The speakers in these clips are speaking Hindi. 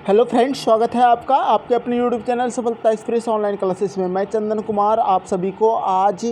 हेलो फ्रेंड्स, स्वागत है आपका आपके अपने यूट्यूब चैनल सफलता एक्सप्रेस ऑनलाइन क्लासेस में। मैं चंदन कुमार आप सभी को आज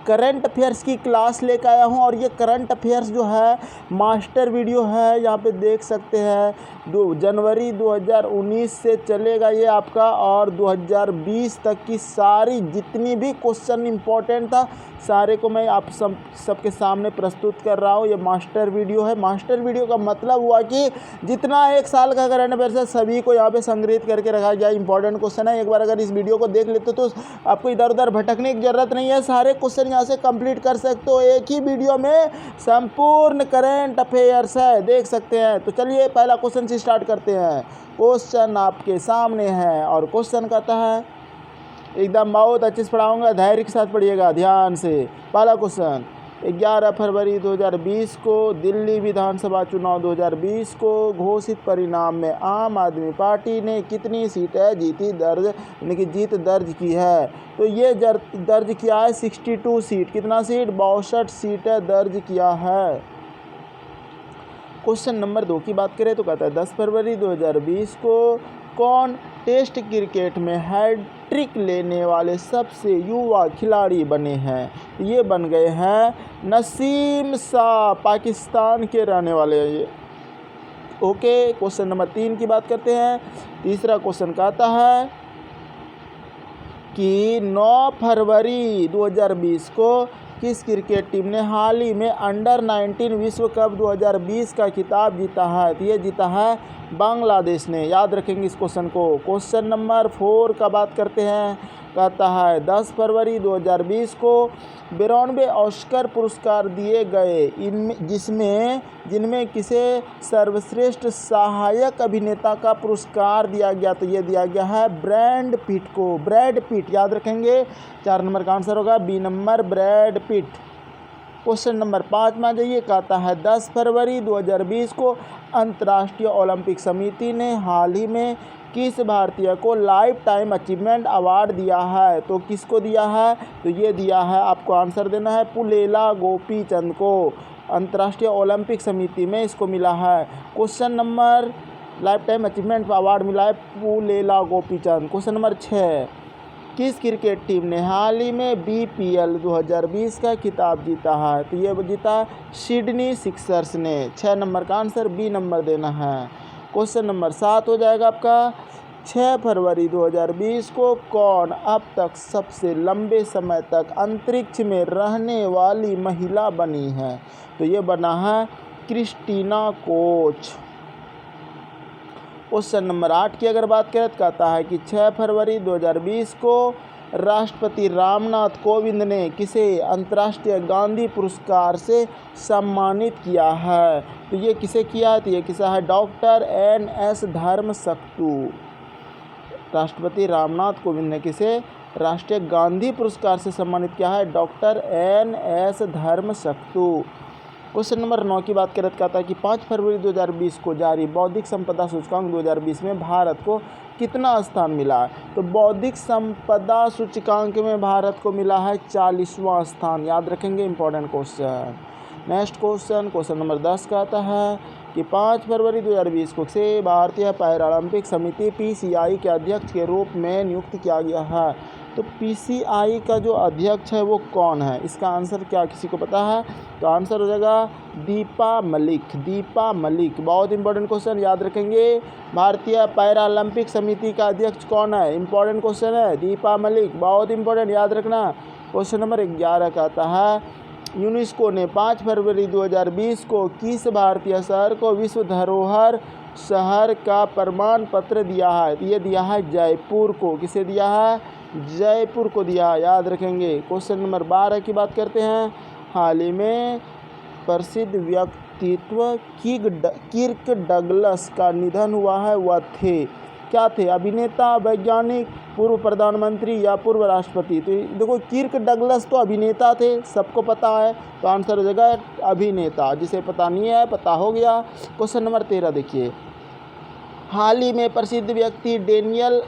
करंट अफेयर्स की क्लास लेकर आया हूं और ये करंट अफेयर्स जो है मास्टर वीडियो है। यहाँ पे देख सकते हैं 2 जनवरी 2019 से चलेगा ये आपका, और 2020 तक की सारी जितनी भी क्वेश्चन इंपॉर्टेंट था सारे को मैं आप सबके सामने प्रस्तुत कर रहा हूँ। ये मास्टर वीडियो है। मास्टर वीडियो का मतलब हुआ कि जितना एक साल का करंट अफेयर्स है सभी को यहाँ पे संग्रहित करके रखा गया। इंपॉर्टेंट क्वेश्चन है, एक बार अगर इस वीडियो को देख लेते तो आपको इधर उधर भटकने की ज़रूरत नहीं है, सारे क्वेश्चन यहाँ से कंप्लीट कर सकते हो। एक ही वीडियो में संपूर्ण करंट अफेयर्स है, देख सकते हैं। तो चलिए पहला क्वेश्चन से स्टार्ट करते हैं। क्वेश्चन आपके सामने है और क्वेश्चन कहता है, एकदम बहुत अच्छे से पढ़ाऊंगा, धैर्य के साथ पढ़िएगा ध्यान से। पहला क्वेश्चन, 11 फरवरी 2020 को दिल्ली विधानसभा चुनाव 2020 को घोषित परिणाम में आम आदमी पार्टी ने कितनी सीटें जीत दर्ज की है? तो ये दर्ज किया है 62 सीट। कितना सीट? 62 सीटें दर्ज किया है। क्वेश्चन नंबर 2 की बात करें तो कहता है 10 फरवरी 2020 को कौन टेस्ट क्रिकेट में हैट्रिक लेने वाले सबसे युवा खिलाड़ी बने हैं? ये बन गए हैं नसीम शाह, पाकिस्तान के रहने वाले हैं ये। ओके, क्वेश्चन नंबर 3 की बात करते हैं। तीसरा क्वेश्चन कहता है कि 9 फरवरी 2020 को किस क्रिकेट टीम ने हाल ही में अंडर-19 विश्व कप 2020 का खिताब जीता है? तो ये जीता है बांग्लादेश ने। याद रखेंगे इस क्वेश्चन को। क्वेश्चन नंबर 4 का बात करते हैं। कहता है 10 फरवरी 2020 को 92 ऑस्कर पुरस्कार दिए गए, जिनमें किसे सर्वश्रेष्ठ सहायक अभिनेता का पुरस्कार दिया गया? तो ये दिया गया है ब्रैड पिट को। ब्रैड पिट याद रखेंगे। 4 नंबर का आंसर होगा B number, Brad Pitt. Question number 5 में आ जाइए। कहता है 10 फरवरी 2020 को अंतर्राष्ट्रीय ओलंपिक समिति ने हाल ही में किस भारतीय को लाइफ टाइम अचीवमेंट अवार्ड दिया है? तो किसको दिया है? तो ये दिया है, आपको आंसर देना है, पुलेला गोपीचंद को। अंतर्राष्ट्रीय ओलंपिक समिति में इसको मिला है। Question number life time achievement award मिला है पुलेला गोपीचंद। क्वेश्चन नंबर 6, किस क्रिकेट टीम ने हाल ही में BPL 2020 का खिताब जीता है? तो ये जीता सिडनी सिक्सर्स ने। 6 नंबर का आंसर बी नंबर देना है। क्वेश्चन नंबर 7 हो जाएगा आपका। 6 फरवरी 2020 को कौन अब तक सबसे लंबे समय तक अंतरिक्ष में रहने वाली महिला बनी है? तो ये बना है क्रिस्टीना कोच। क्वेश्चन नंबर 8 की अगर बात करें तो कहता है कि 6 फरवरी 2020 को राष्ट्रपति रामनाथ कोविंद ने किसे अंतर्राष्ट्रीय गांधी पुरस्कार से सम्मानित किया है? तो ये किसे किया है? तो ये किसा है? Doctor NS Dharmshaktu. राष्ट्रपति रामनाथ कोविंद ने किसे राष्ट्रीय गांधी पुरस्कार से सम्मानित किया है? Doctor NS Dharmshaktu. Question number 9 की बात करें तो कहता है कि 5 फरवरी 2020 को जारी बौद्धिक संपदा सूचकांक 2020 में भारत को कितना स्थान मिला? तो बौद्धिक संपदा सूचकांक में भारत को मिला है 40वां स्थान। याद रखेंगे, important question. Next question, question number 10 कहता है कि 5 फरवरी 2020 को से भारतीय पैरालंपिक समिति PCI के अध्यक्ष के रूप में नियुक्त किया गया है? तो PCI का जो अध्यक्ष है वो कौन है? इसका आंसर क्या किसी को पता है? तो आंसर हो जाएगा दीपा मलिक। दीपा मलिक, बहुत इंपॉर्टेंट क्वेश्चन, याद रखेंगे। भारतीय पैरालंपिक समिति का अध्यक्ष कौन है? इंपॉर्टेंट क्वेश्चन है, दीपा मलिक, बहुत इंपॉर्टेंट, याद रखना। क्वेश्चन नंबर 11 कहता है यूनेस्को ने 5 फरवरी 2020 को किस भारतीय शहर को विश्व धरोहर शहर का प्रमाण पत्र दिया है? ये दिया है जयपुर को। किसे दिया है? जयपुर को दिया, याद रखेंगे। क्वेश्चन नंबर 12 की बात करते हैं। हाल ही में प्रसिद्ध व्यक्तित्व किर्क डगलस का निधन हुआ है, वह थे क्या थे? अभिनेता, वैज्ञानिक, पूर्व प्रधानमंत्री या पूर्व राष्ट्रपति? तो देखो किर्क डगलस तो अभिनेता थे, सबको पता है, तो आंसर हो जाएगा अभिनेता। जिसे पता नहीं है पता हो गया। क्वेश्चन नंबर 13 देखिए। हाल ही में प्रसिद्ध व्यक्ति डेनियल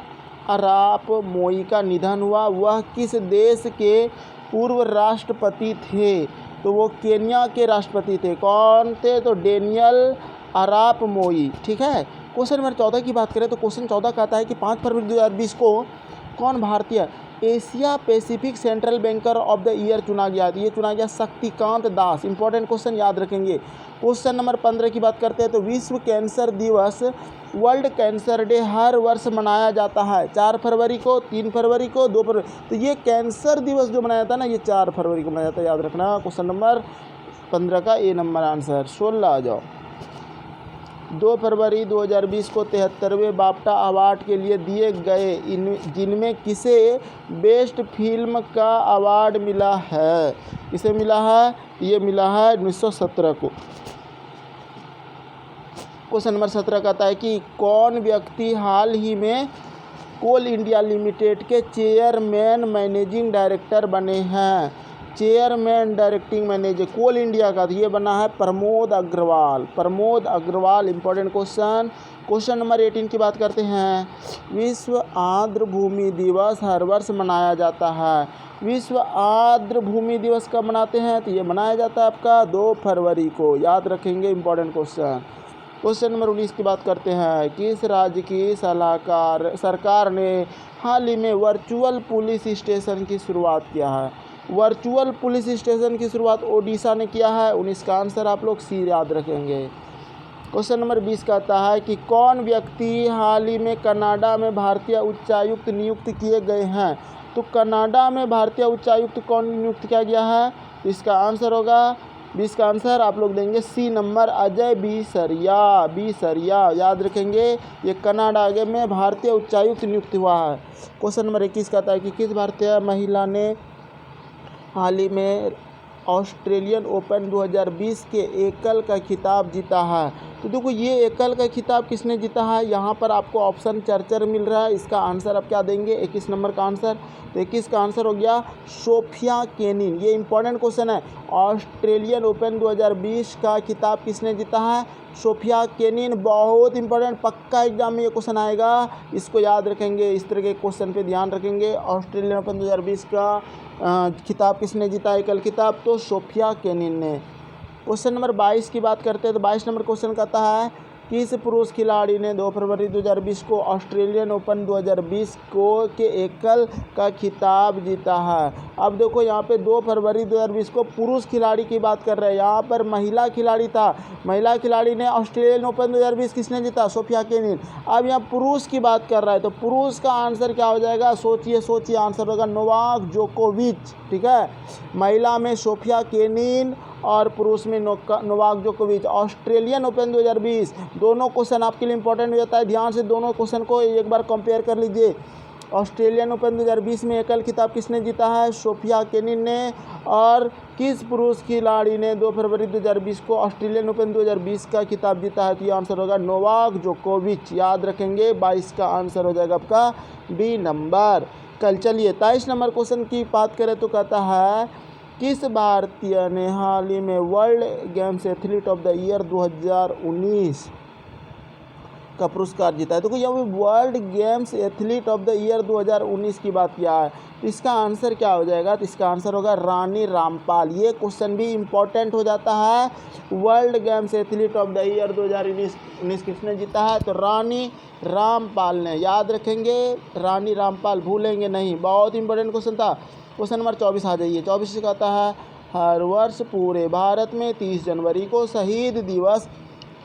अराप मोई का निधन हुआ, वह किस देश के पूर्व राष्ट्रपति थे? तो वो केन्या के राष्ट्रपति थे। कौन थे? तो डेनियल अराप मोई। ठीक है। क्वेश्चन नंबर 14 की बात करें तो क्वेश्चन 14 कहता है कि 5 फरवरी 2020 को कौन भारतीय Asia Pacific central banker of the year चुना गया? तो ये चुना गया शक्तिकांत दास। इंपॉर्टेंट क्वेश्चन याद रखेंगे। क्वेश्चन नंबर 15 की बात करते हैं तो विश्व कैंसर दिवस वर्ल्ड कैंसर डे हर वर्ष मनाया जाता है 4 फरवरी को, 3 फरवरी को, 2 फरवरी। तो ये कैंसर दिवस जो मनाया जाता है ना, ये 4 फरवरी को मनाया जाता है, याद रखना। क्वेश्चन नंबर 15 का ए नंबर आंसर। 16 आ जाओ। 2 फरवरी 2020 को 73वें बाफ्टा अवार्ड के लिए दिए गए जिनमें किसे बेस्ट फिल्म का अवार्ड मिला है? किसे मिला है? ये मिला है 1917 को। क्वेश्चन नंबर 17 कहता है कि कौन व्यक्ति हाल ही में कोल इंडिया लिमिटेड के चेयरमैन मैनेजिंग डायरेक्टर बने हैं? Chairman directing manager Coal India का, तो ये बना है Pramod Agarwal. Pramod Agarwal. Important question. Question number 18 की बात करते हैं। विश्व आर्द्र भूमि दिवस हर वर्ष मनाया जाता है। विश्व आर्द्र भूमि दिवस कब मनाते हैं? तो ये मनाया जाता है आपका 2 फरवरी को, याद रखेंगे। Important question. क्वेश्चन नंबर 19 की बात करते हैं। किस राज्य की सरकार ने हाल ही में वर्चुअल पुलिस स्टेशन की शुरुआत किया है? वर्चुअल पुलिस स्टेशन की शुरुआत ओडिशा ने किया है। 19 का आंसर आप लोग सी याद रखेंगे। क्वेश्चन नंबर 20 कहता है कि कौन व्यक्ति हाल ही में कनाडा में भारतीय उच्चायुक्त नियुक्त किए गए हैं? तो कनाडा में भारतीय उच्चायुक्त कौन नियुक्त किया गया है? इसका आंसर होगा 20 का आंसर आप लोग देंगे सी नंबर, अजय बी सरिया। याद रखेंगे, ये कनाडा में भारतीय उच्चायुक्त नियुक्त हुआ है। क्वेश्चन नंबर 21 कहता है कि किस भारतीय महिला ने हाल ही में ऑस्ट्रेलियन ओपन 2020 के एकल का खिताब जीता है? तो देखो, ये एकल का खिताब किसने जीता है? यहाँ पर आपको ऑप्शन चर्चर मिल रहा है। इसका आंसर आप क्या देंगे? 21 नंबर का आंसर। तो 21 का आंसर हो गया सोफिया केनिन। ये इंपॉर्टेंट क्वेश्चन है। ऑस्ट्रेलियन ओपन 2020 का खिताब किसने जीता है? Sofia Kenin. बहुत इंपॉर्टेंट, पक्का एग्जाम में ये क्वेश्चन आएगा, इसको याद रखेंगे। इस तरह के क्वेश्चन पे ध्यान रखेंगे। ऑस्ट्रेलियन ओपन 2020 का खिताब किसने जीता? एकल खिताब, तो सोफिया केनिन ने। क्वेश्चन नंबर 22 की बात करते हैं तो 22 नंबर क्वेश्चन कहता है किस पुरुष खिलाड़ी ने 2 फरवरी 2020 को ऑस्ट्रेलियन ओपन 2020 के एकल का खिताब जीता है? अब देखो, यहाँ पे 2 फरवरी 2020 को पुरुष खिलाड़ी की बात कर रहे हैं। यहाँ पर महिला खिलाड़ी था। महिला खिलाड़ी ने ऑस्ट्रेलियन ओपन 2020 किसने जीता? Sofia Kenin. अब यहाँ पुरुष की बात कर रहा है, तो पुरुष का आंसर क्या हो जाएगा? सोचिए आंसर होगा नोवाक जोकोविच। ठीक है, महिला में सोफिया केनिन और पुरुष में नोवाक जोकोविच। ऑस्ट्रेलियन ओपन 2020, दोनों क्वेश्चन आपके लिए इंपॉर्टेंट हो जाता है। ध्यान से दोनों क्वेश्चन को एक बार कंपेयर कर लीजिए। ऑस्ट्रेलियन ओपन 2020 में एकल खिताब किसने जीता है? सोफिया केनिन ने। और किस पुरुष खिलाड़ी ने 2 फरवरी 2020 को ऑस्ट्रेलियन ओपन 2020 का खिताब जीता है? तो ये आंसर होगा नोवाक जोकोविच। याद रखेंगे, 22 का आंसर हो जाएगा आपका बी नंबर। कल चलिए 23 नंबर क्वेश्चन की बात करें तो कहता है किस भारतीय ने हाल ही में world games athlete of the year 2019 का पुरस्कार जीता है? देखो, यहाँ पे world games athlete of the year 2019 की बात किया है, तो इसका आंसर क्या हो जाएगा? तो इसका आंसर होगा रानी रामपाल। ये क्वेश्चन भी इम्पोर्टेंट हो जाता है। World games athlete of the year 2019 किसने जीता है? तो रानी रामपाल ने। याद रखेंगे, रानी रामपाल, भूलेंगे नहीं। बहुत इंपॉर्टेंट क्वेश्चन था। क्वेश्चन नंबर 24 आ जाइए। 24 से कहता है हर वर्ष पूरे भारत में 30 जनवरी को शहीद दिवस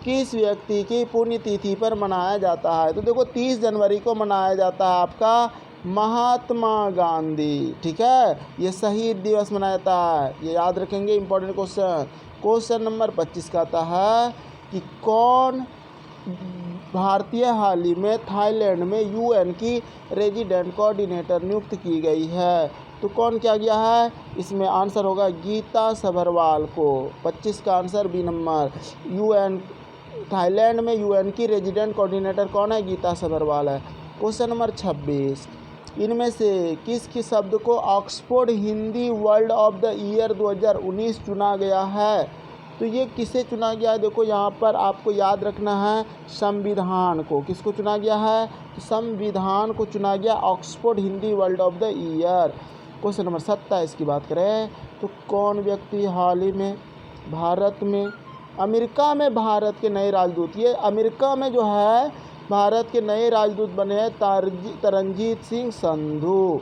किस व्यक्ति की पुण्यतिथि पर मनाया जाता है? तो देखो, 30 जनवरी को मनाया जाता है आपका महात्मा गांधी। ठीक है, ये शहीद दिवस मनाया जाता है, ये याद रखेंगे। Important question. क्वेश्चन नंबर 25 कहता है कि कौन भारतीय हाल ही में थाईलैंड में यूएन की रेजिडेंट कोऑर्डिनेटर नियुक्त की गई है? तो कौन किया गया है? इसमें आंसर होगा गीता सभरवाल को। 25 का answer B number. UN Thailand में यूएन की रेजिडेंट कोऑर्डिनेटर कौन है? गीता सभरवाल है। क्वेश्चन नंबर 26, इनमें से किस शब्द को Oxford Hindi world of the year 2019 चुना गया है? तो ये किसे चुना गया है? देखो, यहाँ पर आपको याद रखना है संविधान को। किसको चुना गया है? संविधान को चुना गया Oxford Hindi world of the year. Question number 27 की बात करें तो कौन व्यक्ति हाल ही में भारत में अमेरिका में भारत के नए राजदूत, ये अमेरिका में जो है भारत के नए राजदूत बने हैं तरनजीत सिंह संधू।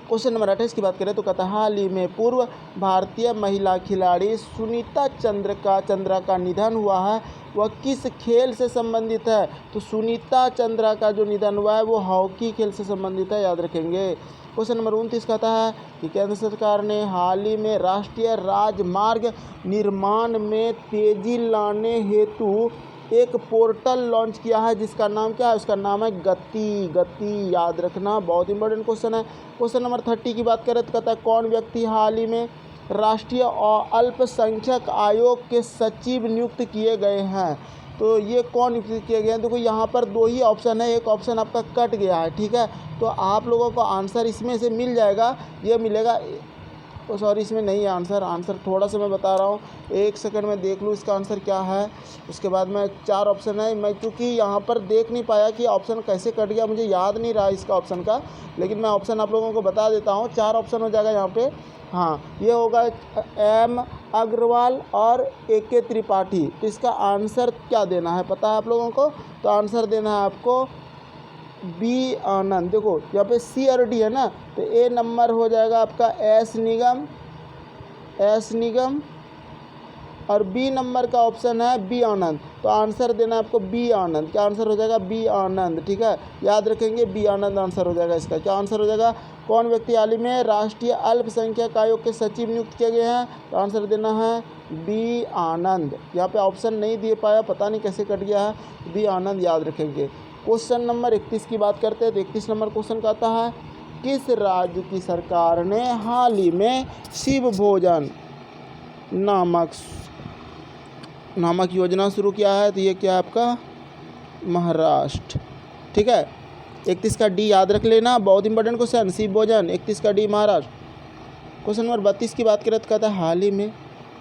क्वेश्चन नंबर 28 की बात करें तो कहता है हाल ही में पूर्व भारतीय महिला खिलाड़ी सुनीता चंद्रा का निधन हुआ है, वह किस खेल से संबंधित है? तो सुनीता चंद्रा का जो निधन हुआ है वो हॉकी खेल से संबंधित है, याद रखेंगे। क्वेश्चन नंबर 29 कहता है कि केंद्र सरकार ने हाल ही में राष्ट्रीय राजमार्ग निर्माण में तेजी लाने हेतु एक पोर्टल लॉन्च किया है, जिसका नाम क्या है? उसका नाम है गति, याद रखना, बहुत इंपॉर्टेंट क्वेश्चन है। क्वेश्चन नंबर 30 की बात करें तो कहता है कौन व्यक्ति हाल ही में राष्ट्रीय अल्पसंख्यक आयोग के सचिव नियुक्त किए गए हैं? तो ये कौन नियुक्त किए गए हैं? देखो यहाँ पर दो ही ऑप्शन है, एक ऑप्शन आपका कट गया है, ठीक है, तो आप लोगों को आंसर इसमें से मिल जाएगा, ये मिलेगा, सॉरी इसमें नहीं है आंसर थोड़ा सा मैं बता रहा हूँ, एक सेकंड में देख लूँ इसका आंसर क्या है। उसके बाद में 4 ऑप्शन है, मैं चूँकि यहाँ पर देख नहीं पाया कि ऑप्शन कैसे कट गया, मुझे याद नहीं रहा इसका ऑप्शन का, लेकिन मैं ऑप्शन आप लोगों को बता देता हूँ। 4 ऑप्शन हो जाएगा यहाँ पे। हाँ, ये होगा एम अग्रवाल और AK त्रिपाठी। तो इसका आंसर क्या देना है पता है आप लोगों को? तो आंसर देना है आपको बी आनंद। देखो यहाँ पे C और D है ना, तो A नंबर हो जाएगा आपका एस निगम और B नंबर का ऑप्शन है बी आनंद। तो आंसर देना है आपको बी आनंद। क्या आंसर हो जाएगा? बी आनंद, ठीक है, याद रखेंगे, बी आनंद आंसर हो जाएगा इसका। क्या आंसर हो जाएगा? कौन व्यक्ति हाल ही में राष्ट्रीय अल्पसंख्यक आयोग के सचिव नियुक्त किए गए हैं? तो आंसर देना है बी आनंद। यहाँ पे ऑप्शन नहीं दे पाया, पता नहीं कैसे कट गया है, बी आनंद याद रखेंगे। क्वेश्चन नंबर 31 की बात करते हैं तो 31 नंबर क्वेश्चन कहता है किस राज्य की सरकार ने हाल ही में शिव भोजन नामक योजना शुरू किया है? तो ये क्या है आपका? महाराष्ट्र, ठीक है। 31 का D याद रख लेना, बहुत इंपॉर्टेंट क्वेश्चन, शिव भोजन, 31 का D महाराष्ट्र। क्वेश्चन नंबर 32 की बात करें तो कहता है हाल ही में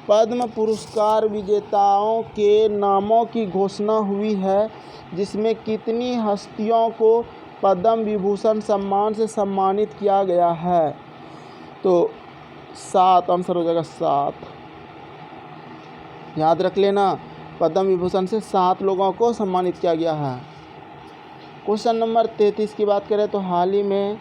पद्म पुरस्कार विजेताओं के नामों की घोषणा हुई है, जिसमें कितनी हस्तियों को पद्म विभूषण सम्मान से सम्मानित किया गया है? तो 7 आंसर हो जाएगा, 7 याद रख लेना, पद्म विभूषण से 7 लोगों को सम्मानित किया गया है। क्वेश्चन नंबर 33 की बात करें तो हाल ही में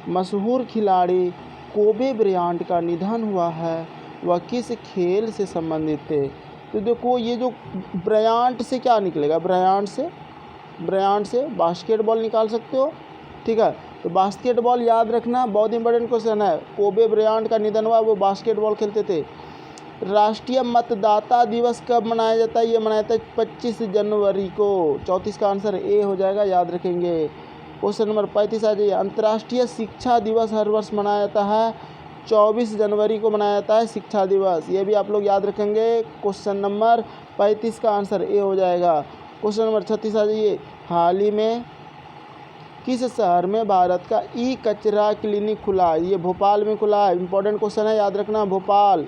मशहूर खिलाड़ी कोबे ब्रायंट का निधन हुआ है, वह किस खेल से संबंधित थे? तो देखो ये जो ब्रायंट से क्या निकलेगा? ब्रायंट से बास्केटबॉल निकाल सकते हो, ठीक है, तो बास्केटबॉल याद रखना, बहुत इंपॉर्टेंट क्वेश्चन है। कोबे ब्रायंट का निधन हुआ, वो बास्केटबॉल खेलते थे। राष्ट्रीय मतदाता दिवस कब मनाया जाता है? ये मनाया जाता है 25 जनवरी को। 34 का आंसर A हो जाएगा, याद रखेंगे। क्वेश्चन नंबर 35 आ जाइए। अंतर्राष्ट्रीय शिक्षा दिवस हर वर्ष मनाया जाता है 24 जनवरी को मनाया जाता है शिक्षा दिवस, ये भी आप लोग याद रखेंगे। क्वेश्चन नंबर 35 का आंसर A हो जाएगा। क्वेश्चन नंबर 36 आ जाइए। हाल ही में किस शहर में भारत का कचरा क्लिनिक खुला? ये भोपाल में खुला है, इंपॉर्टेंट क्वेश्चन है, याद रखना, भोपाल।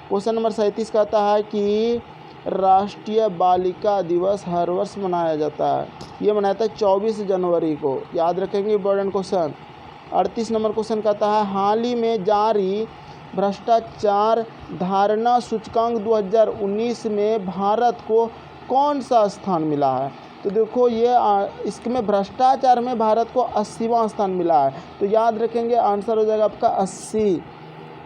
क्वेश्चन नंबर 37 कहता है कि राष्ट्रीय बालिका दिवस हर वर्ष मनाया जाता है, ये मनाया जाता है 24 जनवरी को, याद रखेंगे, इंपॉर्टेंट क्वेश्चन। 38 नंबर क्वेश्चन कहता है हाल ही में जारी भ्रष्टाचार धारणा सूचकांक 2019 में भारत को कौन सा स्थान मिला है? तो देखो ये इसमें भ्रष्टाचार में भारत को 80वां स्थान मिला है, तो याद रखेंगे, आंसर हो जाएगा आपका 80।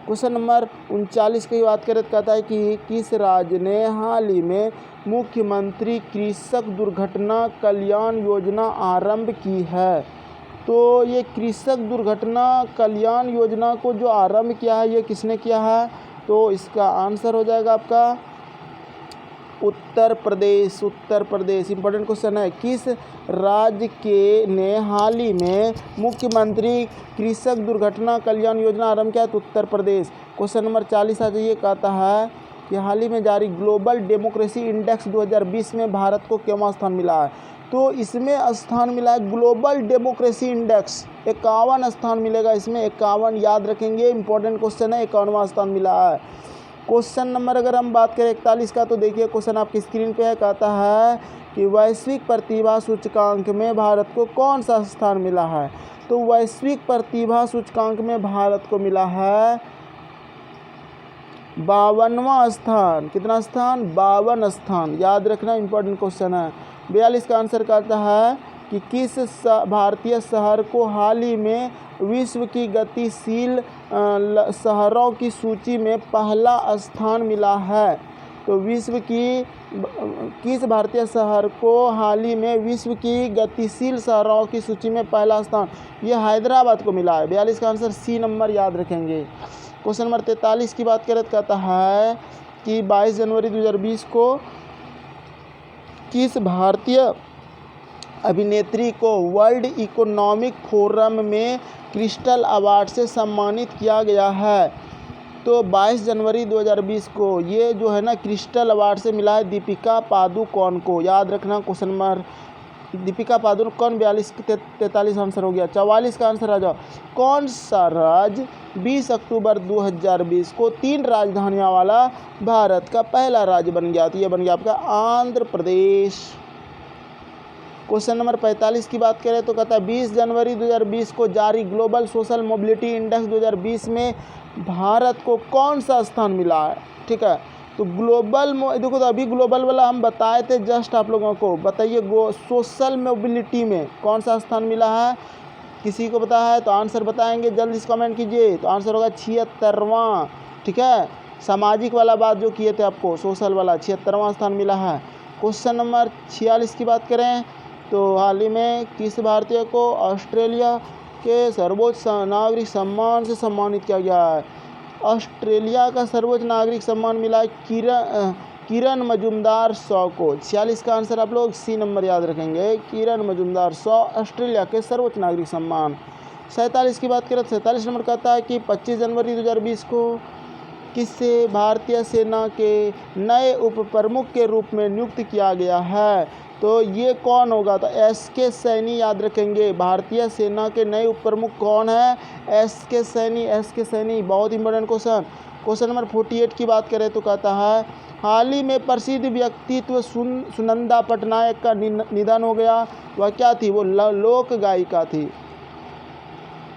क्वेश्चन नंबर 39 की बात करें तो कहता है कि किस राज्य ने हाल ही में मुख्यमंत्री कृषक दुर्घटना कल्याण योजना आरंभ की है? तो ये कृषक दुर्घटना कल्याण योजना को जो आरंभ किया है, ये किसने किया है? तो इसका आंसर हो जाएगा आपका उत्तर प्रदेश। इंपॉर्टेंट क्वेश्चन है, किस राज्य के ने हाल ही में मुख्यमंत्री कृषक दुर्घटना कल्याण योजना आरंभ किया? तो उत्तर प्रदेश। क्वेश्चन नंबर 40 आ जाइए, कहता है कि हाल ही में जारी ग्लोबल डेमोक्रेसी इंडेक्स 2020 में भारत को क्यों स्थान मिला है? तो इसमें स्थान मिला है ग्लोबल डेमोक्रेसी इंडेक्स, 51 स्थान मिलेगा इसमें, 51 याद रखेंगे, इंपॉर्टेंट क्वेश्चन है, 51वां स्थान मिला है। क्वेश्चन नंबर अगर हम बात करें 41 का, तो देखिए क्वेश्चन आपकी स्क्रीन पे है, कहता है कि वैश्विक प्रतिभा सूचकांक में भारत को कौन सा स्थान मिला है? तो वैश्विक प्रतिभा सूचकांक में भारत को मिला है 52वां स्थान। कितना स्थान? 52 स्थान। याद रखना, इंपॉर्टेंट क्वेश्चन है। 42 का आंसर कहता है कि किस भारतीय शहर को हाल ही में विश्व की गतिशील शहरों की सूची में पहला स्थान मिला है? तो विश्व की किस भारतीय शहर को हाल ही में विश्व की गतिशील शहरों की सूची में पहला स्थान? ये हैदराबाद को मिला है। 42 का आंसर सी नंबर याद रखेंगे। क्वेश्चन नंबर 43 की बात करें तो कहता है कि 22 जनवरी 2020 को किस भारतीय अभिनेत्री को वर्ल्ड इकोनॉमिक फोरम में क्रिस्टल अवार्ड से सम्मानित किया गया है? तो 22 जनवरी 2020 को ये जो है ना क्रिस्टल अवार्ड से मिला है दीपिका पादुकोण को। याद रखना question number Deepika Padukone. 43 answer हो गया। 44 का आंसर आ जाओ। कौन सा राज्य 20 अक्टूबर 2020 को 3 राजधानियां वाला भारत का पहला राज्य बन गया? तो ये बन गया आपका आंध्र प्रदेश। क्वेश्चन नंबर 45 की बात करें तो कहता है 20 जनवरी 2020 को जारी ग्लोबल सोशल मोबिलिटी इंडेक्स 2020 में भारत को कौन सा स्थान मिला है? ठीक है, तो ग्लोबल देखो, तो अभी ग्लोबल वाला हम बताए थे जस्ट आप लोगों को। बताइए सोशल मोबिलिटी में कौन सा स्थान मिला है? किसी को पता है तो आंसर बताएंगे, जल्दी से कमेंट कीजिए। तो आंसर होगा 76वां। ठीक है, सामाजिक वाला बात जो किए थे आपको, सोशल वाला 76वां स्थान मिला है। क्वेश्चन नंबर 46 की बात करें तो हाल ही में किस भारतीय को ऑस्ट्रेलिया के सर्वोच्च नागरिक सम्मान से सम्मानित किया गया है? ऑस्ट्रेलिया का सर्वोच्च नागरिक सम्मान मिला है किरण मजुमदार शॉ को। 46 का आंसर आप लोग सी नंबर याद रखेंगे, किरण मजुमदार शॉ, ऑस्ट्रेलिया के सर्वोच्च नागरिक सम्मान। 47 की बात करें तो 47 नंबर कहता है कि 25 जनवरी 2020 को किसे भारतीय सेना के नए उप प्रमुख के रूप में नियुक्त किया गया है? तो ये कौन होगा? तो एस.के. सैनी याद रखेंगे। भारतीय सेना के नए उप प्रमुख कौन है? एस.के. सैनी। एस.के. सैनी बहुत इंपॉर्टेंट क्वेश्चन। क्वेश्चन नंबर 48 की बात करें तो कहता है हाल ही में प्रसिद्ध व्यक्तित्व सुनंदा पटनायक का निधन हो गया। वह क्या थी? वो लोक गायिका थी।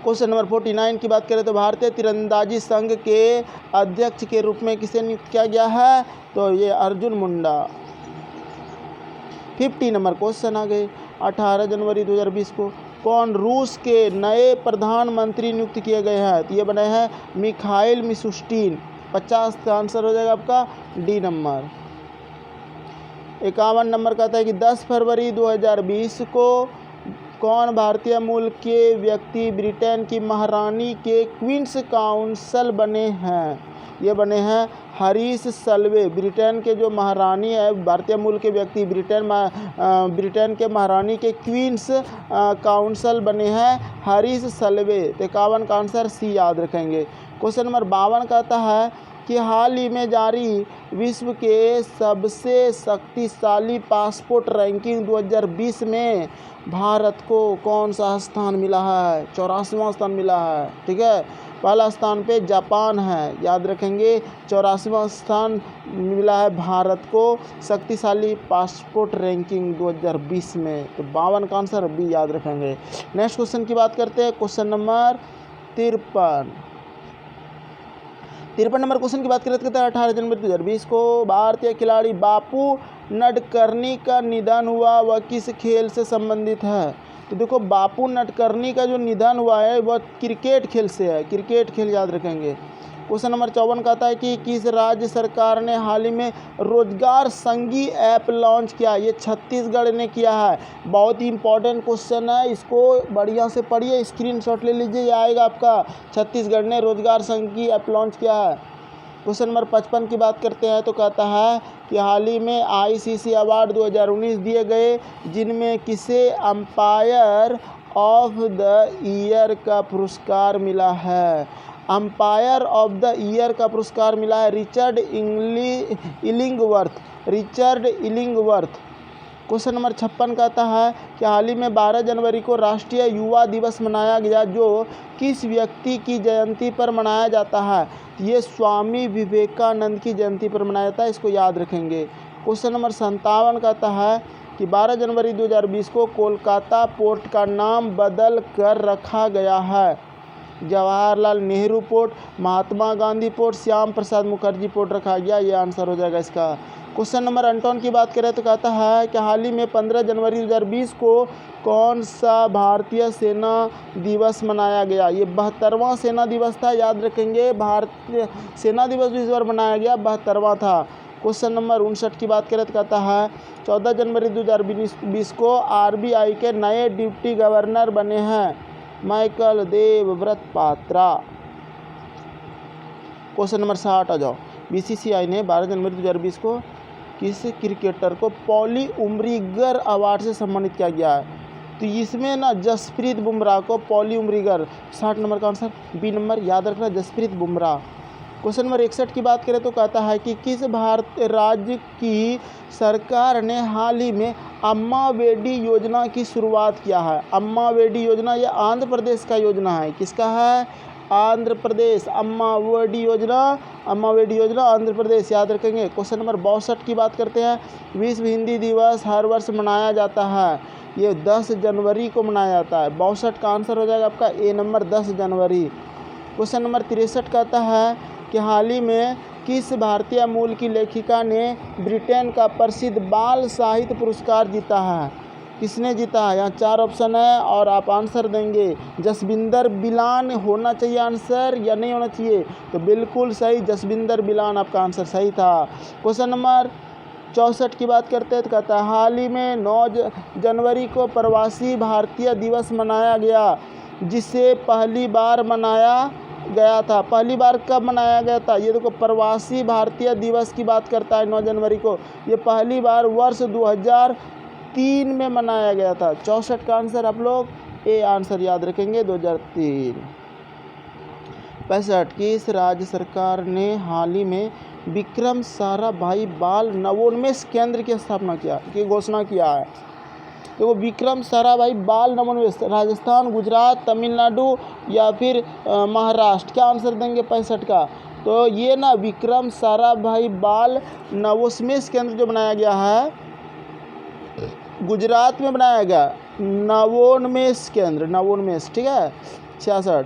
क्वेश्चन नंबर 49 की बात करें तो भारतीय तीरंदाजी संघ के अध्यक्ष के रूप में किसे नियुक्त किया गया है? तो ये अर्जुन मुंडा। 50 नंबर क्वेश्चन आ गए। 18 जनवरी 2020 को कौन रूस के नए प्रधानमंत्री नियुक्त किए गए हैं? तो ये बने हैं मिखाइल मिशुस्टिन। 50 का आंसर हो जाएगा आपका डी नंबर। 51 नंबर कहता है कि 10 फरवरी 2020 को कौन भारतीय मूल के व्यक्ति ब्रिटेन की महारानी के क्वींस काउंसिल बने हैं? ये बने हैं हरीश सल्वे। ब्रिटेन के जो महारानी है, भारतीय मूल के व्यक्ति ब्रिटेन के महारानी के क्वींस काउंसिल बने हैं हरीश सल्वे। 51 का आंसर सी याद रखेंगे। क्वेश्चन नंबर 52 कहता है कि हाल ही में जारी विश्व के सबसे शक्तिशाली पासपोर्ट रैंकिंग 2020 में भारत को कौन सा स्थान मिला है? 84वां स्थान मिला है। ठीक है, पहला स्थान पे जापान है, याद रखेंगे। 84वां स्थान मिला है भारत को शक्तिशाली पासपोर्ट रैंकिंग 2020 में। तो 52 का आंसर बी याद रखेंगे। नेक्स्ट क्वेश्चन की बात करते हैं, क्वेश्चन नंबर 53 नंबर क्वेश्चन की बात करें तो 18 जनवरी 2020 को भारतीय खिलाड़ी बापू नडकर्णी का निधन हुआ। वह किस खेल से संबंधित है? तो देखो, बापू नडकर्णी का जो निधन हुआ है वह क्रिकेट खेल से है। क्रिकेट खेल याद रखेंगे। क्वेश्चन नंबर 54 कहता है कि किस राज्य सरकार ने हाल ही में रोजगार संगी ऐप लॉन्च किया? ये छत्तीसगढ़ ने किया है। बहुत ही इंपॉर्टेंट क्वेश्चन है, इसको बढ़िया से पढ़िए, स्क्रीनशॉट ले लीजिए, ये आएगा आपका। छत्तीसगढ़ ने रोजगार संगी ऐप लॉन्च किया है। क्वेश्चन नंबर 55 की बात करते हैं तो कहता है कि हाल ही में ICC अवार्ड 2019 दिए गए, जिनमें किसे अंपायर ऑफ द ईयर का पुरस्कार मिला है? अंपायर ऑफ द ईयर का पुरस्कार मिला है रिचर्ड इलिंगवर्थ। क्वेश्चन नंबर 56 कहता है कि हाल ही में 12 जनवरी को राष्ट्रीय युवा दिवस मनाया गया, जो किस व्यक्ति की जयंती पर मनाया जाता है? ये स्वामी विवेकानंद की जयंती पर मनाया जाता है, इसको याद रखेंगे। क्वेश्चन नंबर 57 कहता है कि 12 जनवरी 2020 को कोलकाता पोर्ट का नाम बदल कर रखा गया है। Jawaharlal Nehru port, Mahatma Gandhi port, Shyam Prasad Mukherjee port रखा गया। ये आंसर हो जाएगा इसका। क्वेश्चन नंबर 58 की बात करें तो कहता है कि हाल ही में 15 जनवरी 2020 को कौन सा भारतीय सेना दिवस मनाया गया। ये 72वां सेना दिवस था, याद रखेंगे। भारतीय सेना दिवस जो इस बार मनाया गया 72वां था। क्वेश्चन नंबर 59 की बात करें तो कहता है 14 जनवरी 2020 को RBI के नए डिप्टी गवर्नर बने हैं Michael Devvrat Patra. Question number 60 आ जाओ। BCCI ने 12 जनवरी 2020 को किस क्रिकेटर को पॉली उमरीगर अवार्ड से सम्मानित किया गया है। तो इसमें ना जसप्रीत बुमराह को पॉली उमरीगर, 60 नंबर का आंसर बी नंबर, याद रखना जसप्रीत बुमराह। क्वेश्चन नंबर 61 की बात करें तो कहता है कि किस भारत राज्य की सरकार ने हाल ही में अम्मा वेडी योजना की शुरुआत किया है। अम्मा वेडी योजना ये आंध्र प्रदेश का योजना है। किसका है? आंध्र प्रदेश। अम्मा वेडी योजना आंध्र प्रदेश, याद रखेंगे। क्वेश्चन नंबर 62 की बात करते हैं। विश्व हिंदी दिवस हर वर्ष मनाया जाता है, ये 10 जनवरी को मनाया जाता है। 62 का आंसर हो जाएगा आपका ए नंबर, 10 जनवरी। क्वेश्चन नंबर 63 कहता है कि हाल ही में किस भारतीय मूल की लेखिका ने ब्रिटेन का प्रसिद्ध बाल साहित्य पुरस्कार जीता है। किसने जीता है? यहाँ 4 ऑप्शन है और आप आंसर देंगे। जसविंदर बिलान होना चाहिए आंसर या नहीं होना चाहिए? तो बिल्कुल सही, जसविंदर बिलान आपका आंसर सही था। क्वेश्चन नंबर 64 की बात करते हैं तो कहता है हाल ही में 9 जनवरी को प्रवासी भारतीय दिवस मनाया गया, जिसे पहली बार मनाया गया था। पहली बार कब मनाया गया था? ये देखो, प्रवासी भारतीय दिवस की बात करता है 9 जनवरी को। ये पहली बार वर्ष 2003 में मनाया गया था। 64 का आंसर आप लोग ए आंसर याद रखेंगे, 2003। 65 किस राज्य सरकार ने हाल ही में विक्रम साराभाई बाल नवोन्मेष केंद्र की स्थापना की घोषणा किया है। तो विक्रम साराभाई बाल नवोन्मेष, राजस्थान, गुजरात, तमिलनाडु या फिर महाराष्ट्र? क्या आंसर देंगे 65 का? तो ये ना विक्रम साराभाई बाल नवोन्मेष केंद्र जो बनाया गया है गुजरात में बनाया गया, नवोन्मेष केंद्र, नवोन्मेष, ठीक है। 66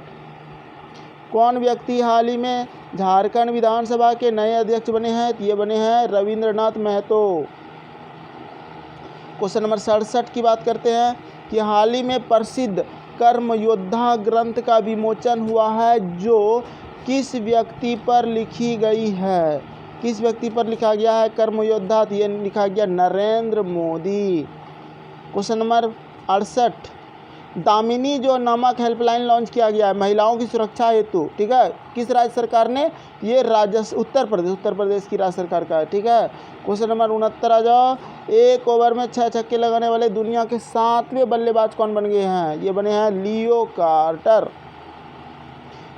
कौन व्यक्ति हाल ही में झारखंड विधानसभा के नए अध्यक्ष बने हैं? ये बने हैं रविंद्रनाथ महतो। क्वेश्चन नंबर 67 की बात करते हैं कि हाल ही में प्रसिद्ध कर्मयोद्धा ग्रंथ का विमोचन हुआ है, जो किस व्यक्ति पर लिखी गई है? किस व्यक्ति पर लिखा गया है कर्मयोद्धा? तो ये लिखा गया नरेंद्र मोदी। क्वेश्चन नंबर 68 दामिनी जो नामक हेल्पलाइन लॉन्च किया गया है महिलाओं की सुरक्षा हेतु, ठीक है, किस राज्य सरकार ने? ये उत्तर प्रदेश की राज्य सरकार का है, ठीक है। क्वेश्चन नंबर 69 आ जाओ। एक ओवर में 6 छक्के लगाने वाले दुनिया के 7वें बल्लेबाज कौन बन गए हैं? ये बने हैं लियो कार्टर।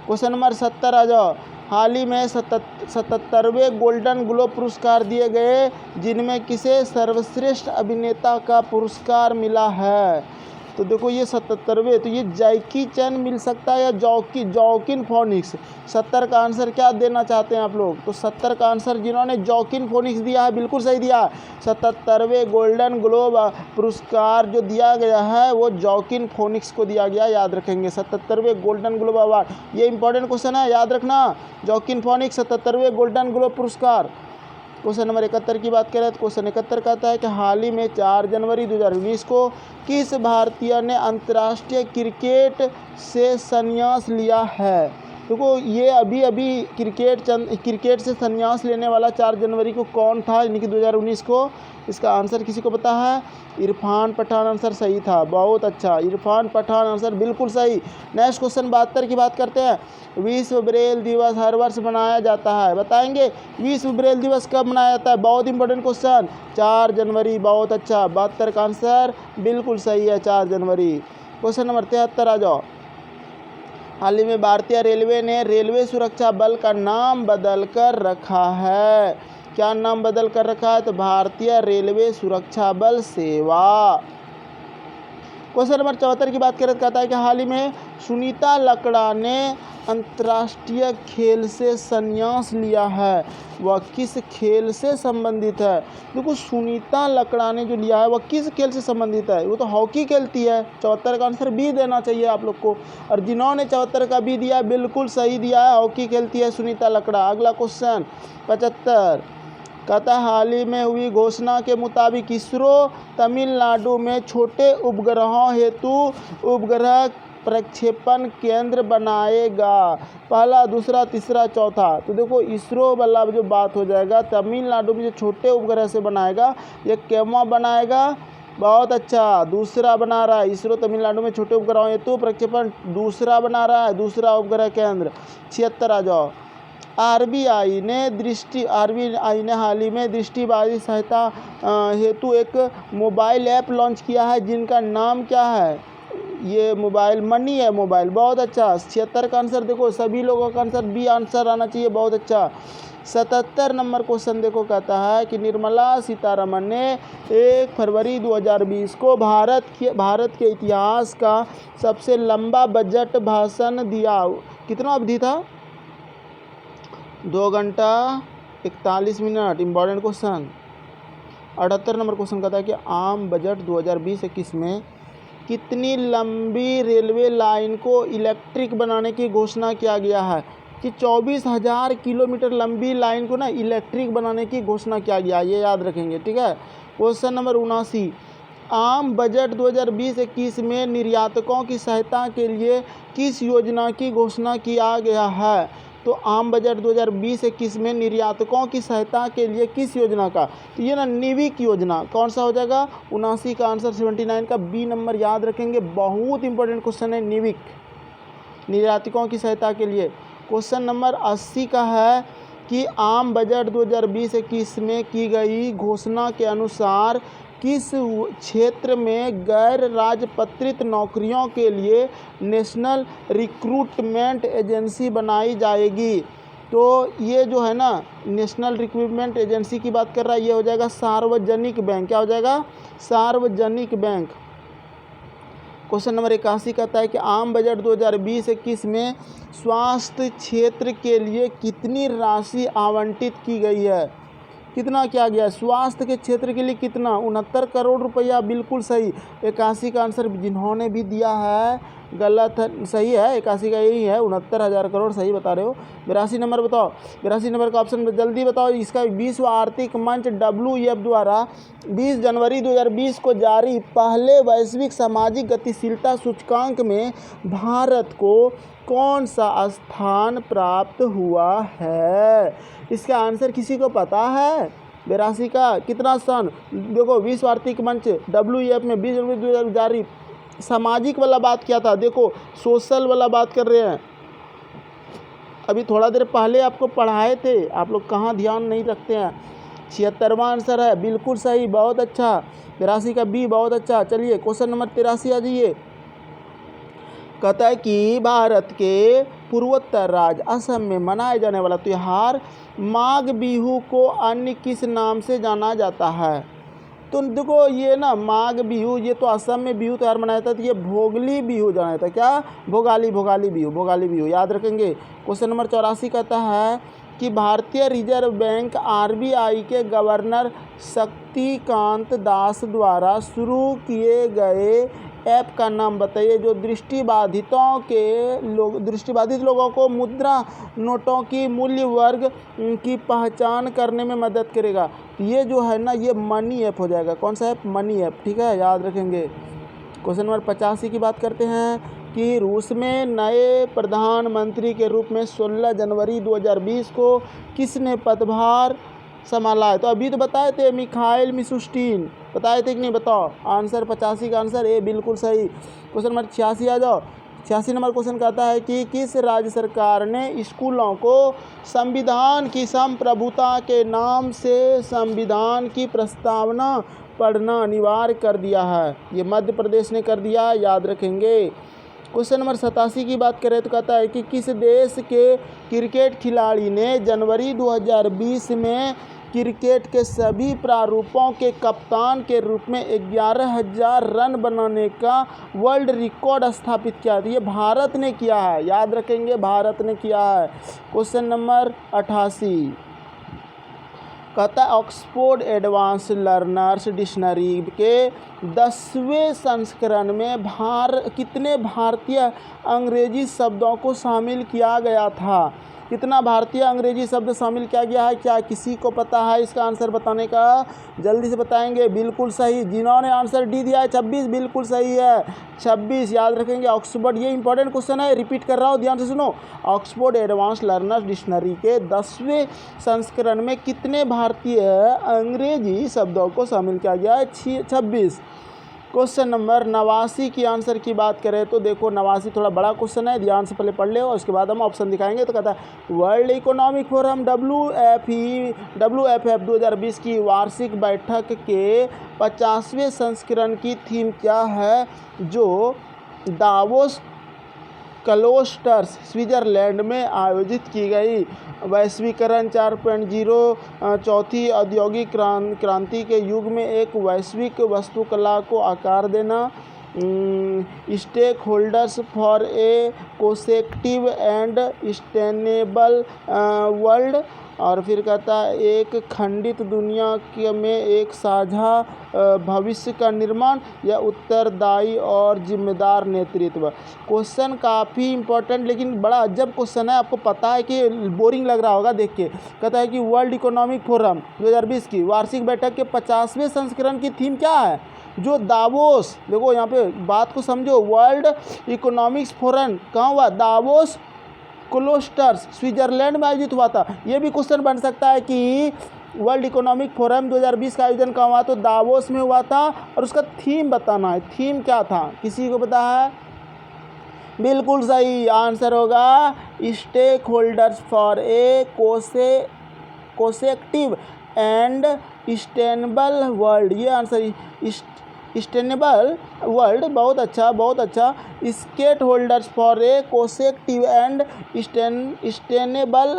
क्वेश्चन नंबर 70 आ जाओ। हाल ही में 77वें गोल्डन ग्लोब पुरस्कार दिए गए, जिनमें किसे सर्वश्रेष्ठ अभिनेता का पुरस्कार मिला है? तो देखो ये 77वें, तो ये जैकी चैन मिल सकता है या जॉकिन फोनिक्स। 70 का आंसर क्या देना चाहते हैं आप लोग? तो 70 का आंसर जिन्होंने जॉकिन फोनिक्स दिया है बिल्कुल सही दिया। 77वें गोल्डन ग्लोब पुरस्कार जो दिया गया है वो जॉकिन फोनिक्स को दिया गया, याद रखेंगे। 77वें गोल्डन ग्लोब अवार्ड, ये इंपॉर्टेंट क्वेश्चन है, याद रखना। जॉकिन फोनिक्स 77वें गोल्डन ग्लोब पुरस्कार। क्वेश्चन नंबर 71 की बात करें तो क्वेश्चन 71 कहता है कि हाल ही में 4 जनवरी 2019 को किस भारतीय ने अंतर्राष्ट्रीय क्रिकेट से संन्यास लिया है? देखो ये अभी क्रिकेट से संन्यास लेने वाला 4 जनवरी को कौन था, यानी कि 2019 को? इसका आंसर किसी को पता है? इरफान पठान आंसर सही था, बहुत अच्छा, इरफान पठान आंसर बिल्कुल सही। नेक्स्ट क्वेश्चन 72 की बात करते हैं। विश्व ब्रेल दिवस हर वर्ष मनाया जाता है, बताएंगे विश्व ब्रेल दिवस कब मनाया जाता है? बहुत इंपॉर्टेंट क्वेश्चन, 4 जनवरी, बहुत अच्छा। 72 का आंसर बिल्कुल सही है, 4 जनवरी। क्वेश्चन नंबर 73 आ जाओ। हाल ही में भारतीय रेलवे ने रेलवे सुरक्षा बल का नाम बदल कर रखा है, क्या नाम बदल कर रखा है? तो भारतीय रेलवे सुरक्षा बल सेवा। क्वेश्चन नंबर 74 की बात करें तो कहता है कि हाल ही में सुनीता लकड़ा ने अंतर्राष्ट्रीय खेल से संन्यास लिया है वह किस खेल से संबंधित है। देखो सुनीता लकड़ा ने जो लिया है वह किस खेल से संबंधित है, वो तो हॉकी खेलती है। 74 का आंसर बी देना चाहिए आप लोग को, और जिन्होंने 74 का बी दिया बिल्कुल सही दिया है, हॉकी खेलती है सुनीता लकड़ा। अगला क्वेश्चन 75 कहता है हाल ही में हुई घोषणा के मुताबिक इसरो तमिलनाडु में छोटे उपग्रहों हेतु उपग्रह प्रक्षेपण केंद्र बनाएगा। पहला, दूसरा, तीसरा, चौथा। तो देखो इसरो वाला जो बात हो जाएगा तमिलनाडु में जो छोटे उपग्रह से बनाएगा, ये केवं बनाएगा। बहुत अच्छा, दूसरा बना रहा है इसरो तमिलनाडु में छोटे उपग्रहों हेतु प्रक्षेपण, दूसरा बना रहा है, दूसरा उपग्रह केंद्र। 76 आ जाओ। आरबीआई ने हाल ही में दृष्टिबाधित सहायता हेतु एक मोबाइल ऐप लॉन्च किया है जिनका नाम क्या है। ये मोबाइल मनी है मोबाइल। बहुत अच्छा, 76 का आंसर देखो सभी लोगों का आंसर बी आंसर आना चाहिए। बहुत अच्छा। 77 नंबर क्वेश्चन देखो कहता है कि निर्मला सीतारमण ने 1 फरवरी 2020 को भारत के इतिहास का सबसे लंबा बजट भाषण दिया। कितना अवधि था? 2 घंटा 41 minute. Important question. 78 number question कहता है कि आम बजट 2020-21 में कितनी लंबी रेलवे लाइन को इलेक्ट्रिक बनाने की घोषणा किया गया है। कि 24,000 किलोमीटर लंबी लाइन को ना इलेक्ट्रिक बनाने की घोषणा किया गया, ये याद रखेंगे, ठीक है। क्वेश्चन नंबर 79 आम बजट 2020-21 में निर्यातकों की सहायता के लिए किस योजना की घोषणा किया गया है। तो आम बजट 2020-21 में निर्यातकों की सहायता के लिए किस योजना का, तो ये ना निविक योजना। कौन सा हो जाएगा? 79 का आंसर 79 का बी नंबर याद रखेंगे। बहुत इंपॉर्टेंट क्वेश्चन है निविक, निर्यातकों की सहायता के लिए। क्वेश्चन नंबर 80 का है कि आम बजट 2020-21 में की गई घोषणा के अनुसार किस क्षेत्र में गैर राजपत्रित नौकरियों के लिए नेशनल रिक्रूटमेंट एजेंसी बनाई जाएगी। तो ये जो है ना नेशनल रिक्रूटमेंट एजेंसी की बात कर रहा है, ये हो जाएगा सार्वजनिक बैंक। क्या हो जाएगा? सार्वजनिक बैंक। क्वेश्चन नंबर 81 कहता है कि आम बजट 2020-21 में स्वास्थ्य क्षेत्र के लिए कितनी राशि आवंटित की गई है। कितना किया गया? स्वास्थ्य के क्षेत्र के लिए कितना? 69 करोड़ रुपया। बिल्कुल सही। 81 का आंसर जिन्होंने भी दिया है गलत है, सही है। 81 का यही है, 69,000 करोड़ सही बता रहे हो। 82 नंबर बताओ। 82 नंबर का ऑप्शन जल्दी बताओ। इसका विश्व आर्थिक मंच WEF द्वारा 20 जनवरी 2020 को जारी पहले वैश्विक सामाजिक गतिशीलता सूचकांक में भारत को कौन सा स्थान प्राप्त हुआ है। इसका आंसर किसी को पता है? 82 का कितना स्थान? देखो विश्व आर्थिक मंच WEF में 20 जनवरी 2020 जारी सामाजिक वाला बात किया था, देखो सोशल वाला बात कर रहे हैं। अभी थोड़ा देर पहले आपको पढ़ाए थे, आप लोग कहाँ ध्यान नहीं रखते हैं। 76वां आंसर है, बिल्कुल सही। बहुत अच्छा। 82 का बी। बहुत अच्छा। चलिए क्वेश्चन नंबर 83 आ जाइए। कहता है कि भारत के पूर्वोत्तर राज्य असम में मनाए जाने वाला त्यौहार माघ बिहू को अन्य किस नाम से जाना जाता है। तो देखो ये ना माघ बिहू, ये तो असम में बिहू त्यौहार मनाया जाता है, तो ये भोगली बिहू जाना जाता है। क्या? भोगाली बिहू याद रखेंगे। क्वेश्चन नंबर 84 कहता है कि भारतीय रिजर्व बैंक RBI के गवर्नर शक्तिकांत दास द्वारा शुरू किए गए ऐप का नाम बताइए जो दृष्टिबाधित लोगों को मुद्रा नोटों की मूल्य वर्ग की पहचान करने में मदद करेगा। ये जो है ना ये मनी ऐप हो जाएगा। कौन सा ऐप? मनी ऐप, ठीक है, याद रखेंगे। क्वेश्चन नंबर 85 की बात करते हैं कि रूस में नए प्रधानमंत्री के रूप में 16 जनवरी 2020 को किसने पदभार संभाला है। तो अभी तो बताए थे मिखाइल मिशुस्टिन, बताए थे कि नहीं? बताओ। आंसर 85 का आंसर ए बिल्कुल सही। क्वेश्चन नंबर 86 आ जाओ। 86 नंबर क्वेश्चन कहता है कि किस राज्य सरकार ने स्कूलों को संविधान की संप्रभुता के नाम से संविधान की प्रस्तावना पढ़ना अनिवार्य कर दिया है। ये मध्य प्रदेश ने कर दिया, याद रखेंगे। क्वेश्चन नंबर 87 की बात करें तो कहता है कि किस देश के क्रिकेट खिलाड़ी ने जनवरी 2020 में क्रिकेट के सभी प्रारूपों के कप्तान के रूप में 11,000 रन बनाने का वर्ल्ड रिकॉर्ड स्थापित किया। ये भारत ने किया है, याद रखेंगे, भारत ने किया है। क्वेश्चन नंबर 88 कहता है ऑक्सफोर्ड एडवांस लर्नर्स डिक्शनरी के 10वें संस्करण में कितने भारतीय अंग्रेजी शब्दों को शामिल किया गया था? कितना भारतीय अंग्रेजी शब्द शामिल किया गया है? क्या किसी को पता है इसका आंसर बताने का? जल्दी से बताएंगे। बिल्कुल सही, जिन्होंने आंसर डी दिया है 26, बिल्कुल सही है 26, याद रखेंगे। ऑक्सफोर्ड, ये इंपॉर्टेंट क्वेश्चन है, रिपीट कर रहा हूँ, ध्यान से सुनो। ऑक्सफोर्ड एडवांस लर्नर्स डिक्शनरी के 10वें संस्करण में कितने भारतीय अंग्रेजी शब्दों को शामिल किया गया है? 26। क्वेश्चन नंबर 89 की आंसर की बात करें तो देखो 89 थोड़ा बड़ा क्वेश्चन है, ध्यान से पहले पढ़ ले और उसके बाद हम ऑप्शन दिखाएंगे। तो कहता है वर्ल्ड इकोनॉमिक फोरम WFF 2020 की वार्षिक बैठक के 50वें संस्करण की थीम क्या है, जो दावोस क्लोस्टर्स स्विट्जरलैंड में आयोजित की गई? वैश्वीकरण 4.0 चौथी औद्योगिक क्रांति के युग में एक वैश्विक वास्तुकला को आकार देना, stakeholders for a cohesive and sustainable world, और फिर कहता है एक खंडित दुनिया में एक साझा भविष्य का निर्माण, या उत्तरदायी और जिम्मेदार नेतृत्व। क्वेश्चन काफ़ी इंपॉर्टेंट लेकिन बड़ा अजब क्वेश्चन है, आपको पता है कि बोरिंग लग रहा होगा देख के। कहता है कि वर्ल्ड इकोनॉमिक फोरम 2020 की वार्षिक बैठक के 50वें संस्करण की थीम क्या है? जो दावोस, देखो यहाँ पे बात को समझो, वर्ल्ड इकोनॉमिक्स फोरम कहाँ हुआ? दावोस क्लोस्टर्स स्विट्जरलैंड में आयोजित हुआ था। ये भी क्वेश्चन बन सकता है कि वर्ल्ड इकोनॉमिक फोरम 2020 का आयोजन कहाँ हुआ? तो दावोस में हुआ था, और उसका थीम बताना है, थीम क्या था? किसी को पता है? बिल्कुल सही आंसर होगा stakeholders for a cohesive and sustainable world. ये आंसर सस्टेनेबल वर्ल्ड, बहुत अच्छा बहुत अच्छा। Stakeholders for a cohesive and sustainable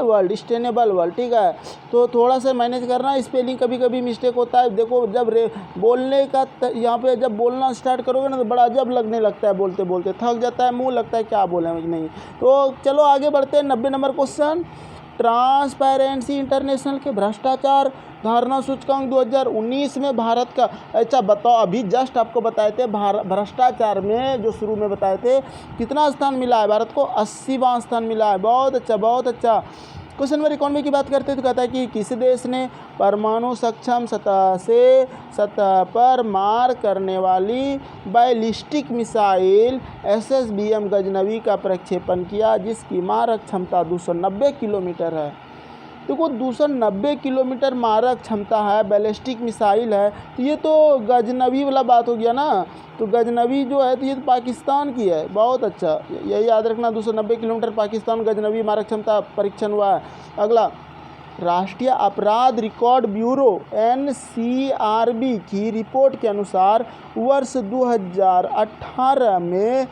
world, ठीक है। तो थोड़ा सा मैनेज करना, स्पेलिंग कभी कभी मिस्टेक होता है। देखो जब बोलने का यहाँ पे जब बोलना स्टार्ट करोगे ना तो बड़ा अजब लगने लगता है, बोलते बोलते थक जाता है मुंह, लगता है क्या बोले नहीं। तो चलो आगे बढ़ते हैं। 90 नंबर क्वेश्चन, ट्रांसपेरेंसी इंटरनेशनल के भ्रष्टाचार धारणा सूचकांक 2019 में भारत का, अच्छा बताओ, अभी जस्ट आपको बताए थे भ्रष्टाचार में जो शुरू में बताए थे कितना स्थान मिला है भारत को? 80वां स्थान मिला है। बहुत अच्छा बहुत अच्छा। क्वेश्चन नंबर 91 की बात करते हैं तो कहता है कि किस देश ने परमाणु सक्षम सतह पर मार करने वाली बैलिस्टिक मिसाइल SSBM गजनवी का प्रक्षेपण किया, जिसकी मारक क्षमता 290 किलोमीटर है? देखो 290 किलोमीटर मारक क्षमता है, बैलिस्टिक मिसाइल है, तो ये तो गजनवी वाला बात हो गया ना। तो गजनवी जो है तो ये तो पाकिस्तान की है। बहुत अच्छा, यही याद रखना, 290 किलोमीटर पाकिस्तान गजनवी मारक क्षमता परीक्षण हुआ है। अगला, राष्ट्रीय अपराध रिकॉर्ड ब्यूरो NCRB की रिपोर्ट के अनुसार वर्ष 2018 में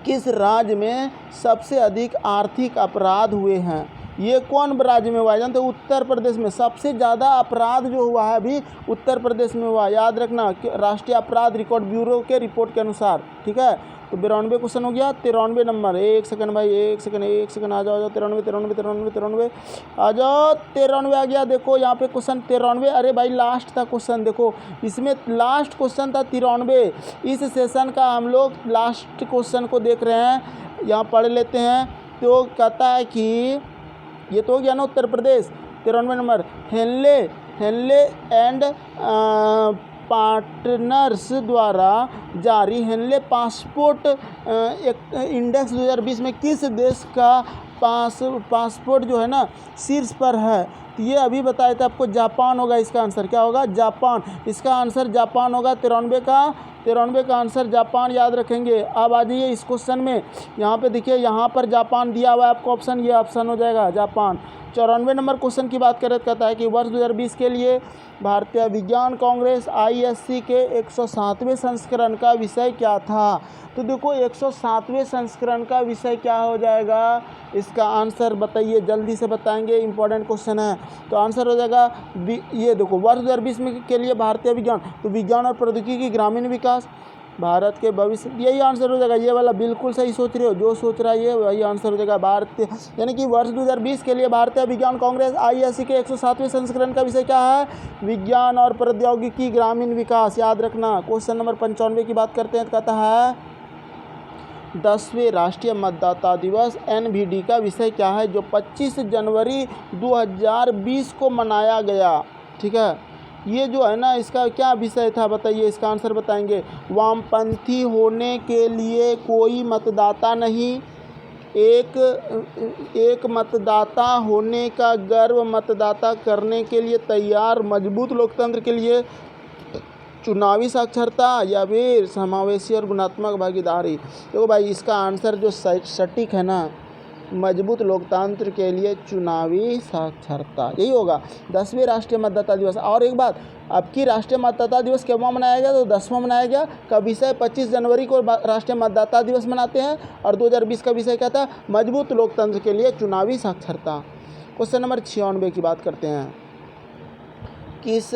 किस राज्य में सबसे अधिक आर्थिक अपराध हुए हैं? ये कौन राज्य में हुआ है? जानते हो, उत्तर प्रदेश में सबसे ज़्यादा अपराध जो हुआ है अभी उत्तर प्रदेश में हुआ। याद रखना, राष्ट्रीय अपराध रिकॉर्ड ब्यूरो के रिपोर्ट के अनुसार, ठीक है। तो 92 क्वेश्चन हो गया। 93 नंबर, एक सेकंड भाई, एक सेकंड आ जाओ 93 आ जाओ। 93 आ गया। देखो यहाँ पे क्वेश्चन 93, अरे भाई लास्ट था क्वेश्चन, देखो इसमें लास्ट क्वेश्चन था 93। इस सेशन का हम लोग लास्ट क्वेश्चन को देख रहे हैं, यहाँ पढ़ लेते हैं। तो कहता है कि ये तो हो गया ना Uttar Pradesh. 93 number, Henley and partners द्वारा जारी हेनले पासपोर्ट इंडेक्स 2020 में किस देश का पासपोर्ट जो है ना शीर्ष पर है? तो ये अभी बताया था आपको, जापान होगा इसका आंसर। क्या होगा? जापान। इसका आंसर जापान होगा। 93 का आंसर जापान, याद रखेंगे। अब आ जाइए इस क्वेश्चन में, यहाँ पे देखिए, यहाँ पर जापान दिया हुआ है आपको ऑप्शन, ये ऑप्शन हो जाएगा जापान। 94 नंबर क्वेश्चन की बात करें, कहता है कि वर्ष 2020 के लिए भारतीय विज्ञान कांग्रेस ISC के 107वें संस्करण का विषय क्या था। तो देखो 107वें संस्करण का विषय क्या हो जाएगा, इसका आंसर बताइए, जल्दी से बताएंगे, इंपॉर्टेंट क्वेश्चन है। तो आंसर हो जाएगा ये देखो, वर्ष 2020 में के लिए भारतीय विज्ञान, तो विज्ञान और प्रौद्योगिकी ग्रामीण विकास, भारत के भविष्य, यही आंसर हो जाएगा। ये वाला बिल्कुल सही सोच रहे हो, जो सोच रहा है ये वही आंसर हो जाएगा। भारतीय यानी कि वर्ष 2020 के लिए भारतीय विज्ञान कांग्रेस ISC के 107वें संस्करण का विषय क्या है, विज्ञान और प्रौद्योगिकी ग्रामीण विकास, याद रखना। क्वेश्चन नंबर 95 की बात करते हैं, तो कहता है 10वें राष्ट्रीय मतदाता दिवस NVD का विषय क्या है, जो 25 जनवरी 2020 को मनाया गया। ठीक है, ये जो है ना, इसका क्या विषय था बताइए, इसका आंसर बताएंगे। वामपंथी होने के लिए कोई मतदाता नहीं, एक मतदाता होने का गर्व, मतदाता करने के लिए तैयार, मजबूत लोकतंत्र के लिए चुनावी साक्षरता, या फिर समावेशी और गुणात्मक भागीदारी। देखो भाई, इसका आंसर जो सटीक है ना, मजबूत लोकतंत्र के लिए चुनावी साक्षरता, यही होगा। 10वें राष्ट्रीय मतदाता दिवस। और एक बात, अब की राष्ट्रीय मतदाता दिवस कब मनाया गया, तो 10वां मनाया गया। का विषय 25 जनवरी को राष्ट्रीय मतदाता दिवस मनाते हैं, और 2020 का विषय क्या था, मजबूत लोकतंत्र के लिए चुनावी साक्षरता। क्वेश्चन नंबर 96 की बात करते हैं, किस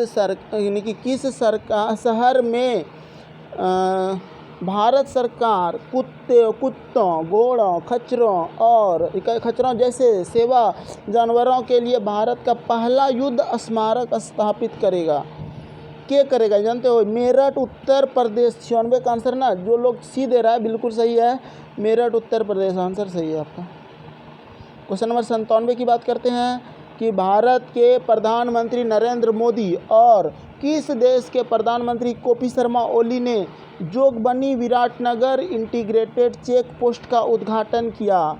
शहर में भारत सरकार कुत्तों, घोड़ों, खच्चरों जैसे सेवा जानवरों के लिए भारत का पहला युद्ध स्मारक स्थापित करेगा। क्या करेगा जानते हो, मेरठ उत्तर प्रदेश। 96 का आंसर ना, जो लोग सी दे रहा है बिल्कुल सही है, मेरठ उत्तर प्रदेश आंसर सही है आपका। क्वेश्चन नंबर 97 की बात करते हैं कि भारत के प्रधानमंत्री नरेंद्र मोदी और किस देश के प्रधानमंत्री केपी शर्मा ओली ने Jogbani Biratnagar integrated check post का उद्घाटन किया।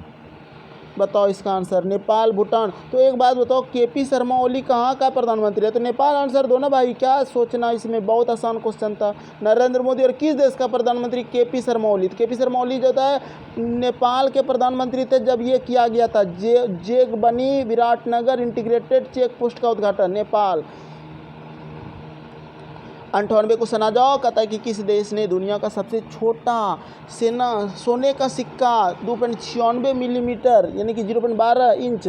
बताओ इसका आंसर, नेपाल, भूटान। तो एक बात बताओ, केपी शर्मा ओली कहाँ का प्रधानमंत्री है, तो नेपाल आंसर दो ना भाई, क्या सोचना, इसमें बहुत आसान क्वेश्चन था। नरेंद्र मोदी और किस देश का प्रधानमंत्री, केपी शर्मा ओली। तो केपी शर्मा ओली जो था नेपाल के प्रधानमंत्री थे जब ये किया गया था, Jogbani Biratnagar integrated check post का उद्घाटन, नेपाल। 98 क्वेश्चन आ जाओ, कहता है कि किस देश ने दुनिया का सबसे छोटा सोने का सिक्का 2.96 मिलीमीटर यानी कि 0.12 इंच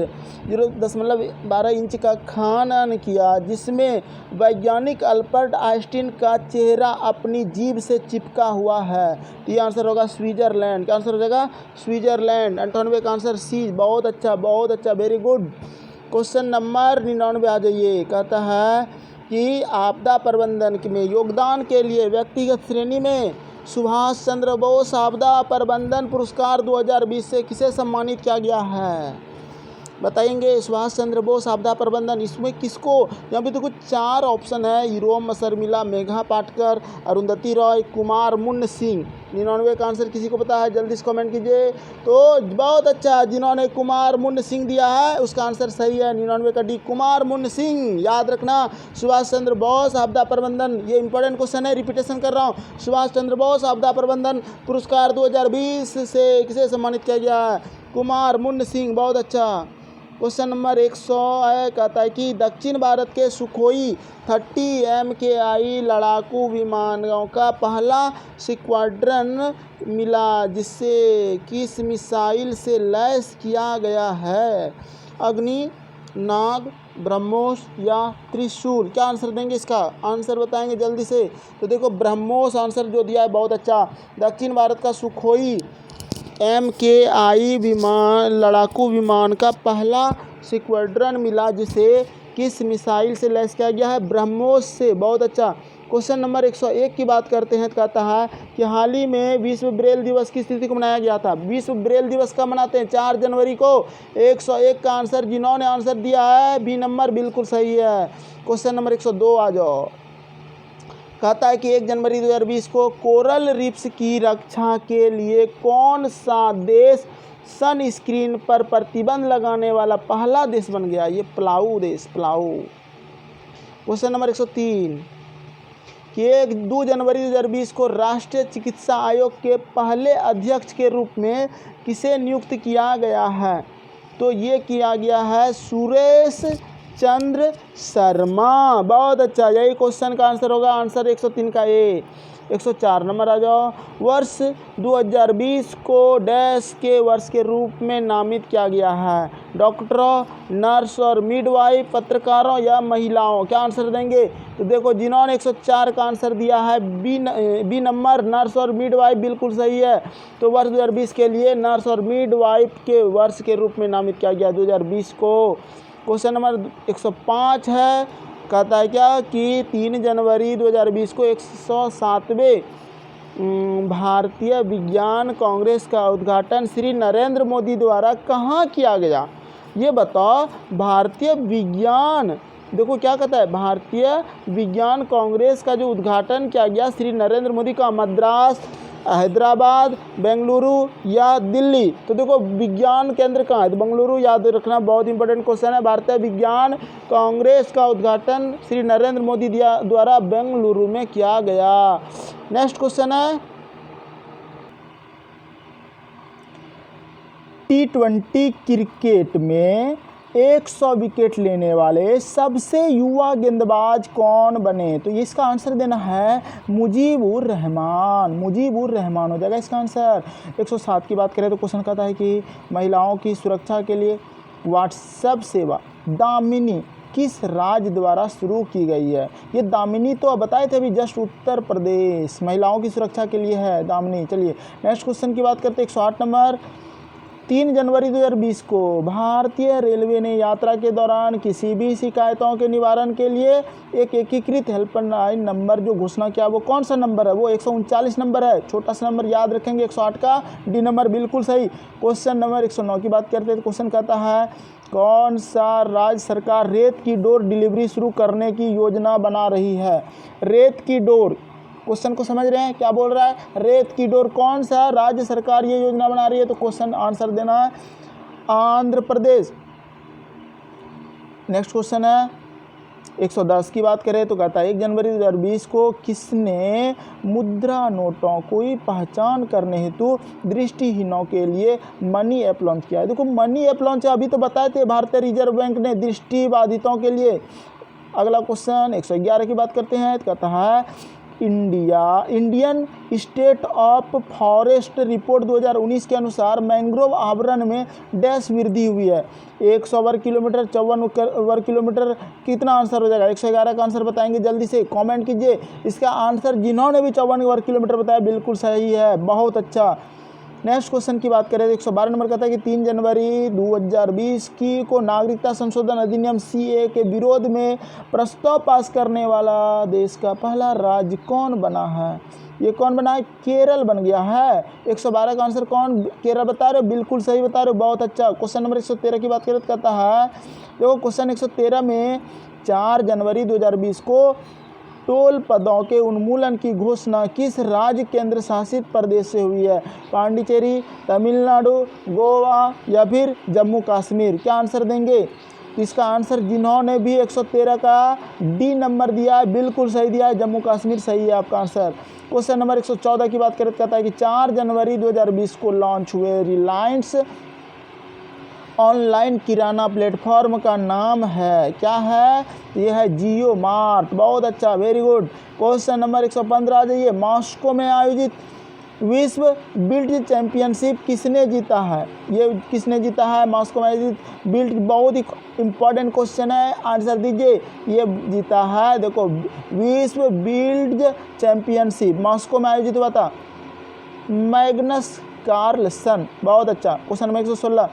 0.12 इंच का खनन किया, जिसमें वैज्ञानिक अल्बर्ट आइंस्टीन का चेहरा अपनी जीभ से चिपका हुआ है। तो ये आंसर होगा स्विट्जरलैंड। क्या आंसर हो जाएगा, स्विट्जरलैंड। 98 का आंसर सी, बहुत अच्छा, वेरी गुड। क्वेश्चन नंबर 99 आ जाइए, कहता है कि आपदा प्रबंधन में योगदान के लिए व्यक्तिगत श्रेणी में सुभाष चंद्र बोस आपदा प्रबंधन पुरस्कार 2020 से किसे सम्मानित किया गया है, बताएंगे। सुभाष चंद्र बोस आपदा प्रबंधन, इसमें किसको, यहाँ पे तो कुछ 4 ऑप्शन है, यूरोम शर्मिला, मेघा पाटकर, अरुंधति रॉय, कुमार मुन्न सिंह। 99 का आंसर किसी को पता है, जल्दी से कमेंट कीजिए। तो बहुत अच्छा, जिन्होंने कुमार मुन्न सिंह दिया है उसका आंसर सही है, 99 का डी, कुमार मुन्न सिंह। याद रखना, सुभाष चंद्र बोस आपदा प्रबंधन, ये इंपॉर्टेंट क्वेश्चन है, रिपीटेशन कर रहा हूँ। सुभाष चंद्र बोस आपदा प्रबंधन पुरस्कार 2020 से किसे सम्मानित किया गया है, कुमार मुन्न सिंह। बहुत अच्छा। क्वेश्चन नंबर 100 है, कहता है कि दक्षिण भारत के सुखोई 30 MKI लड़ाकू विमानों का पहला स्क्वाड्रन मिला, जिससे किस मिसाइल से लैस किया गया है, अग्नि, नाग, ब्रह्मोस या त्रिशूल। क्या आंसर देंगे, इसका आंसर बताएंगे जल्दी से। तो देखो ब्रह्मोस आंसर जो दिया है, बहुत अच्छा। दक्षिण भारत का सुखोई MKI विमान, लड़ाकू विमान का पहला स्क्वाड्रन मिला, जिसे किस मिसाइल से लैस किया गया है, ब्रह्मोस से। बहुत अच्छा। क्वेश्चन नंबर 101 की बात करते हैं, तो कहता है कि हाल ही में विश्व ब्रेल दिवस की स्थिति को मनाया गया था। विश्व ब्रेल दिवस का मनाते हैं 4 जनवरी को। 101 का आंसर जिन्होंने आंसर दिया है बी नंबर बिल्कुल सही है। क्वेश्चन नंबर 102 आ जाओ, कहता है कि 1 जनवरी 2020 को कोरल रीफ्स की रक्षा के लिए कौन सा देश सनस्क्रीन पर प्रतिबंध लगाने वाला पहला देश बन गया, ये पलाऊ देश, पलाऊ। क्वेश्चन नंबर 103 कि 2 जनवरी 2020 को राष्ट्रीय चिकित्सा आयोग के पहले अध्यक्ष के रूप में किसे नियुक्त किया गया है, तो ये किया गया है सुरेश चंद्र शर्मा। बहुत अच्छा, यही क्वेश्चन का आंसर होगा। आंसर 103 का ए। 104 नंबर आ जाओ। वर्ष 2020 को डैश के वर्ष के रूप में नामित किया गया है? डॉक्टरों, नर्स और मिडवाइफ, पत्रकारों या महिलाओं? क्या आंसर देंगे? तो देखो, जिन्होंने 104 का आंसर दिया है बी नंबर, नर्स और मिडवाइफ, बिल्कुल सही है। तो वर्ष 2020 के लिए नर्स और मिडवाइफ के वर्ष के रूप में नामित किया गया 2020 को। क्वेश्चन नंबर 105 है, कहता है क्या कि 3 जनवरी 2020 को 107वें भारतीय विज्ञान कांग्रेस का उद्घाटन श्री नरेंद्र मोदी द्वारा कहाँ किया गया? ये बताओ। भारतीय विज्ञान, देखो क्या कहता है, भारतीय विज्ञान कांग्रेस का जो उद्घाटन किया गया श्री नरेंद्र मोदी का, मद्रास, हैदराबाद, बेंगलुरु या दिल्ली? तो देखो, विज्ञान केंद्र कहाँ है? तो बेंगलुरु याद रखना, बहुत इंपॉर्टेंट क्वेश्चन है। भारतीय विज्ञान कांग्रेस का उद्घाटन श्री नरेंद्र मोदी द्वारा बेंगलुरु में किया गया। नेक्स्ट क्वेश्चन है, T20 क्रिकेट में 100 विकेट लेने वाले सबसे युवा गेंदबाज कौन बने? तो इसका आंसर देना है मुजीबुर रहमान। मुजीबुर रहमान हो जाएगा इसका आंसर। 107 की बात करें तो क्वेश्चन कहता है कि महिलाओं की सुरक्षा के लिए व्हाट्सएप सेवा दामिनी किस राज्य द्वारा शुरू की गई है? ये दामिनी तो बताए थे अभी जस्ट, उत्तर प्रदेश महिलाओं की सुरक्षा के लिए है दामिनी। चलिए नेक्स्ट क्वेश्चन की बात करते हैं। 108 नंबर, 3 जनवरी 2020 को भारतीय रेलवे ने यात्रा के दौरान किसी भी शिकायतों के निवारण के लिए एक एकीकृत हेल्पलाइन नंबर जो घोषणा किया, वो कौन सा नंबर है? वो 139 नंबर है। छोटा सा नंबर याद रखेंगे, 108 का डी नंबर, बिल्कुल सही। क्वेश्चन नंबर 109 की बात करते हैं तो क्वेश्चन कहता है, कौन सा राज्य सरकार रेत की डोर डिलीवरी शुरू करने की योजना बना रही है? रेत की डोर, क्वेश्चन को समझ रहे हैं क्या बोल रहा है? रेत की डोर, कौन सा राज्य सरकार ये योजना बना रही है? तो क्वेश्चन आंसर देना है आंध्र प्रदेश। नेक्स्ट क्वेश्चन है 110 की बात करें तो कहता है 1 जनवरी 2020 को किसने मुद्रा नोटों की पहचान करने हेतु दृष्टिहीनों के लिए मनी ऐप लॉन्च किया है? देखो, मनी ऐप लॉन्च अभी तो बताए थे भारतीय रिजर्व बैंक ने दृष्टिबाधितों के लिए। अगला क्वेश्चन 111 की बात करते हैं तो कहता है Indian state of forest report 2019 के अनुसार मैंग्रोव आवरण में डैश वृद्धि हुई है? 100 वर्ग किलोमीटर, 54 वर्ग किलोमीटर, कितना आंसर हो जाएगा? 111 का आंसर बताएंगे, जल्दी से कमेंट कीजिए। इसका आंसर जिन्होंने भी 54 वर्ग किलोमीटर बताया बिल्कुल सही है, बहुत अच्छा। नेक्स्ट क्वेश्चन की बात करें तो 112 नंबर कहता है कि 3 जनवरी 2020 को नागरिकता संशोधन अधिनियम CA के विरोध में प्रस्ताव पास करने वाला देश का पहला राज्य कौन बना है? ये कौन बना है? केरल बन गया है। 112 का आंसर कौन? केरल बता रहे हो, बिल्कुल सही बता रहे हो, बहुत अच्छा। क्वेश्चन नंबर 113 की बात करें तो कहता है, देखो क्वेश्चन 113 में 4 जनवरी 2020 को टोल पदों के उन्मूलन की घोषणा किस राज्य केंद्र शासित प्रदेश से हुई है? पांडिचेरी, तमिलनाडु, गोवा या फिर जम्मू कश्मीर? क्या आंसर देंगे? इसका आंसर जिन्होंने भी 113 का डी नंबर दिया है बिल्कुल सही दिया है, जम्मू कश्मीर सही है आपका आंसर। क्वेश्चन नंबर 114 की बात करें तो कहता है कि 4 जनवरी 2020 को लॉन्च हुए रिलायंस ऑनलाइन किराना प्लेटफॉर्म का नाम है? क्या है? ये है जियो मार्ट। बहुत अच्छा, वेरी गुड। क्वेश्चन नंबर 115 आ जाइए। मॉस्को में आयोजित विश्व बिल्ड चैंपियनशिप किसने जीता है? ये किसने जीता है? मॉस्को में आयोजित बिल्ड, बहुत ही इंपॉर्टेंट क्वेश्चन है, आंसर दीजिए। ये जीता है, देखो, विश्व बिल्ड चैंपियनशिप मॉस्को में आयोजित हुआ था, मैग्नस कार्लसन। बहुत अच्छा। क्वेश्चन नंबर 116,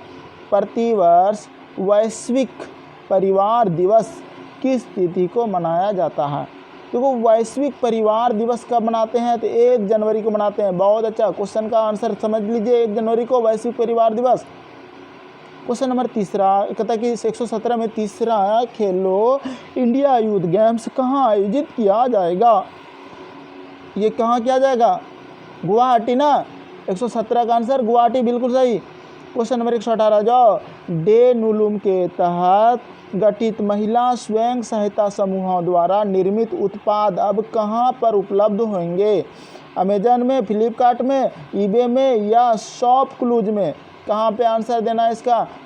प्रतिवर्ष वैश्विक परिवार दिवस किस तिथि को मनाया जाता है? देखो, वैश्विक परिवार दिवस कब मनाते हैं? तो 1 जनवरी को मनाते हैं। बहुत अच्छा, क्वेश्चन का आंसर समझ लीजिए, 1 जनवरी को वैश्विक परिवार दिवस। क्वेश्चन नंबर 3 कहता है कि 117 में तीसरा खेलो इंडिया यूथ गेम्स कहाँ आयोजित किया जाएगा? ये कहाँ किया जाएगा? गुवाहाटी ना। 117 का आंसर गुवाहाटी, बिल्कुल सही। क्वेश्चन नंबर 118 जाओ। डे नुलुम के तहत गठित महिला स्वयं सहायता समूहों द्वारा निर्मित उत्पाद अब कहाँ पर उपलब्ध होंगे? अमेजन में, फ्लिपकार्ट में, ईबे में या शॉपक्लूज में? कहाँ पे आंसर देना है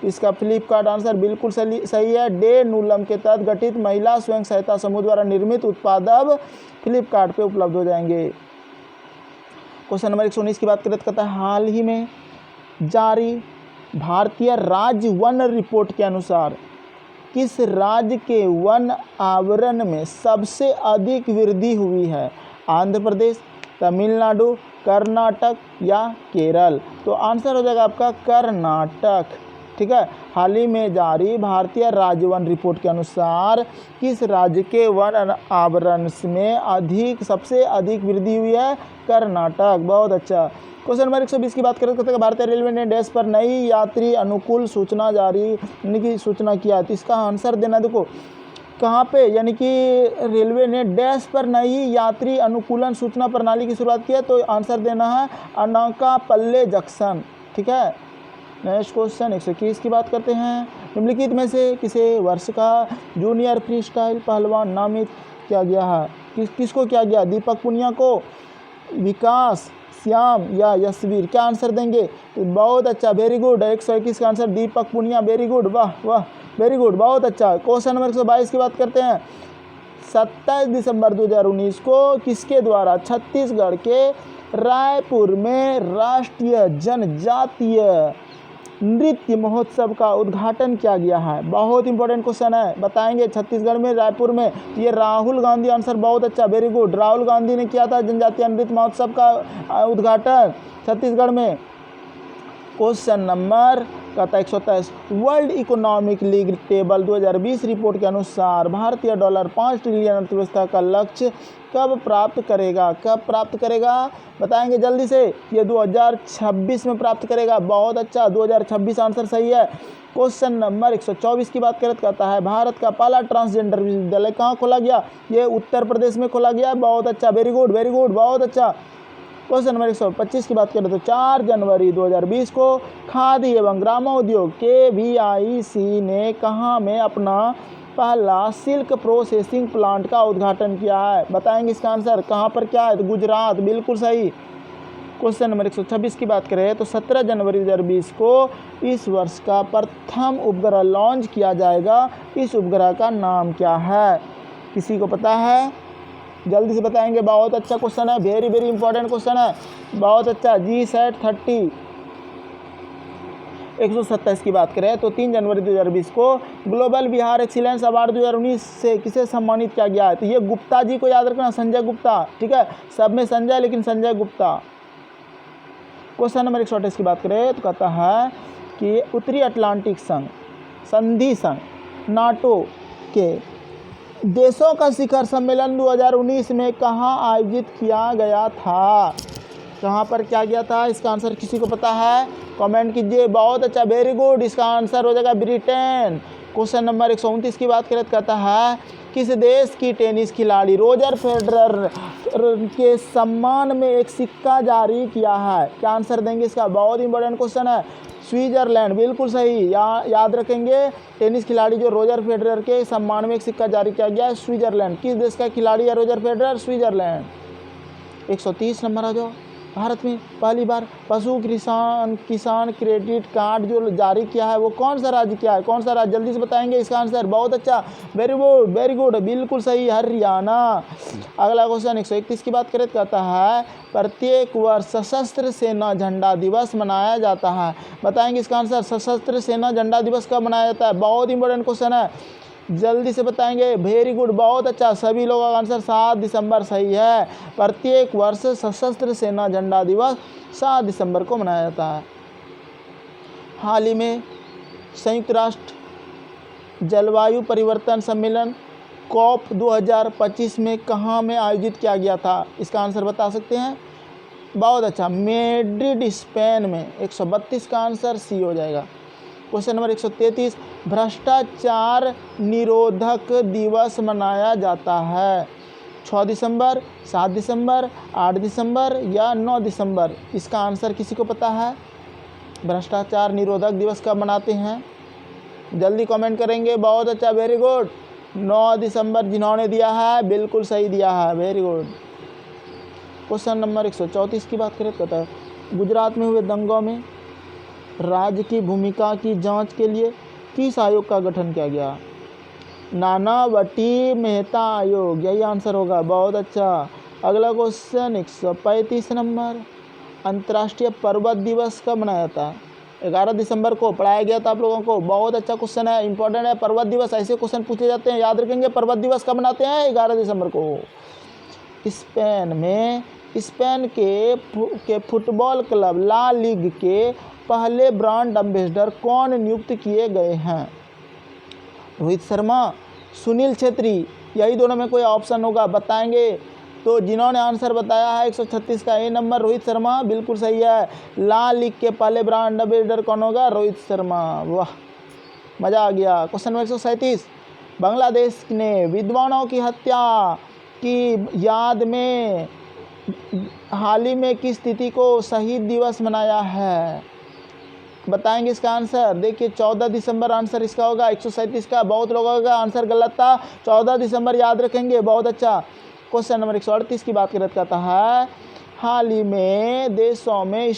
इसका फ्लिपकार्ट आंसर बिल्कुल सही है। डे नूलम के तहत गठित महिला स्वयं सहायता समूह द्वारा निर्मित उत्पाद अब फ्लिपकार्ट पे उपलब्ध हो जाएंगे। क्वेश्चन नंबर 119 की बात करें तो कहता है हाल ही में जारी भारतीय राज्य वन रिपोर्ट के अनुसार किस राज्य के वन आवरण में सबसे अधिक वृद्धि हुई है? आंध्र प्रदेश, तमिलनाडु, कर्नाटक या केरल? तो आंसर हो जाएगा आपका कर्नाटक। ठीक है, हाल ही में जारी भारतीय राज्य वन रिपोर्ट के अनुसार किस राज्य के वन आवरण में सबसे अधिक वृद्धि हुई है? कर्नाटक। बहुत अच्छा। क्वेश्चन नंबर 120 की बात करें तो भारतीय रेलवे ने डैश पर नई यात्री अनुकूल सूचना जारी यानी कि सूचना किया, तो इसका आंसर देना देखो कहाँ पे, यानी कि रेलवे ने डैश पर नई यात्री अनुकूलन सूचना प्रणाली की शुरुआत की है, तो आंसर देना है अनाकापल्ले जंक्शन। ठीक है, नेक्स्ट क्वेश्चन 121 की बात करते हैं। निम्नलिखित में से किसे वर्ष का जूनियर फ्री स्टाइल पहलवान नामित किया गया है? किसको किया गया? दीपक पुनिया को, विकास, श्याम या यशवीर? क्या आंसर देंगे? तो बहुत अच्छा, वेरी गुड। 121 का आंसर दीपक पुनिया, वेरी गुड, वाह वाह, वेरी गुड, बहुत अच्छा। क्वेश्चन नंबर 122 की बात करते हैं। 27 दिसंबर 2019 को किसके द्वारा छत्तीसगढ़ के रायपुर में राष्ट्रीय जनजातीय नृत्य महोत्सव का उद्घाटन किया गया है? बहुत इंपॉर्टेंट क्वेश्चन है, बताएंगे। छत्तीसगढ़ में, रायपुर में, ये राहुल गांधी, आंसर बहुत अच्छा, वेरी गुड। राहुल गांधी ने किया था जनजातीय नृत्य महोत्सव का उद्घाटन छत्तीसगढ़ में। क्वेश्चन नंबर कहता है 123, world economic league table 2020 report के अनुसार भारतीय डॉलर 5 ट्रिलियन अर्थव्यवस्था का लक्ष्य कब प्राप्त करेगा? बताएंगे जल्दी से। ये 2026 में प्राप्त करेगा। बहुत अच्छा, 2026 आंसर सही है। क्वेश्चन नंबर 124 की बात करें तो कहता है भारत का पहला ट्रांसजेंडर विश्वविद्यालय कहाँ खोला गया? ये उत्तर प्रदेश में खोला गया। बहुत अच्छा, वेरी गुड, वेरी गुड, बहुत अच्छा। क्वेश्चन नंबर 125 की बात करें तो 4 जनवरी 2020 को खादी एवं ग्रामोद्योग KVIC ने कहाँ में अपना पहला सिल्क प्रोसेसिंग प्लांट का उद्घाटन किया है? बताएंगे इसका आंसर, कहाँ पर क्या है? तो गुजरात, बिल्कुल सही। क्वेश्चन नंबर 126 की बात करें तो 17 जनवरी 2020 को इस वर्ष का प्रथम उपग्रह लॉन्च किया जाएगा। इस उपग्रह का नाम क्या है? किसी को पता है? जल्दी से बताएंगे। बहुत अच्छा क्वेश्चन है, वेरी वेरी इंपॉर्टेंट क्वेश्चन है, बहुत अच्छा। GSAT-30। 127 की बात करें तो 3 जनवरी 2020 को ग्लोबल बिहार एक्सीलेंस अवार्ड 2019 से किसे सम्मानित किया गया है? तो ये गुप्ता जी को याद रखना, संजय गुप्ता। ठीक है, सब में संजय, लेकिन संजय गुप्ता। क्वेश्चन नंबर 128 की बात करें तो कहता है कि उत्तरी अटलांटिक संधि संघ नाटो के देशों का शिखर सम्मेलन 2019 में कहाँ आयोजित किया गया था? कहाँ पर क्या गया था? इसका आंसर किसी को पता है? कमेंट कीजिए। बहुत अच्छा, वेरी गुड, इसका आंसर हो जाएगा ब्रिटेन। क्वेश्चन नंबर 129 की बात करें तो कहता है किस देश की टेनिस खिलाड़ी रोजर फेडरर के सम्मान में एक सिक्का जारी किया है? क्या आंसर देंगे इसका? बहुत इंपॉर्टेंट क्वेश्चन है। स्विट्जरलैंड, बिल्कुल सही। याद रखेंगे, टेनिस खिलाड़ी जो रोजर फेडरर के सम्मान में एक सिक्का जारी किया गया है, स्विट्जरलैंड। किस देश का खिलाड़ी है रोजर फेडरर? स्विट्जरलैंड। 130 नंबर आ जाओ। भारत में पहली बार पशु किसान क्रेडिट कार्ड जो जारी किया है वो कौन सा राज्य किया है? कौन सा राज्य? जल्दी से बताएंगे इसका आंसर। बहुत अच्छा, वेरी गुड, वेरी गुड, बिल्कुल सही, हरियाणा। अगला क्वेश्चन 131 की बात करें तो कहता है प्रत्येक वर्ष सशस्त्र सेना झंडा दिवस मनाया जाता है। बताएंगे इसका आंसर। सशस्त्र सेना झंडा दिवस कब मनाया जाता है? बहुत इंपॉर्टेंट क्वेश्चन है, जल्दी से बताएंगे। वेरी गुड, बहुत अच्छा, सभी लोगों का आंसर 7 दिसंबर सही है। प्रत्येक वर्ष सशस्त्र सेना झंडा दिवस 7 दिसंबर को मनाया जाता है। हाल ही में संयुक्त राष्ट्र जलवायु परिवर्तन सम्मेलन COP 2025 में कहाँ में आयोजित किया गया था? इसका आंसर बता सकते हैं? बहुत अच्छा, मैड्रिड, स्पेन में। 132 का आंसर सी हो जाएगा। क्वेश्चन नंबर 133, भ्रष्टाचार निरोधक दिवस मनाया जाता है 6 दिसंबर, 7 दिसंबर, 8 दिसंबर या 9 दिसंबर? इसका आंसर किसी को पता है? भ्रष्टाचार निरोधक दिवस कब मनाते हैं? जल्दी कमेंट करेंगे। बहुत अच्छा, वेरी गुड, 9 दिसंबर जिन्होंने दिया है बिल्कुल सही दिया है, वेरी गुड। क्वेश्चन नंबर 134 की बात करें तो कहता है गुजरात में हुए दंगों में राज्य की भूमिका की जांच के लिए किस आयोग का गठन किया गया? नानावटी मेहता आयोग, यही आंसर होगा। बहुत अच्छा। अगला क्वेश्चन 135 नंबर, अंतर्राष्ट्रीय पर्वत दिवस कब मनाया जाता है? 11 दिसंबर को पढ़ाया गया था आप लोगों को। बहुत अच्छा क्वेश्चन है, इंपॉर्टेंट है। पर्वत दिवस, ऐसे क्वेश्चन पूछे जाते हैं, याद रखेंगे। पर्वत दिवस कब मनाते हैं? 11 दिसंबर को। स्पेन के फुटबॉल क्लब ला लीग के पहले ब्रांड एम्बेसडर कौन नियुक्त किए गए हैं? रोहित शर्मा, सुनील छेत्री, यही दोनों में कोई ऑप्शन होगा, बताएंगे। तो जिन्होंने आंसर बताया है 136 का ए नंबर, रोहित शर्मा, बिल्कुल सही है। ला लीग के पहले ब्रांड एम्बेसडर कौन होगा? रोहित शर्मा। वाह, मज़ा आ गया। क्वेश्चन नंबर 137, बांग्लादेश ने विद्वानों की हत्या की याद में हाल ही में किस तिथि को शहीद दिवस मनाया है? बताएंगे इसका आंसर। देखिए 14 दिसंबर आंसर इसका होगा। 137 का बहुत लोगों का आंसर गलत था, 14 दिसंबर याद रखेंगे। बहुत अच्छा। क्वेश्चन नंबर 138 की बात करता है, हाल ही में देशों में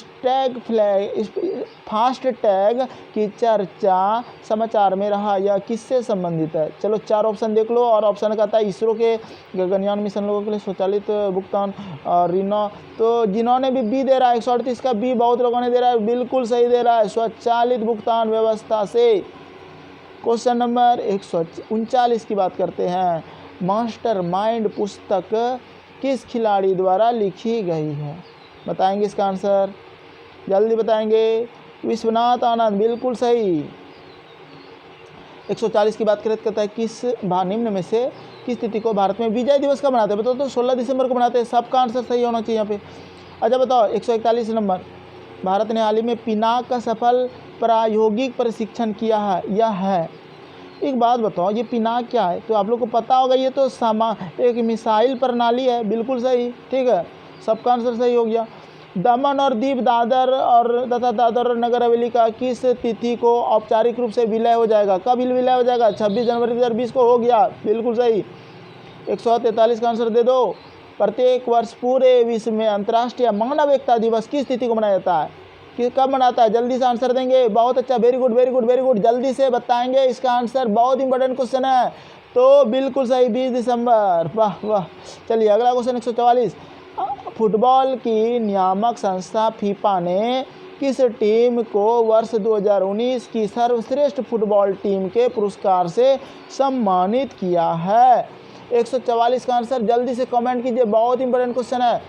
फास्ट टैग की चर्चा समाचार में रहा, यह किससे संबंधित है? चलो 4 ऑप्शन देख लो। और ऑप्शन कहता है इसरो के गगनयान मिशन लोगों के लिए स्वचालित भुगतान और ऋण। तो जिन्होंने भी बी दे रहा है 138 का बी, बहुत लोगों ने दे रहा है, बिल्कुल सही दे रहा है, स्वचालित भुगतान व्यवस्था से। क्वेश्चन नंबर 139 की बात करते हैं, मास्टरमाइंड पुस्तक किस खिलाड़ी द्वारा लिखी गई है? बताएंगे इसका आंसर, जल्दी बताएंगे। विश्वनाथ आनंद, बिल्कुल सही। 140 की बात करता है, किस निम्न में से किस तिथि को भारत में विजय दिवस का मनाते हैं? बताओ। तो 16 दिसंबर को मनाते हैं। सबका आंसर सही होना चाहिए यहाँ पे। अच्छा बताओ 141 नंबर, भारत ने हाल ही में पिनाक का सफल प्रायोगिक प्रशिक्षण किया है, यह है। एक बात बताओ, ये पिनाक क्या है? तो आप लोग को पता होगा, ये तो एक मिसाइल प्रणाली है, बिल्कुल सही। ठीक है, सबका आंसर सही हो गया। दमन और दीव, दादर और नगर हवेली का किस तिथि को औपचारिक रूप से विलय हो जाएगा? कब विलय हो जाएगा? 26 जनवरी 2020 को हो गया, बिल्कुल सही। 143 का आंसर दे दो। प्रत्येक वर्ष पूरे विश्व में अंतर्राष्ट्रीय मानव एकता दिवस किस तिथि को मनाया जाता है? कब मनाता है? जल्दी से आंसर देंगे। बहुत अच्छा, very good very good very good, जल्दी से बताएंगे इसका आंसर। बहुत इंपॉर्टेंट क्वेश्चन है। तो बिल्कुल सही, 20 दिसंबर। वाह वाह। चलिए अगला क्वेश्चन 144, फुटबॉल की नियामक संस्था फीफा ने किस टीम को वर्ष 2019 की सर्वश्रेष्ठ फुटबॉल टीम के पुरस्कार से सम्मानित किया है? 144 का आंसर जल्दी से कमेंट कीजिए, बहुत इंपॉर्टेंट क्वेश्चन है।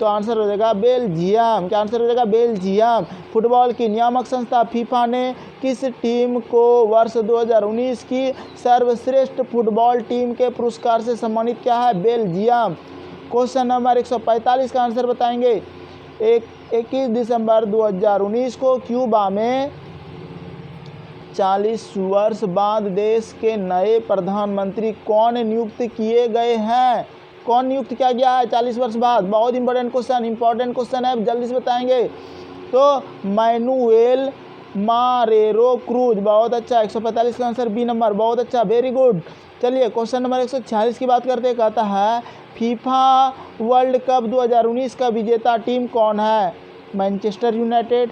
तो आंसर हो जाएगा बेल्जियम। क्या आंसर हो जाएगा? बेल्जियम। फुटबॉल की नियामक संस्था फीफा ने किस टीम को वर्ष 2019 की सर्वश्रेष्ठ फुटबॉल टीम के पुरस्कार से सम्मानित किया है? बेल्जियम। क्वेश्चन नंबर 145 का आंसर बताएंगे। 21 दिसंबर 2019 को क्यूबा में 40 वर्ष बाद देश के नए प्रधानमंत्री कौन नियुक्त किए गए हैं? कौन नियुक्त किया गया है 40 वर्ष बाद? बहुत इंपॉर्टेंट क्वेश्चन है, जल्दी से बताएंगे। तो मैनुएल मारेरो क्रूज, बहुत अच्छा। 145 का आंसर बी नंबर, बहुत अच्छा, वेरी गुड। चलिए क्वेश्चन नंबर 146 की बात करते हैं। कहता है फीफा वर्ल्ड कप 2019 का विजेता टीम कौन है? मैनचेस्टर यूनाइटेड,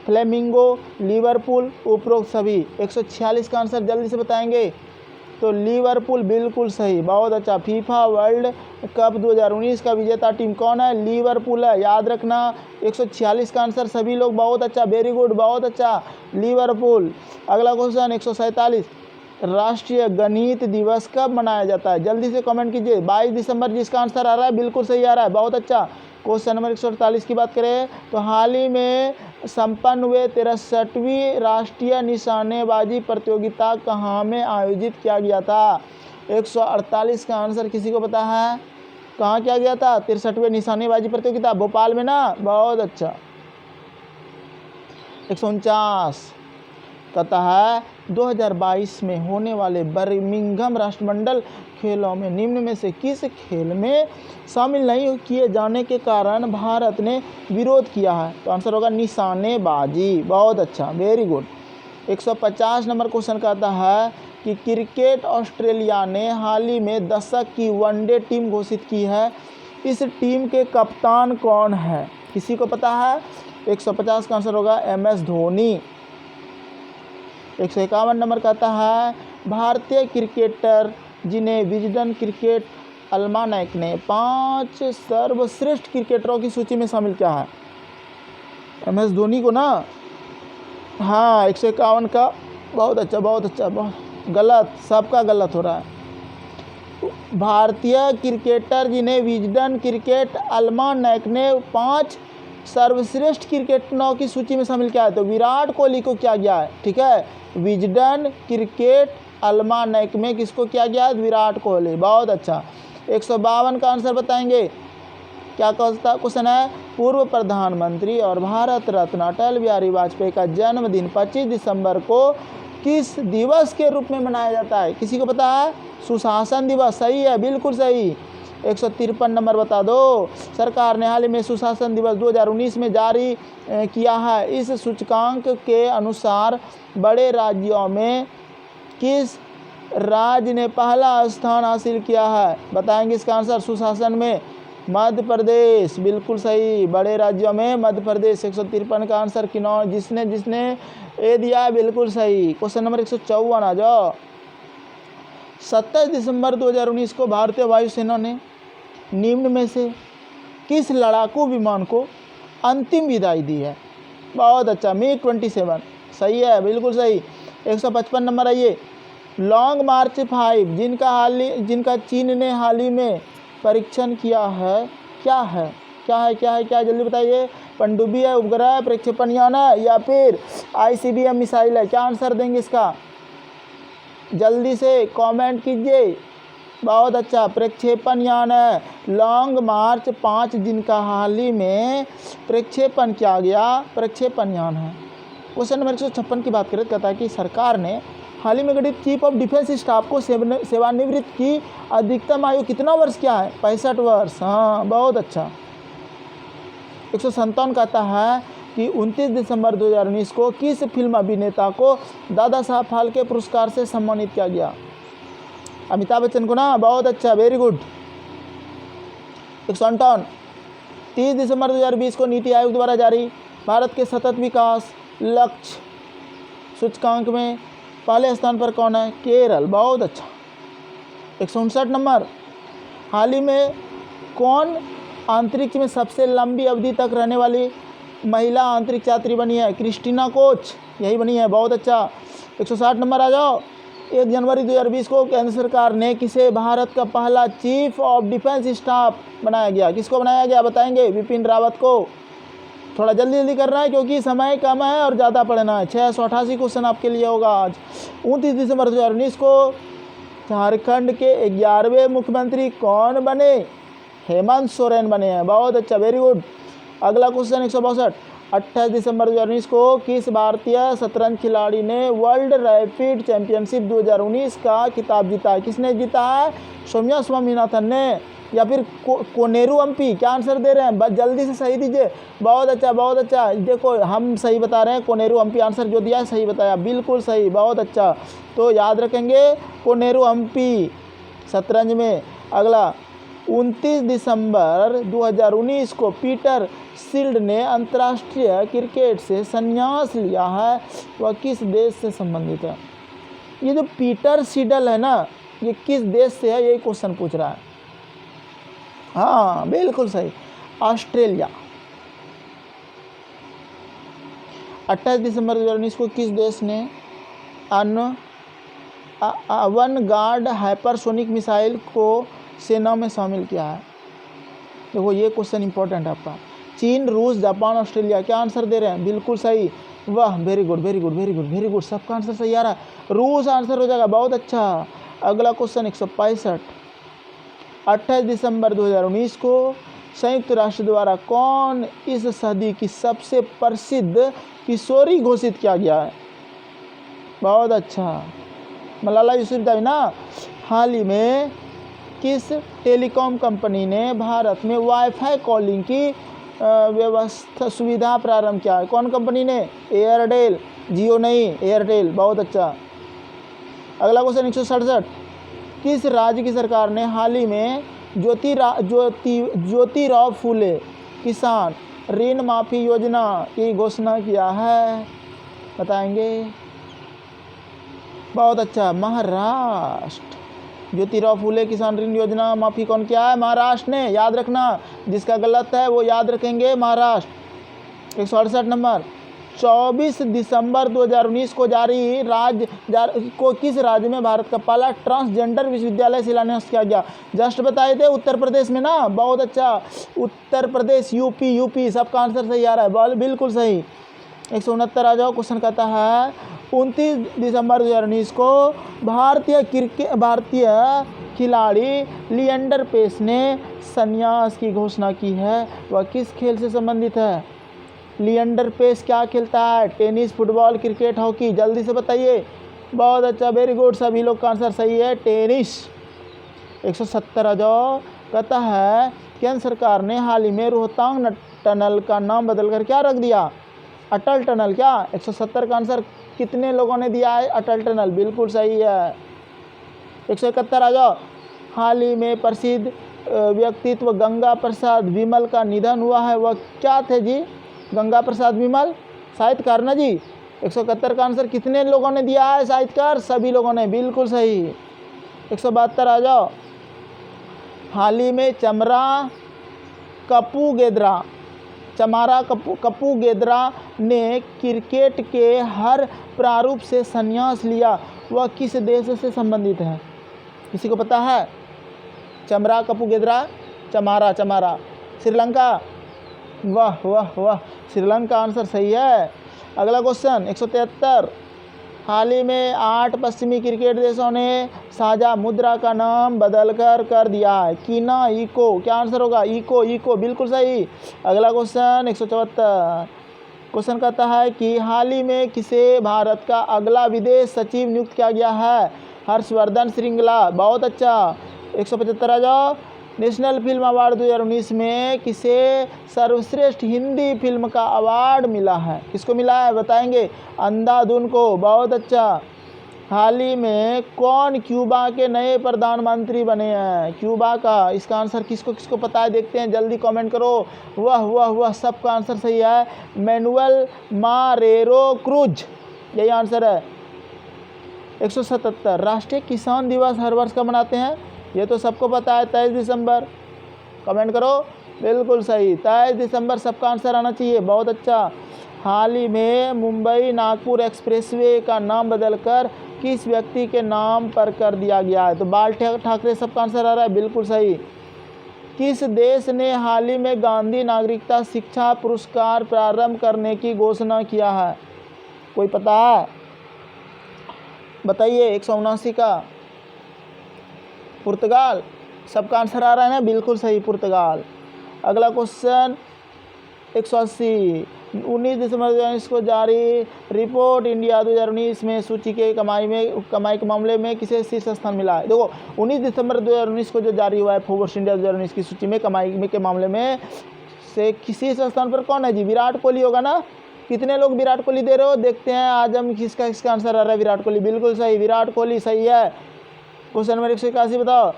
फ्लेमिंगो, लिवरपूल, उपरोक्त सभी। 146 का आंसर जल्दी से बताएंगे। तो लिवरपूल, बिल्कुल सही, बहुत अच्छा। फीफा वर्ल्ड कप 2019 का विजेता टीम कौन है? लिवरपूल है, याद रखना। 146 का आंसर सभी लोग, बहुत अच्छा, वेरी गुड, बहुत अच्छा, लिवरपूल। अगला क्वेश्चन 147, राष्ट्रीय गणित दिवस कब मनाया जाता है? जल्दी से कमेंट कीजिए। 22 दिसंबर, जिसका आंसर आ रहा है बिल्कुल सही आ रहा है, बहुत अच्छा। क्वेश्चन नंबर 148 की बात करें तो हाल ही में संपन्न हुए 63वीं राष्ट्रीय निशानेबाजी प्रतियोगिता कहाँ में आयोजित किया गया था? 148 का आंसर किसी को पता है? कहाँ किया गया था 63वें निशानेबाजी प्रतियोगिता? भोपाल में ना, बहुत अच्छा। 149 कहता है 2022 में होने वाले बर्मिंघम राष्ट्रमंडल खेलों में निम्न में से किस खेल में शामिल नहीं किए जाने के कारण भारत ने विरोध किया है? तो आंसर होगा निशानेबाजी, बहुत अच्छा, वेरी गुड। 150 नंबर क्वेश्चन कहता है कि क्रिकेट ऑस्ट्रेलिया ने हाल ही में दशक की वनडे टीम घोषित की है, इस टीम के कप्तान कौन है? किसी को पता है? 150 का आंसर होगा MS धोनी। 151 नंबर कहता है भारतीय क्रिकेटर जिन्हें विजडन क्रिकेट अल्मानक ने 5 सर्वश्रेष्ठ क्रिकेटरों की सूची में शामिल किया है। MS धोनी को ना। हाँ 151 का बहुत अच्छा बहुत गलत, सबका गलत हो रहा है। भारतीय क्रिकेटर जिन्हें विजडन क्रिकेट अल्मानक ने 5 सर्वश्रेष्ठ क्रिकेटरों की सूची में शामिल किया है, तो विराट कोहली को क्या गया है, ठीक है। विजडन क्रिकेट अल्मानक में किसको किया गया है, विराट कोहली, बहुत अच्छा। 152 का आंसर बताएंगे। क्या क्वेश्चन है, पूर्व प्रधानमंत्री और भारत रत्न अटल बिहारी वाजपेयी का जन्मदिन 25 दिसंबर को किस दिवस के रूप में मनाया जाता है, किसी को पता है, सुशासन दिवस, सही है, बिल्कुल सही। 153 नंबर बता दो, सरकार ने हाल ही में सुशासन दिवस 2019 में जारी किया है। इस सूचकांक के अनुसार बड़े राज्यों में किस राज्य ने पहला स्थान हासिल किया है, बताएंगे इसका आंसर। सुशासन में मध्य प्रदेश, बिल्कुल सही, बड़े राज्यों में मध्य प्रदेश। 153 का आंसर जिसने ए दिया है, बिल्कुल सही। क्वेश्चन नंबर 154 आ जाओ। 27 दिसंबर 2019 को भारतीय वायुसेना ने निम्न में से किस लड़ाकू विमान को अंतिम विदाई दी है, बहुत अच्छा, MiG-27, सही है, बिल्कुल सही। 155 नंबर आइए। लॉन्ग मार्च 5 जिनका चीन ने हाल ही में परीक्षण किया है, क्या जल्दी बताइए। पनडुब्बी है, उपग्रह है, प्रक्षेपण यान है या फिर ICBM मिसाइल है, क्या आंसर देंगे इसका, जल्दी से कमेंट कीजिए। बहुत अच्छा, प्रक्षेपण यान है। लॉन्ग मार्च 5 जिनका हाल ही में प्रक्षेपण किया गया, प्रक्षेपण यान है। क्वेश्चन नंबर 156 की बात करें, कहता है कि सरकार ने हाल ही में गठित चीफ ऑफ डिफेंस स्टाफ को सेवानिवृत्त की अधिकतम आयु कितना वर्ष क्या है, 65 वर्ष, हाँ बहुत अच्छा। 157 कहता है कि 29 दिसंबर 2019 को किस फिल्म अभिनेता को दादा साहब फाल्के पुरस्कार से सम्मानित किया गया, अमिताभ बच्चन को ना, बहुत अच्छा, वेरी गुड। 158 30 दिसंबर 2020 को नीति आयोग द्वारा जारी भारत के सतत विकास लक्ष्य सूचकांक में पहले स्थान पर कौन है, केरल, बहुत अच्छा। 159 नंबर, हाल ही में कौन अंतरिक्ष में सबसे लंबी अवधि तक रहने वाली महिला अंतरिक्ष यात्री बनी है, क्रिस्टीना कोच, यही बनी है, बहुत अच्छा। 160 नंबर आ जाओ। 1 जनवरी 2020 को केंद्र सरकार ने किसे भारत का पहला चीफ ऑफ डिफेंस स्टाफ बनाया गया, किसको बनाया गया बताएंगे, विपिन रावत को। थोड़ा जल्दी करना है क्योंकि समय कम है और ज़्यादा पढ़ना है। 688 क्वेश्चन आपके लिए होगा आज। 29 दिसंबर 2019 को झारखंड के 11वें मुख्यमंत्री कौन बने, हेमंत सोरेन बने हैं, बहुत अच्छा, वेरी गुड। अगला क्वेश्चन 162 28 दिसंबर 2019 को किस भारतीय शतरंज खिलाड़ी ने वर्ल्ड रैपिड चैंपियनशिप 2019 का खिताब जीता है, किसने जीता है, सौम्या स्वामीनाथन ने या फिर कोनेरू हम्पी, क्या आंसर दे रहे हैं, बस जल्दी से सही दीजिए। बहुत अच्छा, देखो हम सही बता रहे हैं, कोनेरू हम्पी आंसर जो दिया है सही बताया, बिल्कुल सही, बहुत अच्छा। तो याद रखेंगे कोनेरू हम्पी शतरंज में। अगला 29 दिसंबर 2019 को पीटर सिल्ड ने अंतर्राष्ट्रीय क्रिकेट से संन्यास लिया है, वह किस देश से संबंधित है। ये जो पीटर सिडल है ना, ये किस देश से है, यही क्वेश्चन पूछ रहा है। हाँ बिल्कुल सही, ऑस्ट्रेलिया। 28 दिसंबर 2019 को किस देश ने अवनगार्ड हाइपरसोनिक मिसाइल को सेना में शामिल किया है, देखो ये क्वेश्चन इंपॉर्टेंट है आपका। चीन, रूस, जापान, ऑस्ट्रेलिया, क्या आंसर दे रहे हैं, बिल्कुल सही, वाह, वेरी गुड, सबका आंसर सही आ रहा है, रूस आंसर हो जाएगा, बहुत अच्छा। अगला क्वेश्चन 165 28 दिसंबर 2019 को संयुक्त राष्ट्र द्वारा कौन इस सदी की सबसे प्रसिद्ध किशोरी घोषित किया गया है, बहुत अच्छा, मलाला यूसुफजई ना। हाल ही में किस टेलीकॉम कंपनी ने भारत में वाईफाई कॉलिंग की व्यवस्था सुविधा प्रारंभ किया है, कौन कंपनी ने, एयरटेल, जियो नहीं, एयरटेल, बहुत अच्छा। अगला क्वेश्चन 167 किस राज्य की सरकार ने हाल ही में ज्योतिराव फूले किसान ऋण माफी योजना की घोषणा किया है, बताएंगे। बहुत अच्छा, महाराष्ट्र। ज्योतिराव फूले किसान ऋण योजना माफ़ी कौन किया है? महाराष्ट्र ने, याद रखना। जिसका गलत है वो याद रखेंगे, महाराष्ट्र। 168 नंबर, 24 दिसंबर 2019 को किस राज्य में भारत का पहला ट्रांसजेंडर विश्वविद्यालय शिलान्यास किया गया? जस्ट बताए थे, उत्तर प्रदेश में ना। बहुत अच्छा, उत्तर प्रदेश, यूपी। सबका आंसर सही आ रहा है, बिल्कुल सही। 169 आ जाओ। क्वेश्चन कहता है 29 दिसंबर 2019 को भारतीय खिलाड़ी लिएंडर पेस ने संन्यास की घोषणा की है। वह किस खेल से संबंधित है? लिएंडर पेस क्या खेलता है? Tennis, football, cricket, hockey? जल्दी से बताइए। बहुत अच्छा, वेरी गुड, सभी लोग का आंसर सही है, टेनिस। 170 आ जाओ। कहता है केंद्र सरकार ने हाल ही में रोहतांग टनल का नाम बदलकर क्या रख दिया? अटल टनल। क्या? 170 का आंसर कितने लोगों ने दिया है? अटल टनल, बिल्कुल सही है। 171 आ जाओ। हाल ही में प्रसिद्ध व्यक्तित्व गंगा प्रसाद विमल का निधन हुआ है, वह क्या थे जी? गंगा प्रसाद विमल, साहित्यकार ना जी। 171 का आंसर कितने लोगों ने दिया है? साहित्यकार, सभी लोगों ने, बिल्कुल सही। 172 आ जाओ। हाल ही में चमारा कप्पू गेद्रा ने क्रिकेट के हर प्रारूप से संन्यास लिया, वह किस देश से संबंधित है? किसी को पता है? चमारा कप्पू गेद्रा, चमारा, श्रीलंका। वाह, श्रीलंका आंसर सही है। अगला क्वेश्चन 173। हाल ही में 8 पश्चिमी क्रिकेट देशों ने साझा मुद्रा का नाम बदल दिया है। कीना, इको? क्या आंसर होगा? इको, बिल्कुल सही। अगला क्वेश्चन 174। क्वेश्चन कहता है कि हाल ही में किसे भारत का अगला विदेश सचिव नियुक्त किया गया है? हर्षवर्धन श्रृंगला। बहुत अच्छा। 175 आ जाओ। नेशनल फिल्म अवार्ड 2019 में किसे सर्वश्रेष्ठ हिंदी फिल्म का अवार्ड मिला है? किसको मिला है बताएंगे? अंधाधुन को। बहुत अच्छा। हाल ही में कौन क्यूबा के नए प्रधानमंत्री बने हैं? क्यूबा का, इसका आंसर किसको पता है? देखते हैं, जल्दी कमेंट करो। वाह, सबका आंसर सही है, मैनुअल मारेरो क्रूज, यही आंसर है। 177। राष्ट्रीय किसान दिवस हर वर्ष कब मनाते हैं? ये तो सबको पता है, 23 दिसंबर। कमेंट करो, बिल्कुल सही, 23 दिसंबर सबका आंसर आना चाहिए। बहुत अच्छा। हाल ही में मुंबई नागपुर एक्सप्रेसवे का नाम बदलकर किस व्यक्ति के नाम पर कर दिया गया है? तो बाल ठाकरे सबका आंसर आ रहा है, बिल्कुल सही। किस देश ने हाल ही में गांधी नागरिकता शिक्षा पुरस्कार प्रारंभ करने की घोषणा किया है? कोई पता है? बताइए। 179 का पुर्तगाल, सबका आंसर आ रहा है ना, बिल्कुल सही, पुर्तगाल। अगला क्वेश्चन 180। 19 दिसंबर 2019 को जारी रिपोर्ट इंडिया 2019 में सूची के कमाई के मामले में किसे शीर्ष स्थान मिला है? देखो, 19 दिसंबर 2019 को जो जारी हुआ है फोर्ब्स इंडिया 2019 की सूची में कमाई के मामले में से किसी स्थान पर कौन है जी? विराट कोहली होगा ना। कितने लोग विराट कोहली दे रहे हो? देखते हैं आज हम किसका आंसर आ रहा है। विराट कोहली, बिल्कुल सही, विराट कोहली सही है। क्वेश्चन नंबर 181 बताओ।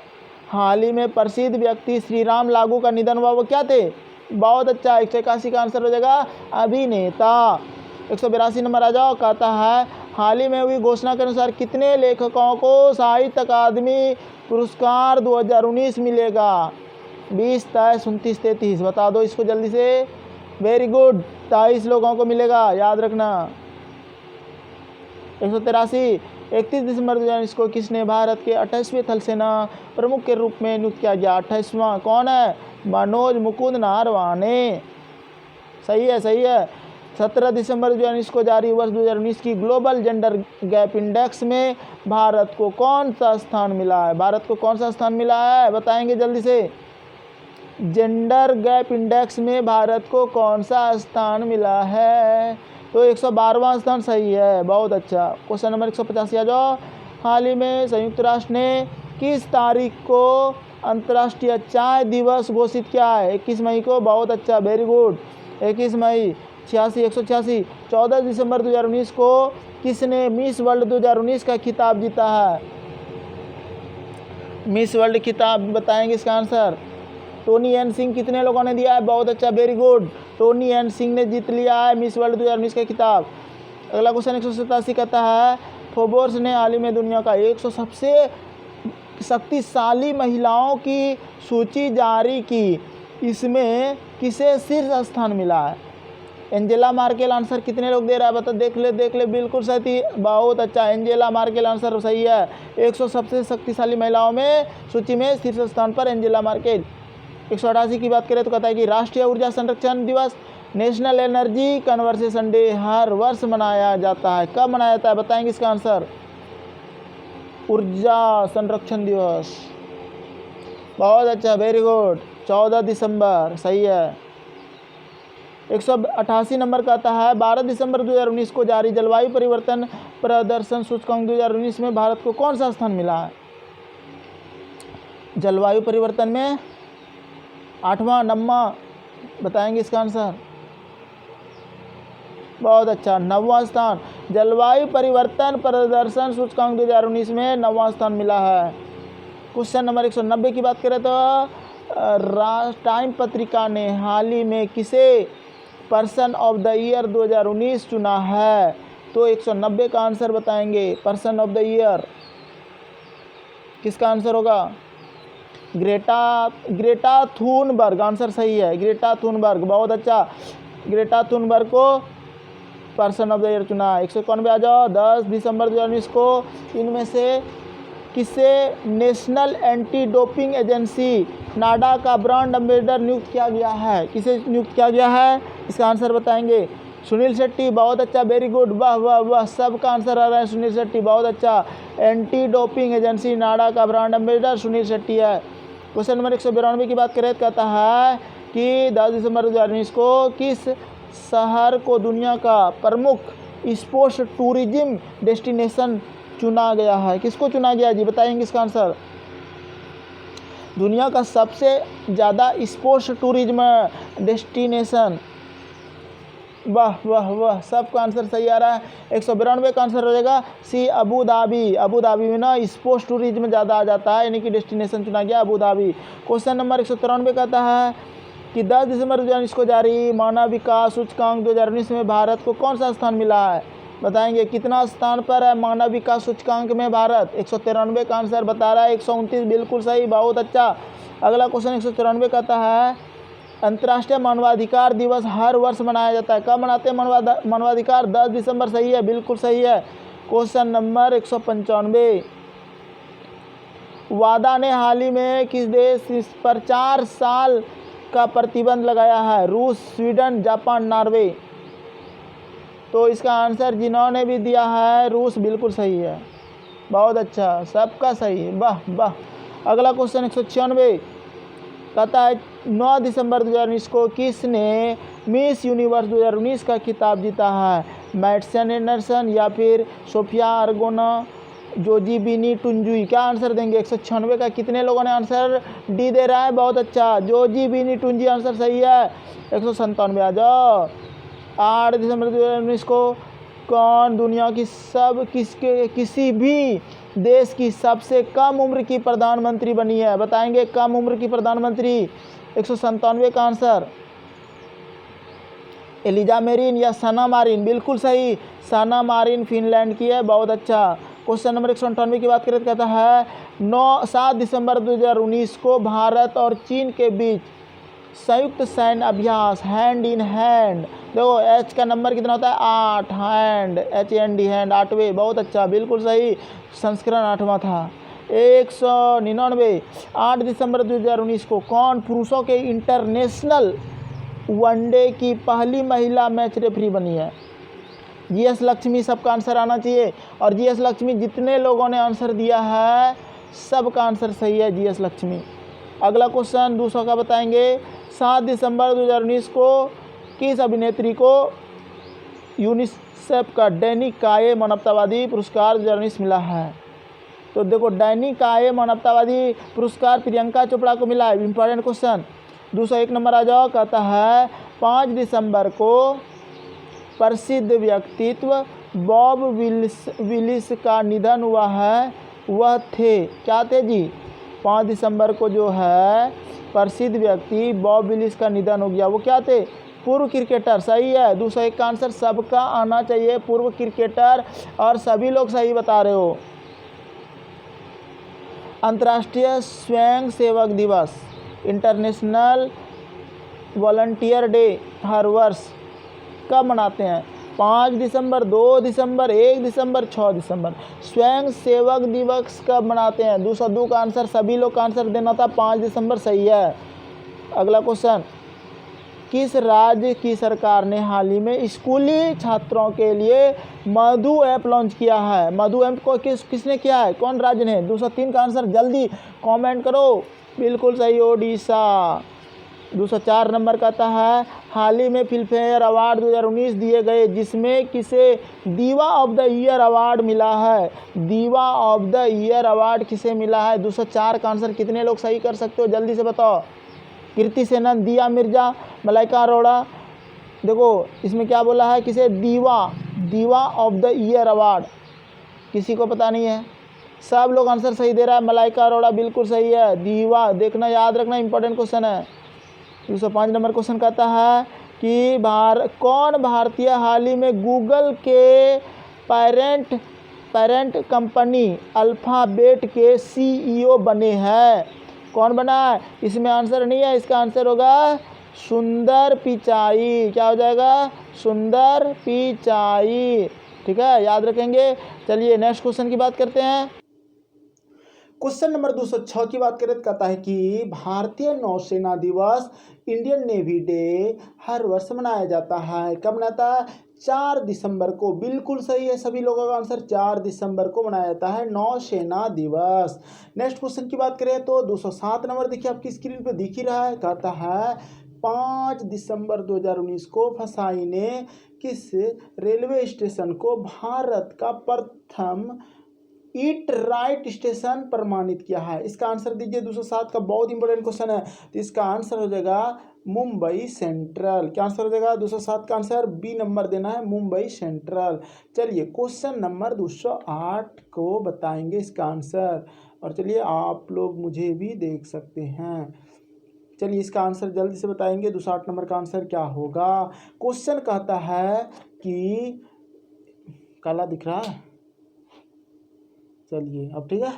हाल ही में प्रसिद्ध व्यक्ति श्री राम लागू का निधन हुआ, वो क्या थे? बहुत अच्छा। 181 का आंसर हो जाएगा अभिनेता। 182 नंबर आ जाओ। कहता है हाल ही में हुई घोषणा के अनुसार कितने लेखकों को साहित्य अकादमी पुरस्कार 2019 मिलेगा? 20, 23, 29, 33, बता दो इसको जल्दी से। वेरी गुड, 23 लोगों को मिलेगा, याद रखना। 183। 31 दिसंबर 2019 को किसने भारत के 28वें थल सेना प्रमुख के रूप में नियुक्त किया गया? 28वां कौन है? मनोज मुकुंद नरवाने। सही है। 17 दिसंबर 2019 को जारी वर्ष 2019 की ग्लोबल जेंडर गैप इंडेक्स में भारत को कौन सा स्थान मिला है? भारत को कौन सा स्थान मिला है बताएंगे जल्दी से। जेंडर गैप इंडेक्स में भारत को कौन सा स्थान मिला है? तो 112वां स्थान सही है। बहुत अच्छा। क्वेश्चन नंबर 185 आ जाओ। हाल ही में संयुक्त राष्ट्र ने किस तारीख को अंतर्राष्ट्रीय चाय दिवस घोषित किया है? 21 मई को। बहुत अच्छा, वेरी गुड, 21 मई। 186। 14 दिसंबर 2019 को किसने मिस वर्ल्ड 2019 का खिताब जीता है? मिस वर्ल्ड खिताब बताएंगे इसका आंसर। Tony N Singh. कितने लोगों ने दिया है? बहुत अच्छा, very good, Tony N Singh ने जीत लिया है मिस वर्ल्ड 2019 का खिताब। अगला क्वेश्चन 187 कहता है फोर्ब्स ने हाल ही में दुनिया का 100 सबसे शक्तिशाली महिलाओं की सूची जारी की। इसमें किसे शीर्ष स्थान मिला है? Angela Merkel. आंसर कितने लोग दे रहा है बता, देख ले बिल्कुल सही, बहुत अच्छा, एंजेला मार्केल आंसर सही है। 100 सबसे शक्तिशाली महिलाओं में सूची में शीर्ष स्थान पर एंजेला मार्केल। 188 की बात करें तो कहता है कि राष्ट्रीय ऊर्जा संरक्षण दिवस, नेशनल एनर्जी कन्वर्सेशन डे हर वर्ष मनाया जाता है। कब मनाया जाता है बताएंगे इसका आंसर? ऊर्जा संरक्षण दिवस, बहुत अच्छा, वेरी गुड, 14 दिसंबर, सही है। 188 नंबर कहता है 12 दिसंबर 2019 को जारी जलवायु परिवर्तन प्रदर्शन सूचकांक 2019 में भारत को कौन सा स्थान मिला है? जलवायु परिवर्तन में 8वां, 9वां, बताएंगे इसका आंसर? बहुत अच्छा, 9वां स्थान। जलवायु परिवर्तन प्रदर्शन सूचकांक 2019 में 9वां स्थान मिला है। क्वेश्चन नंबर 190 की बात करें तो टाइम पत्रिका ने हाल ही में किसे पर्सन ऑफ द ईयर 2019 चुना है? तो 190 का आंसर बताएंगे। पर्सन ऑफ द ईयर किसका आंसर होगा? ग्रेटा थुनबर्ग, आंसर सही है, ग्रेटा थुनबर्ग, बहुत अच्छा, ग्रेटा थुनबर्ग को पर्सन ऑफ द ईयर चुना। 191 आ जाओ। 10 दिसंबर 2019 को इनमें से किसे नेशनल एंटी डोपिंग एजेंसी नाडा का ब्रांड एम्बेसडर नियुक्त किया गया है? किसे नियुक्त किया गया है इसका आंसर बताएंगे? सुनील शेट्टी, बहुत अच्छा, वेरी गुड, वाह वाह वाह, सबका आंसर आ रहा है सुनील शेट्टी, बहुत अच्छा। एंटी डोपिंग एजेंसी नाडा का ब्रांड एम्बेसडर सुनील शेट्टी है। क्वेश्चन नंबर 192 की बात करें तो कहता है कि 10 दिसंबर 2019 को किस शहर को दुनिया का प्रमुख स्पोर्ट्स टूरिज्म डेस्टिनेशन चुना गया है? किसको चुना गया जी, बताएंगे इसका आंसर? दुनिया का सबसे ज़्यादा स्पोर्ट्स टूरिज्म डेस्टिनेशन, वाह वाह वाह, सबका आंसर सही आ रहा है। 192 का आंसर हो जाएगा सी, अबू धाबी। अबू धाबी में ना स्पोर्ट्स टूरिज्म ज़्यादा आ जाता है, यानी कि डेस्टिनेशन चुना गया अबू धाबी। क्वेश्चन नंबर 193 कहता है कि 10 दिसंबर 2019 को जारी मानव विकास सूचकांक 2019 में भारत को कौन सा स्थान मिला है? बताएंगे कितना स्थान पर है मानव विकास सूचकांक में भारत? 193 का आंसर बता रहा है 129, बिल्कुल सही, बहुत अच्छा। अगला क्वेश्चन 194 कहता है अंतर्राष्ट्रीय मानवाधिकार दिवस हर वर्ष मनाया जाता है। कब मनाते हैं मानवाधिकार? 10 दिसंबर, सही है, बिल्कुल सही है। क्वेश्चन नंबर 195, वादा ने हाल ही में किस देश इस पर 4 साल का प्रतिबंध लगाया है? रूस, स्वीडन, जापान, नॉर्वे। तो इसका आंसर जिन्होंने भी दिया है रूस, बिल्कुल सही है, बहुत अच्छा, सबका सही है, वाह वाह। अगला क्वेश्चन 196 कहता है 9 दिसंबर 2019 को किसने मिस यूनिवर्स 2019 का खिताब जीता है? मैडसन एंडरसन या फिर सोफिया अरगोना, जोजीबिनी टुंजुई? क्या आंसर देंगे? 196 का कितने लोगों ने आंसर डी दे रहा है? बहुत अच्छा, जोजीबिनी टुंजी आंसर सही है। 197 आ जाओ। 8 दिसंबर 2019 को कौन दुनिया की किसी भी देश की सबसे कम उम्र की प्रधानमंत्री बनी है? बताएंगे कम उम्र की प्रधानमंत्री? 197 का आंसर एलिजा मेरिन या सना मारिन, बिल्कुल सही, सना मारिन फिनलैंड की है, बहुत अच्छा। क्वेश्चन नंबर 198 की बात करें तो कहता है 7 दिसंबर 2019 को भारत और चीन के बीच संयुक्त सैन्य अभ्यास हैंड इन हैंड, देखो एच का नंबर कितना होता है? 8, हैंड, HAND, हैंड, 8वें, बहुत अच्छा, बिल्कुल सही, संस्करण 8वां था। 199, 8 दिसंबर 2019 को कौन पुरुषों के इंटरनेशनल वनडे की पहली महिला मैच रेफरी बनी है? GS लक्ष्मी, सबका आंसर आना चाहिए, और GS लक्ष्मी जितने लोगों ने आंसर दिया है सबका आंसर सही है, GS लक्ष्मी। अगला क्वेश्चन 200 का बताएंगे 7 दिसंबर 2019 को किस अभिनेत्री को यूनिसेफ का डैनी काये मानवतावादी पुरस्कार 2019 मिला है? तो देखो डैनी काये मानवतावादी पुरस्कार प्रियंका चोपड़ा को मिला है, इंपॉर्टेंट क्वेश्चन। 201 नंबर आ जाओ, कहता है 5 दिसंबर को प्रसिद्ध व्यक्तित्व बॉब विलिस का निधन हुआ है, वह थे, क्या थे जी? 5 दिसंबर को जो है प्रसिद्ध व्यक्ति बॉब विलिस का निधन हो गया। वो क्या थे? पूर्व क्रिकेटर। सही है। दूसरा एक का आंसर सबका आना चाहिए, पूर्व क्रिकेटर, और सभी लोग सही बता रहे हो। अंतर्राष्ट्रीय स्वयं सेवक दिवस, इंटरनेशनल वॉलंटियर डे हर वर्ष कब मनाते हैं? 5 दिसंबर, 2 दिसंबर, 1 दिसंबर, 6 दिसंबर। स्वयं सेवक दिवस कब मनाते हैं? दूसरा दो का आंसर सभी लोग का आंसर देना था, 5 दिसंबर सही है। अगला क्वेश्चन, किस राज्य की सरकार ने हाल ही में स्कूली छात्रों के लिए मधु ऐप लॉन्च किया है? मधु ऐप को किसने किया है? कौन राज्य ने? 203 का आंसर जल्दी कमेंट करो। बिल्कुल सही, ओडिशा। 204 नंबर कहता है, हाल ही में फिल्मफेयर अवार्ड 2019 दिए गए, जिसमें किसे दीवा ऑफ द ईयर अवार्ड मिला है? दीवा ऑफ द ईयर अवार्ड किसे मिला है? 204 का आंसर कितने लोग सही कर सकते हो? जल्दी से बताओ। कीर्ति सेनन, दिया मिर्जा, मलाइका अरोड़ा। देखो इसमें क्या बोला है, किसे दीवा ऑफ द ईयर अवार्ड, किसी को पता नहीं है? सब लोग आंसर सही दे रहा है। मलाइका अरोड़ा बिल्कुल सही है। दीवा, देखना याद रखना, इंपॉर्टेंट क्वेश्चन है। 205 नंबर क्वेश्चन कहता है कि कौन भारतीय हाल ही में गूगल के पेरेंट कंपनी अल्फाबेट के CEO बने हैं? कौन बना है? इसमें आंसर नहीं है, इसका आंसर होगा सुंदर पिचाई। क्या हो जाएगा? सुंदर पिचाई। ठीक है, याद रखेंगे। चलिए नेक्स्ट क्वेश्चन की बात करते हैं। क्वेश्चन नंबर 206 की बात करें तो कहता है कि भारतीय नौसेना दिवस, इंडियन नेवी डे, हर वर्ष मनाया जाता है। कब मनाता है? 4 दिसंबर को। बिल्कुल सही है, सभी लोगों का आंसर 4 दिसंबर को मनाया जाता है नौसेना दिवस। नेक्स्ट क्वेश्चन की बात करें तो 207 नंबर देखिए आपकी स्क्रीन पे दिख ही रहा है। कहता है 5 दिसंबर 2019 को फसाई ने किस रेलवे स्टेशन को भारत का प्रथम ईट राइट स्टेशन प्रमाणित किया है? इसका आंसर दीजिए। 207 का बहुत इंपॉर्टेंट क्वेश्चन है, तो इसका आंसर हो जाएगा मुंबई सेंट्रल। क्या आंसर हो जाएगा? 207 का आंसर बी नंबर देना है, मुंबई सेंट्रल। चलिए क्वेश्चन नंबर 208 को बताएंगे इसका आंसर, और चलिए आप लोग मुझे भी देख सकते हैं। चलिए इसका आंसर जल्दी से बताएंगे। 208 नंबर का आंसर क्या होगा? क्वेश्चन कहता है कि काला दिख रहा है, चलिए अब ठीक है।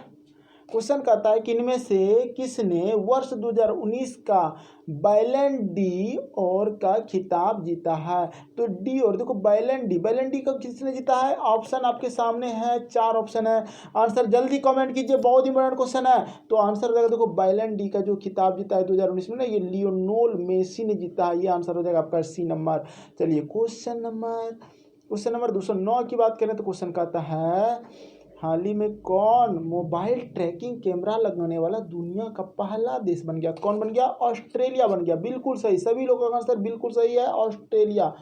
क्वेश्चन कहता है कि इनमें से किसने वर्ष 2019 का बैलन डी और का खिताब जीता है? तो डी और देखो बैलन डी का किसने जीता है? ऑप्शन आपके सामने है, 4 ऑप्शन है। आंसर जल्दी कमेंट कीजिए, बहुत इंपॉर्टेंट क्वेश्चन है। तो आंसर हो जाएगा, देखो बैलन डी का जो खिताब जीता है 2019 में ना, ये लियोनेल मेसी ने जीता है। ये आंसर हो जाएगा आपका सी नंबर। चलिए क्वेश्चन नंबर 209 की बात करें तो क्वेश्चन कहता है हाल ही में कौन मोबाइल ट्रैकिंग कैमरा लगाने वाला दुनिया का पहला देश बन गया? कौन बन गया? ऑस्ट्रेलिया बन गया। बिल्कुल सही, सभी लोगों का आंसर बिल्कुल सही है, ऑस्ट्रेलिया।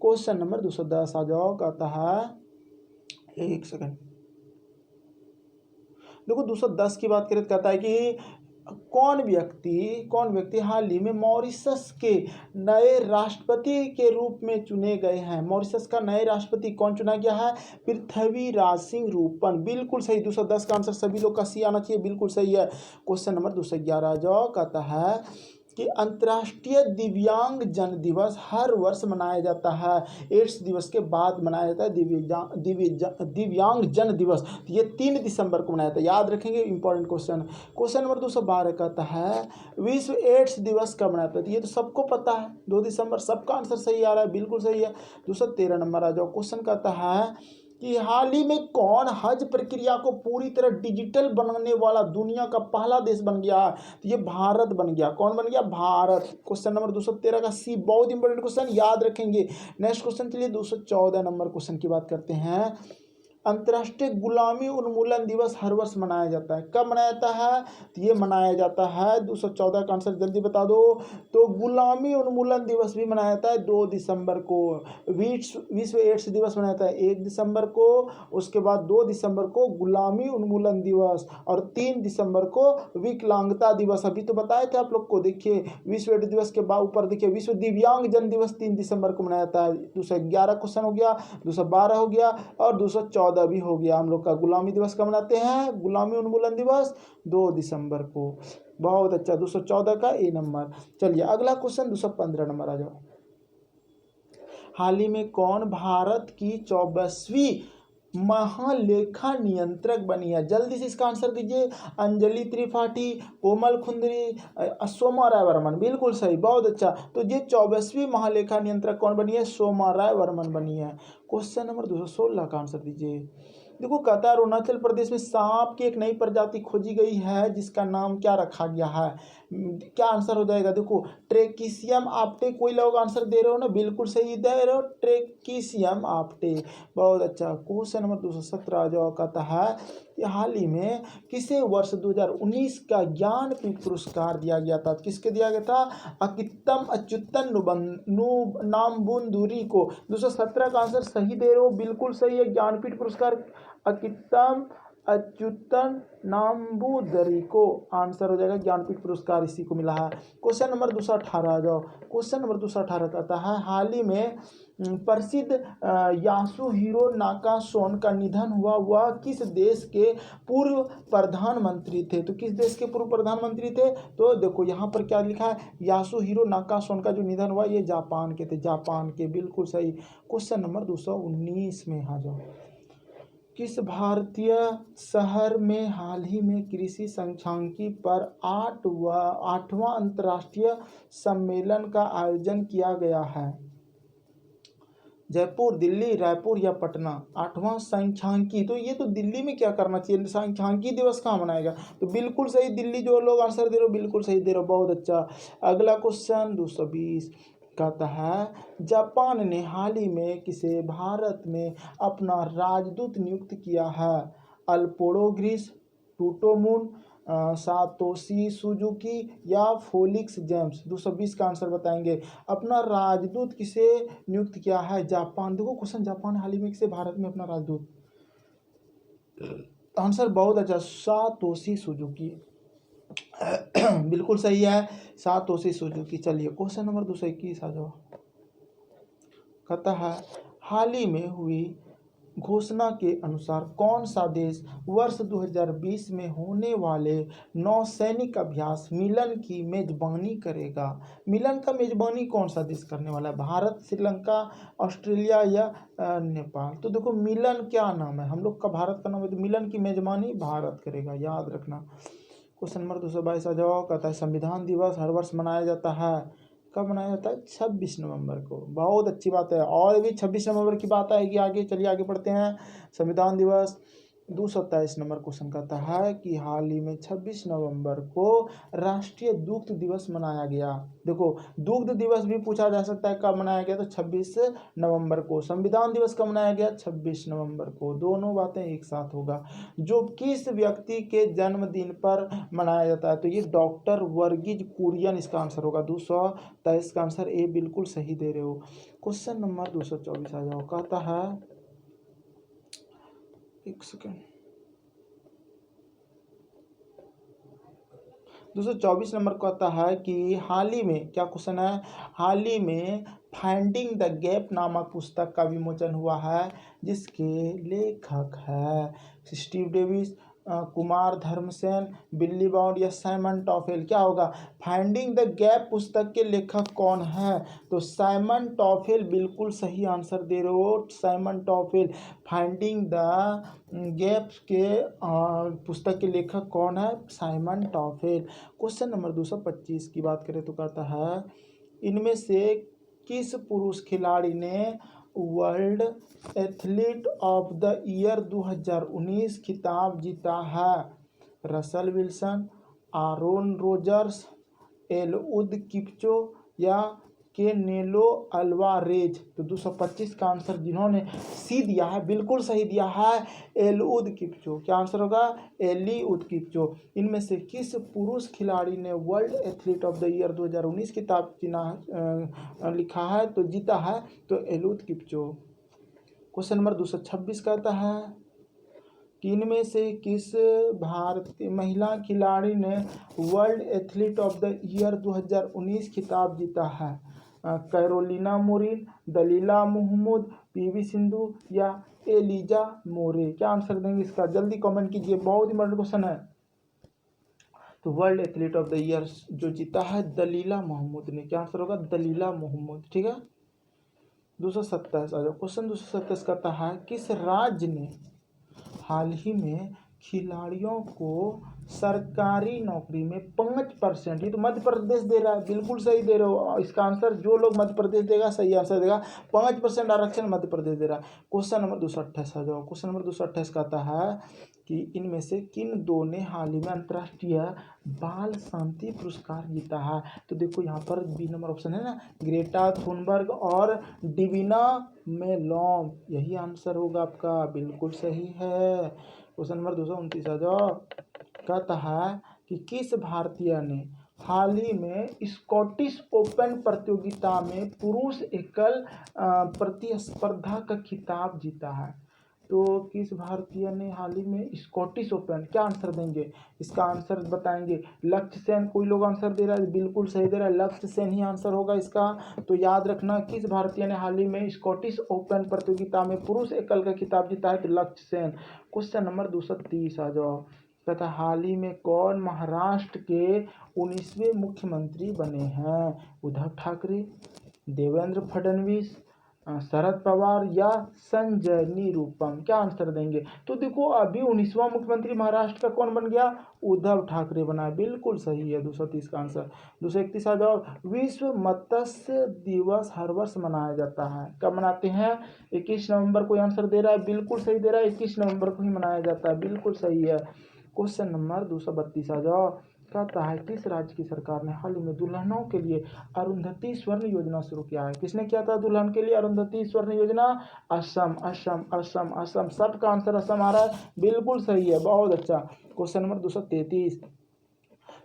क्वेश्चन नंबर 210 आ जाओ। कहता है, एक सेकंड, देखो 210 की बात करें तो कहता है कि कौन व्यक्ति हाल ही में मॉरिशस के नए राष्ट्रपति के रूप में चुने गए हैं? मॉरिशस का नए राष्ट्रपति कौन चुना गया है? पृथ्वीराज सिंह रूपन। बिल्कुल सही। 210 का आंसर सभी लोग का सी आना चाहिए, बिल्कुल सही है। क्वेश्चन नंबर 211 जाओ। कहता है कि अंतर्राष्ट्रीय दिव्यांग जन दिवस हर वर्ष मनाया जाता है, एड्स दिवस के बाद मनाया जाता है दिव्यांग जन दिवस। तो ये 3 दिसंबर को मनाया जाता है, याद रखेंगे, इंपॉर्टेंट क्वेश्चन। क्वेश्चन नंबर 212 कहता है विश्व एड्स दिवस कब मनाता है? तो ये तो सबको पता है, 2 दिसंबर। सबका आंसर सही आ रहा है, बिल्कुल सही है। 213 नंबर आ जाओ। क्वेश्चन कहता है कि हाल ही में कौन हज प्रक्रिया को पूरी तरह डिजिटल बनाने वाला दुनिया का पहला देश बन गया है? तो ये भारत बन गया। कौन बन गया? भारत। क्वेश्चन नंबर 213 का सी, बहुत इंपॉर्टेंट क्वेश्चन, याद रखेंगे। नेक्स्ट क्वेश्चन चलिए 214 नंबर क्वेश्चन की बात करते हैं। अंतर्राष्ट्रीय गुलामी उन्मूलन दिवस हर वर्ष मनाया जाता है। कब मनाया जाता है? तो ये मनाया जाता है 214 का आंसर जल्दी बता दो। तो गुलामी उन्मूलन दिवस भी मनाया जाता है 2 दिसंबर को। विश्व एड्स दिवस मनाया जाता है 1 दिसंबर को। उसके बाद 2 दिसंबर को गुलामी उन्मूलन दिवस, और 3 दिसंबर को विकलांगता दिवस। अभी तो बताए थे आप लोग को, देखिए विश्व एड्स दिवस के बाद ऊपर देखिए विश्व दिव्यांग जन दिवस 3 दिसंबर को मनाया जाता है। 211 क्वेश्चन हो गया, 212 हो गया, और 214 भी हो गया हम लोग का। गुलामी दिवस कब मनाते हैं? गुलामी उन्मूलन दिवस 2 दिसंबर को। बहुत अच्छा, 214 का ए नंबर। चलिए अगला क्वेश्चन 215 नंबर आ जाओ। हाल ही में कौन भारत की 24वीं महालेखा नियंत्रक बनी है? जल्दी से इसका आंसर दीजिए। अंजलि त्रिपाठी, कोमल खुंदरी, सोमा राय वर्मन। बिल्कुल सही, बहुत अच्छा। तो ये 24वीं महालेखा नियंत्रक कौन बनी है? सोमा राय वर्मन बनी है। क्वेश्चन नंबर 216 का आंसर दीजिए। देखो कहता है अरुणाचल प्रदेश में सांप की एक नई प्रजाति खोजी गई है जिसका नाम क्या रखा गया है? क्या आंसर हो जाएगा? देखो ट्रेकिसियम आप्टे। कोई लोग आंसर दे रहे हो ना, बिल्कुल सही दे रहे हो, ट्रेकिसियम आप्टे। बहुत अच्छा। क्वेश्चन नंबर 217 आ जाओ। कहता है कि हाल ही में किसे वर्ष 2019 का ज्ञानपीठ पुरस्कार दिया गया था? किसके दिया गया था? अकित्तम अच्युतन नामबुंदुरी को। 217 का आंसर सही दे रहे हो, बिल्कुल सही है। ज्ञानपीठ पुरस्कार अकित्तम अच्युतन नाम्बूदरी को आंसर हो जाएगा। ज्ञानपीठ पुरस्कार इसी को मिला है। क्वेश्चन नंबर 218 आ जाओ। क्वेश्चन नंबर 218 कहता है हाल ही में प्रसिद्ध यासुहिरो नाकासोन का निधन हुआ। वह किस देश के पूर्व प्रधानमंत्री थे? तो किस देश के पूर्व प्रधानमंत्री थे? तो देखो यहाँ पर क्या लिखा है, यासुहिरो नाकासोन का जो निधन हुआ ये जापान के थे, जापान के। बिल्कुल सही। क्वेश्चन नंबर 219 में आ जाओ। किस भारतीय शहर में हाल ही में कृषि सांख्यिकी पर 8वां अंतर्राष्ट्रीय सम्मेलन का आयोजन किया गया है? जयपुर, दिल्ली, रायपुर या पटना? 8वां सांख्यिकी, तो ये तो दिल्ली में क्या करना चाहिए, सांख्यिकी दिवस कहाँ मनाएगा? तो बिल्कुल सही, दिल्ली। जो लोग आंसर दे रहे हो बिल्कुल सही दे रहे हो, बहुत अच्छा। अगला क्वेश्चन 220 कहता है जापान ने हाल ही में किसे भारत में अपना राजदूत नियुक्त किया है? अल्पोडोग्रिस, टूटोमुन, सातोशी सुजुकी या फोलिक्स जेम्स? 220 का आंसर बताएंगे। अपना राजदूत किसे नियुक्त किया है? जापान। देखो क्वेश्चन, जापान हाल ही में किसे भारत में अपना राजदूत? आंसर बहुत अच्छा, सातोशी सुजुकी। बिल्कुल सही है, सातोशी सुजुकी। चलिए क्वेश्चन नंबर 221 आ जाओ। कहता है हाल ही में हुई घोषणा के अनुसार कौन सा देश वर्ष 2020 में होने वाले नौसैनिक अभ्यास मिलन की मेजबानी करेगा? मिलन का मेजबानी कौन सा देश करने वाला है? भारत, श्रीलंका, ऑस्ट्रेलिया या नेपाल? तो देखो मिलन क्या नाम है, हम लोग का भारत का नाम है, तो मिलन की मेजबानी भारत करेगा, याद रखना। क्वेश्चन नंबर 222 आ जाओ। कहता है संविधान दिवस हर वर्ष मनाया जाता है। कब मनाया जाता है? 26 नवंबर को। बहुत अच्छी बात है। और भी 26 नवंबर की बात आएगी आगे। चलिए आगे पढ़ते हैं। संविधान दिवस 227 नंबर क्वेश्चन कहता है कि हाल ही में 26 नवंबर को राष्ट्रीय दुग्ध दिवस मनाया गया। देखो दुग्ध दिवस भी पूछा जा सकता है कब मनाया गया, तो 26 नवंबर को। संविधान दिवस कब मनाया गया? 26 नवंबर को। दोनों बातें एक साथ होगा। जो किस व्यक्ति के जन्मदिन पर मनाया जाता है? तो ये डॉक्टर वर्गीज कुरियन इसका आंसर होगा। 223 का आंसर ए बिल्कुल सही दे रहे हो। क्वेश्चन नंबर 224 आ जाओ। कहता है एक सेकेंड, 224 नंबर कहता है कि हाल ही में, क्या क्वेश्चन है, हाल ही में फाइंडिंग द गैप नामक पुस्तक का विमोचन हुआ है जिसके लेखक है स्टीव डेविस, कुमार धर्मसेन, बिल्ली बाउंड या साइमन टॉफेल? क्या होगा? फाइंडिंग द गैप पुस्तक के लेखक कौन है? तो साइमन टॉफेल बिल्कुल सही आंसर दे रहे हो, Simon TOEFL. Finding the gap के पुस्तक के लेखक कौन है? Simon TOEFL. क्वेश्चन नंबर 225 की बात करें तो कहता है इनमें से किस पुरुष खिलाड़ी ने world athlete of the year 2019 खिताब जीता है? रसल विल्सन, आरोन रोजर्स, एलउद किपचो या केनेलो अल्वारेज? तो 225 का आंसर जिन्होंने सी दिया है बिल्कुल सही दिया है, एलउद किपचो। क्या आंसर होगा? एलिउद किपचो। इनमें से किस पुरुष खिलाड़ी ने world athlete of the year 2019 किताब लिखा है, तो जीता है? तो एलिउद किपचो। क्वेश्चन नंबर 226 कहता है कि इनमें से किस भारतीय महिला खिलाड़ी ने world athlete of the year 2019 खिताब जीता है? कैरोलिना मोरिन, दलीला महमूद, पीवी सिंधु या एलिजा मोरे? क्या आंसर देंगे इसका? जल्दी कमेंट कीजिए, बहुत इंपॉर्टेंट क्वेश्चन है। तो world athlete of the year जो जीता है दलीला मोहम्मद ने। क्या आंसर होगा? दलीला मोहम्मद। ठीक है। 227 आ जाओ। क्वेश्चन 227 कहता है किस राज्य ने हाल ही में खिलाड़ियों को सरकारी नौकरी में 5%, ये तो मध्य प्रदेश दे रहा है, बिल्कुल सही दे रहे हो। इसका आंसर जो लोग मध्य प्रदेश देगा सही आंसर देगा। 5% आरक्षण मध्य प्रदेश दे रहा है। क्वेश्चन नंबर 228 आ जाओ। क्वेश्चन नंबर 228 कहता है कि इनमें से किन दो ने हाल ही में अंतर्राष्ट्रीय बाल शांति पुरस्कार जीता है? तो देखो यहाँ पर बी नंबर ऑप्शन है ना, ग्रेटा थुनबर्ग और डिविना मेलोम, यही आंसर होगा आपका, बिल्कुल सही है। क्वेश्चन नंबर 229 आ जाओ। कहता है कि किस भारतीय ने हाल ही में स्कॉटिश ओपन प्रतियोगिता में पुरुष एकल प्रतिस्पर्धा का खिताब जीता है? तो किस भारतीय ने हाल ही में स्कॉटिश ओपन, क्या आंसर देंगे? इसका आंसर बताएंगे लक्ष्य सेन। कोई लोग आंसर दे रहा है, बिल्कुल सही दे रहा है, लक्ष्य सेन ही आंसर होगा इसका। तो याद रखना किस भारतीय ने हाल ही में स्कॉटिश ओपन प्रतियोगिता में पुरुष एकल का खिताब जीता है? तो लक्ष्य सेन। क्वेश्चन नंबर 230 आ जाओ। कहता हाल ही में कौन महाराष्ट्र के 19वें मुख्यमंत्री बने हैं? उद्धव ठाकरे, देवेंद्र फडणवीस, शरद पवार या संजय निरुपम? क्या आंसर देंगे? तो देखो अभी 19वां मुख्यमंत्री महाराष्ट्र का कौन बन गया? उद्धव ठाकरे बना है, बिल्कुल सही है 230 का आंसर। 231 आ जाओ। विश्व मत्स्य दिवस हर वर्ष मनाया जाता है, कब मनाते हैं? 21 नवंबर को आंसर दे रहा है, बिल्कुल सही दे रहा है, 21 नवंबर को ही मनाया जाता है, बिल्कुल सही है। क्वेश्चन नंबर 232 आ जाओ। कहता है किस राज्य की सरकार ने हाल ही में दुल्हनों के लिए अरुंधति स्वर्ण योजना शुरू किया है? किसने किया था दुल्हन के लिए अरुंधति स्वर्ण योजना? असम, असम, असम, असम। सबका आंसर असम आ रहा है, बिल्कुल सही है, बहुत अच्छा। क्वेश्चन नंबर 233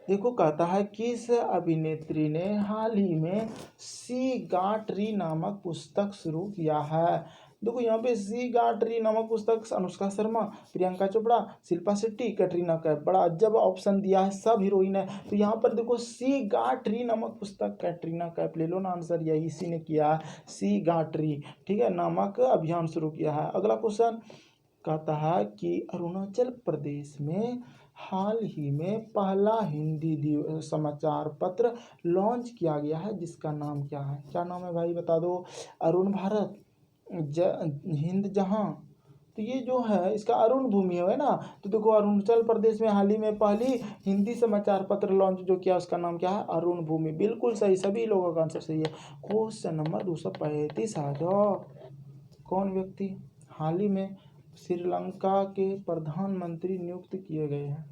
देखो, कहता है किस अभिनेत्री ने हाल ही में सी गाट्री नामक पुस्तक शुरू किया है? देखो यहाँ पे सी गाट्री नामक पुस्तक अनुष्का शर्मा, प्रियंका चोपड़ा, शिल्पा शेट्टी, कैटरीना कैफ। बड़ा अजब ऑप्शन दिया है, सब हीरोइन है। तो यहाँ पर देखो सी गाट्री नामक पुस्तक कैटरीना कैफ ले लो ना आंसर, यही इसी ने किया है, सी गाट्री, ठीक है, नामक अभियान शुरू किया है। अगला क्वेश्चन कहता है कि अरुणाचल प्रदेश में हाल ही में पहला हिंदी समाचार पत्र लॉन्च किया गया है, जिसका नाम क्या है? क्या नाम है भाई बता दो? अरुण भारत, हिंद जहां, तो ये जो है इसका अरुण भूमि है ना। तो देखो अरुणाचल प्रदेश में हाल ही में पहली हिंदी समाचार पत्र लॉन्च जो किया उसका नाम क्या है? अरुण भूमि, बिल्कुल सही, सभी लोगों का आंसर सही है। क्वेश्चन नंबर 235 आ जाओ। कौन व्यक्ति हाल ही में श्रीलंका के प्रधानमंत्री नियुक्त किए गए हैं?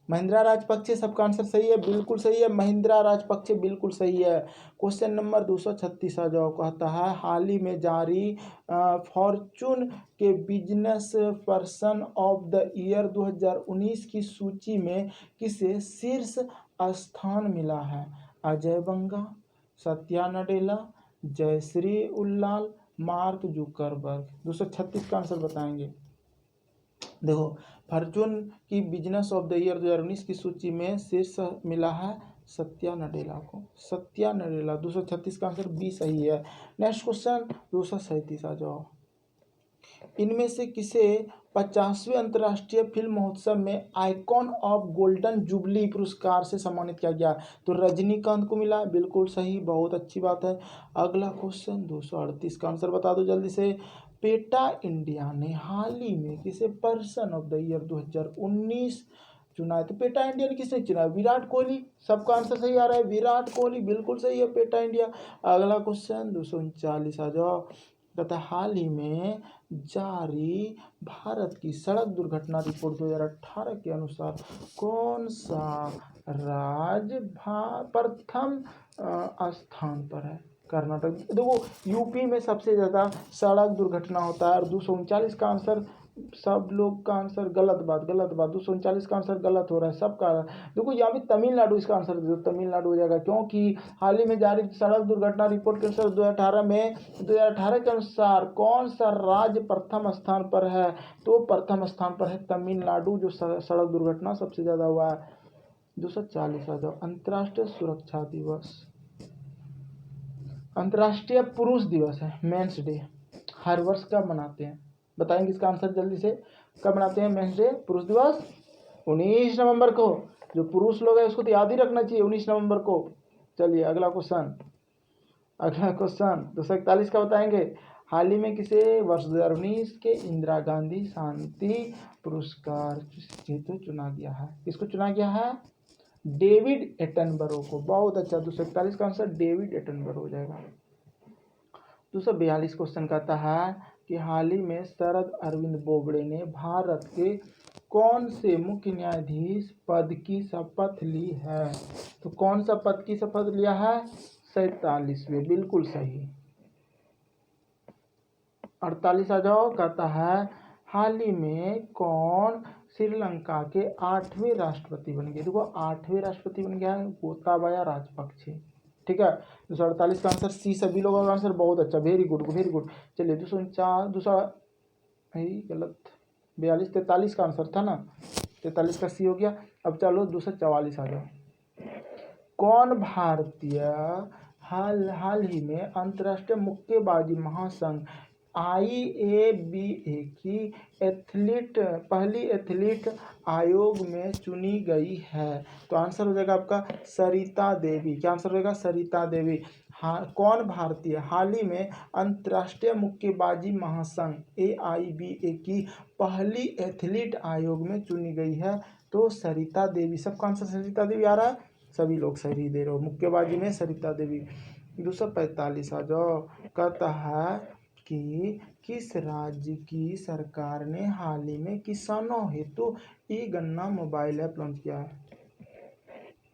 महिंद्रा राजपक्षे, सबका आंसर सही है, बिल्कुल सही है, महिंद्रा राजपक्षे, बिल्कुल सही है। क्वेश्चन नंबर 236 आ जाओ। कहता है हाल ही में जारी फॉर्चून के business person of the year 2019 की सूची में किसे शीर्ष स्थान मिला है? अजय बंगा, सत्या नडेला, जयश्री उल्लाल, मार्क जुकरबर्ग। 236 का आंसर बताएंगे। देखो फॉर्चून की बिजनेस ऑफ द ईयर 2019 की सूची में शीर्ष मिला है सत्या नडेला को, सत्या नडेला। 236 का आंसर बी सही है। नेक्स्ट क्वेश्चन 237 आ जाओ। इनमें से किसे 50वें अंतर्राष्ट्रीय फिल्म महोत्सव में आइकॉन ऑफ गोल्डन जुबली पुरस्कार से सम्मानित किया गया? तो रजनीकांत को मिला, बिल्कुल सही, बहुत अच्छी बात है। अगला क्वेश्चन 238 का आंसर बता दो जल्दी से। पेटा इंडिया ने हाल ही में किसे पर्सन ऑफ द ईयर 2019 चुना है? तो पेटा इंडिया ने किसने चुना है? विराट कोहली, सबका आंसर सही आ रहा है, विराट कोहली, बिल्कुल सही है, पेटा इंडिया। अगला क्वेश्चन 239 आ जाओ। तथा हाल ही में जारी भारत की सड़क दुर्घटना रिपोर्ट 2018 के अनुसार कौन सा राज्य प्रथम स्थान पर है? कर्नाटक। देखो यूपी में सबसे ज़्यादा सड़क दुर्घटना होता है, और 239 का आंसर, सब लोग का आंसर गलत बात, गलत बात, 239 का आंसर गलत हो रहा है सबका। देखो यहाँ पे तमिलनाडु इसका आंसर दे दो, तमिलनाडु हो जाएगा, क्योंकि हाल ही में जारी सड़क दुर्घटना रिपोर्ट के अनुसार 2018 के अनुसार कौन सा राज्य प्रथम स्थान पर है? तो प्रथम स्थान पर है तमिलनाडु, जो सड़क दुर्घटना सबसे ज़्यादा हुआ है। 240 आ जाओ। अंतर्राष्ट्रीय सुरक्षा दिवस, अंतर्राष्ट्रीय पुरुष दिवस है, मेंस डे, हर वर्ष कब मनाते हैं? बताएंगे इसका आंसर जल्दी से, कब मनाते हैं मेंस डे, पुरुष दिवस? 19 नवंबर को। जो पुरुष लोग हैं उसको तो याद ही रखना चाहिए 19 नवंबर को। चलिए अगला क्वेश्चन 241 का बताएंगे। हाल ही में किसे वर्ष 2019 के इंदिरा गांधी शांति पुरस्कार हेतु चुना गया है? किसको चुना गया है? डेविड एटनबरो को। बहुत अच्छा, 241 का आंसर डेविड एटनबरो हो जाएगा। 242 क्वेश्चन कहता है कि हाल ही में शरद अरविंद बोबड़े ने भारत के कौन से मुख्य न्यायाधीश पद की शपथ ली है? तो कौन सा पद की शपथ लिया है? 47वें, बिल्कुल सही। 48 आ जाओ, कहता है हाल ही में कौन श्रीलंका के 8वें राष्ट्रपति बन गए? देखो 8वें राष्ट्रपति बन गया है गोताबाया राजपक्षे। ठीक है, 248 का आंसर सी, सभी लोगों का आंसर बहुत अच्छा, वेरी गुड वेरी गुड। चलिए 43 का आंसर था ना, 43 का सी हो गया। अब चलो 244 आ जाओ। कौन भारतीय हाल ही में अंतर्राष्ट्रीय मुक्केबाजी महासंघ IABA की पहली एथलीट आयोग में चुनी गई है? तो आंसर हो जाएगा आपका सरिता देवी। क्या आंसर होगा? सरिता देवी। हाँ, कौन भारतीय हाल ही में अंतर्राष्ट्रीय मुक्केबाजी महासंघ AIBA की पहली एथलीट आयोग में चुनी गई है? तो सरिता देवी। सबका आंसर सरिता देवी आ रहा है, सभी लोग सही दे रहे हो, मुक्केबाजी में सरिता देवी। 245 आ जाओ, कहता है कि किस राज्य की सरकार ने हाल ही में किसानों हेतु ई-गन्ना मोबाइल ऐप लॉन्च किया है?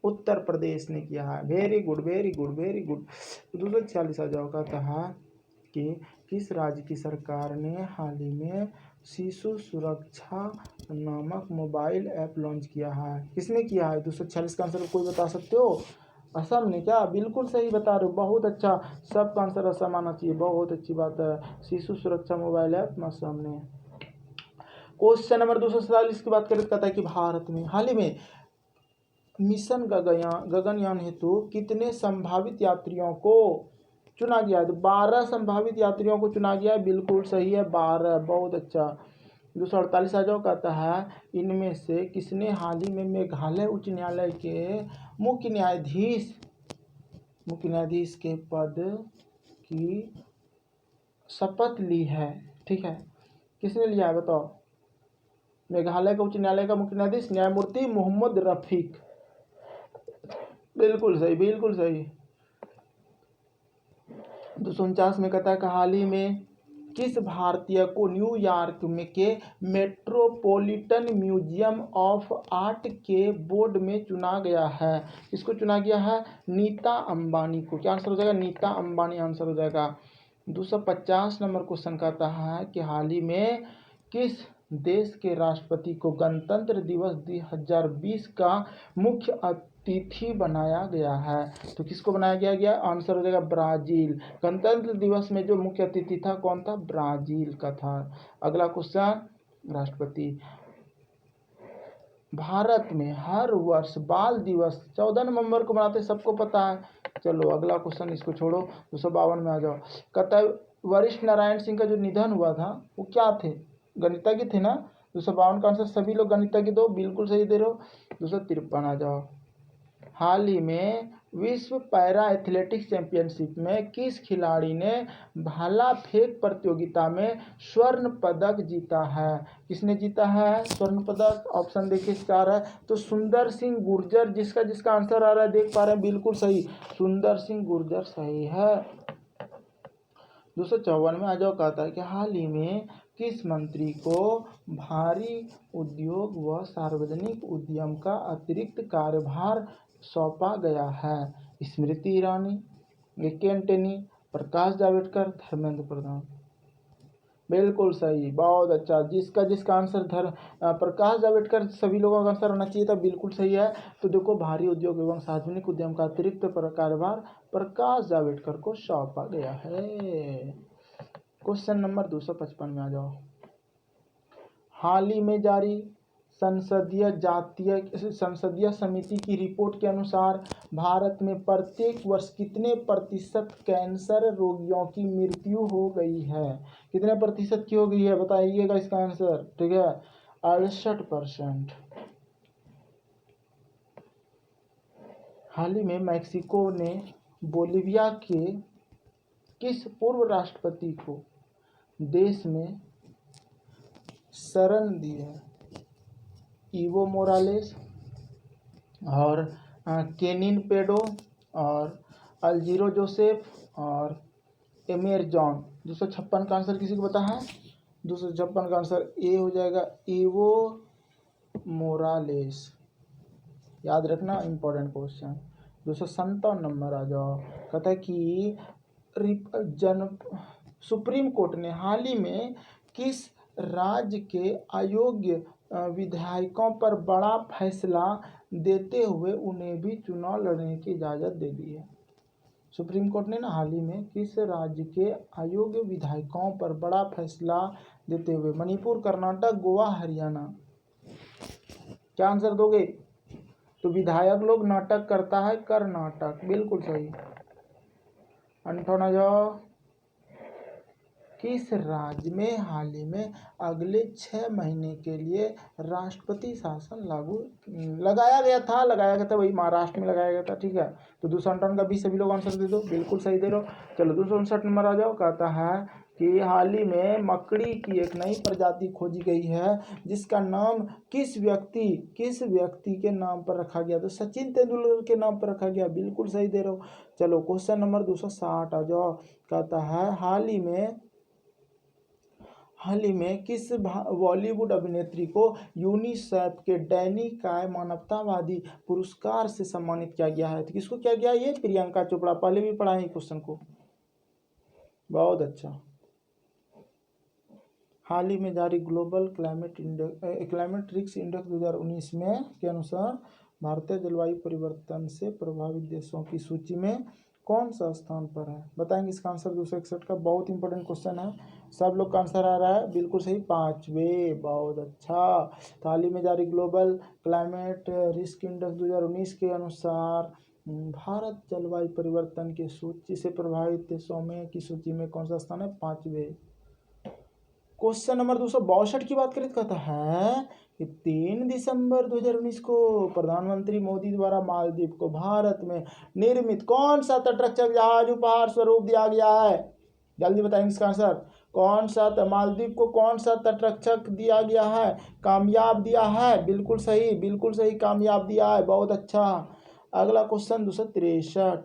उत्तर प्रदेश ने किया है। Very good very good very good. 246 आ जाओ, कहता है कि किस राज्य की सरकार ने हाल ही में शिशु सुरक्षा नामक मोबाइल ऐप लॉन्च किया है? किसने किया है? 246 का आंसर कोई बता सकते हो? असम ने। क्या? बिल्कुल सही बता रहे हो, बहुत अच्छा। सबका आंसर असम आना चाहिए, बहुत अच्छी बात है। शिशु सुरक्षा मोबाइल ऐप असम ने। क्वेश्चन नंबर 247 की बात करें, कहता है कि भारत में हाल ही में मिशन गगनयान हेतु कितने संभावित यात्रियों को चुना गया है? 12 संभावित यात्रियों को चुना गया है, बिल्कुल सही है, 12, बहुत अच्छा। 248 आ जाओ, कहता है इनमें से किसने हाल ही में मेघालय उच्च न्यायालय के मुख्य न्यायाधीश के पद की शपथ ली है? ठीक है, किसने लिया है बताओ? मेघालय का उच्च न्यायालय का मुख्य न्यायाधीश न्यायमूर्ति मोहम्मद रफीक। बिल्कुल सही बिल्कुल सही। 249 में कहता है कि हाल ही में किस भारतीय को न्यूयॉर्क में के मेट्रोपॉलिटन म्यूजियम ऑफ आर्ट के बोर्ड में चुना गया है? किसको चुना गया है? नीता अंबानी को। क्या आंसर हो जाएगा? नीता अंबानी आंसर हो जाएगा। 250 नंबर क्वेश्चन कहता है कि हाल ही में किस देश के राष्ट्रपति को गणतंत्र दिवस 2020 का मुख्य अतिथि बनाया गया है? तो किसको बनाया गया? आंसर हो जाएगा ब्राजील। गणतंत्र दिवस में जो मुख्य अतिथि था कौन था? ब्राजील का था। अगला क्वेश्चन, राष्ट्रपति भारत में हर वर्ष बाल दिवस 14 नवंबर को मनाते, सबको पता है। चलो अगला क्वेश्चन, इसको छोड़ो, 252 में आ जाओ। कहता है वरिष्ठ नारायण सिंह का जो निधन हुआ था वो क्या थे? गणितज्ञ थे ना। 252 का आंसर सभी लोग गणितज्ञ दो, बिल्कुल सही दे रहे हो। 253 आ जाओ, हाल ही में विश्व पैरा एथलेटिक्स चैंपियनशिप में किस खिलाड़ी ने भाला फेंक प्रतियोगिता में स्वर्ण पदक जीता है? किसने जीता है स्वर्ण पदक? ऑप्शन देखिए 4 है। तो सुंदर सिंह गुर्जर, जिसका आंसर आ रहा है देख पा रहे हैं, बिल्कुल सही, सुंदर सिंह गुर्जर सही है। 254 में आ जाओ, कहता है कि हाल ही में किस मंत्री को भारी उद्योग व सार्वजनिक उद्यम का अतिरिक्त कार्यभार सौंपा गया है? स्मृति ईरानी, के एंटनी, प्रकाश जावड़ेकर, धर्मेंद्र प्रधान। बिल्कुल सही, बहुत अच्छा। जिसका आंसर प्रकाश जावड़ेकर, सभी लोगों का आंसर होना चाहिए था, बिल्कुल सही है। तो देखो, भारी उद्योग एवं सार्वजनिक उद्यम का अतिरिक्त कार्यभार प्रकाश जावड़ेकर को सौंपा गया है। क्वेश्चन नंबर 255 में आ जाओ। हाल ही में जारी संसदीय समिति की रिपोर्ट के अनुसार भारत में प्रत्येक वर्ष कितने प्रतिशत कैंसर रोगियों की मृत्यु हो गई है? कितने प्रतिशत की हो गई है बताइएगा इसका आंसर। ठीक है, 68%। हाल ही में मैक्सिको ने बोलिविया के किस पूर्व राष्ट्रपति को देश में शरण दी है? ईवो मोरालेस और केनिन पेडो और अल्जीरो जोसेफ और एमेर जॉन। 256 का आंसर किसी को पता है? 256 का आंसर ए हो जाएगा, ईवो मोरालेस। याद रखना, इंपॉर्टेंट क्वेश्चन। 257 नंबर आ जाओ। कहता है कि सुप्रीम कोर्ट ने हाल ही में किस राज्य के अयोग्य विधायकों पर बड़ा फैसला देते हुए उन्हें भी चुनाव लड़ने की इजाज़त दे दी है? सुप्रीम कोर्ट ने ना हाल ही में किस राज्य के अयोग्य विधायकों पर बड़ा फैसला देते हुए, मणिपुर, कर्नाटक, गोवा, हरियाणा। क्या आंसर दोगे? तो विधायक लोग नाटक करता है कर्नाटक, बिल्कुल सही। अंठोना जाओ। किस राज्य में हाल ही में अगले 6 महीने के लिए राष्ट्रपति शासन लगाया गया था, वही महाराष्ट्र में लगाया गया था। ठीक है, तो 258 का भी सभी लोग आंसर दे दो, बिल्कुल सही दे रहे हो। चलो 259 नंबर आ जाओ। कहता है कि हाल ही में मकड़ी की एक नई प्रजाति खोजी गई है जिसका नाम किस व्यक्ति के नाम पर रखा गया? तो सचिन तेंदुलकर के नाम पर रखा गया, बिल्कुल सही दे रहे हो। चलो क्वेश्चन नंबर 260 आ जाओ। कहता है हाल ही में किस बॉलीवुड अभिनेत्री को यूनिसेफ के डैनी काय मानवतावादी पुरस्कार से सम्मानित किया गया है? तो किसको किया गया? ये प्रियंका चोपड़ा। पहले भी पढ़ा है क्वेश्चन को, बहुत अच्छा। हाल ही में जारी ग्लोबल क्लाइमेट रिस्क इंडेक्स 2019 में के अनुसार भारतीय जलवायु परिवर्तन से प्रभावित देशों की सूची में कौन सा स्थान पर है? बताएंगे इसका आंसर। 261 का बहुत इंपॉर्टेंट क्वेश्चन है, सब लोग का आंसर आ रहा है, बिल्कुल सही, 5वें। बहुत अच्छा। तो हाल ही में जारी ग्लोबल क्लाइमेट रिस्क इंडेक्स 2019 के अनुसार भारत जलवायु परिवर्तन की सूची से प्रभावित देशों में की सूची में कौन सा स्थान है? 5वें। क्वेश्चन नंबर 262 की बात करें तो कहता है कि 3 दिसंबर 2019 को प्रधानमंत्री मोदी द्वारा मालदीव को भारत में निर्मित कौन सा तटरक्षक जहाज उपहार स्वरूप दिया गया है? जल्दी बताएंगे इसका आंसर। कौन सा मालदीव को कौन सा तटरक्षक दिया गया है? कामयाब दिया है, बिल्कुल सही, कामयाब दिया है, बहुत अच्छा। अगला क्वेश्चन 263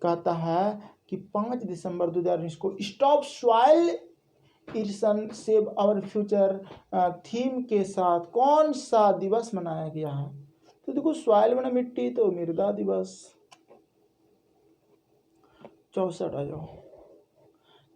कहता है कि 5 दिसंबर 2019 को stop soil erosion save our future theme के साथ कौन सा दिवस मनाया गया है? तो देखो, सॉइल माने मिट्टी, तो मृदा दिवस। 64 आ जाओ।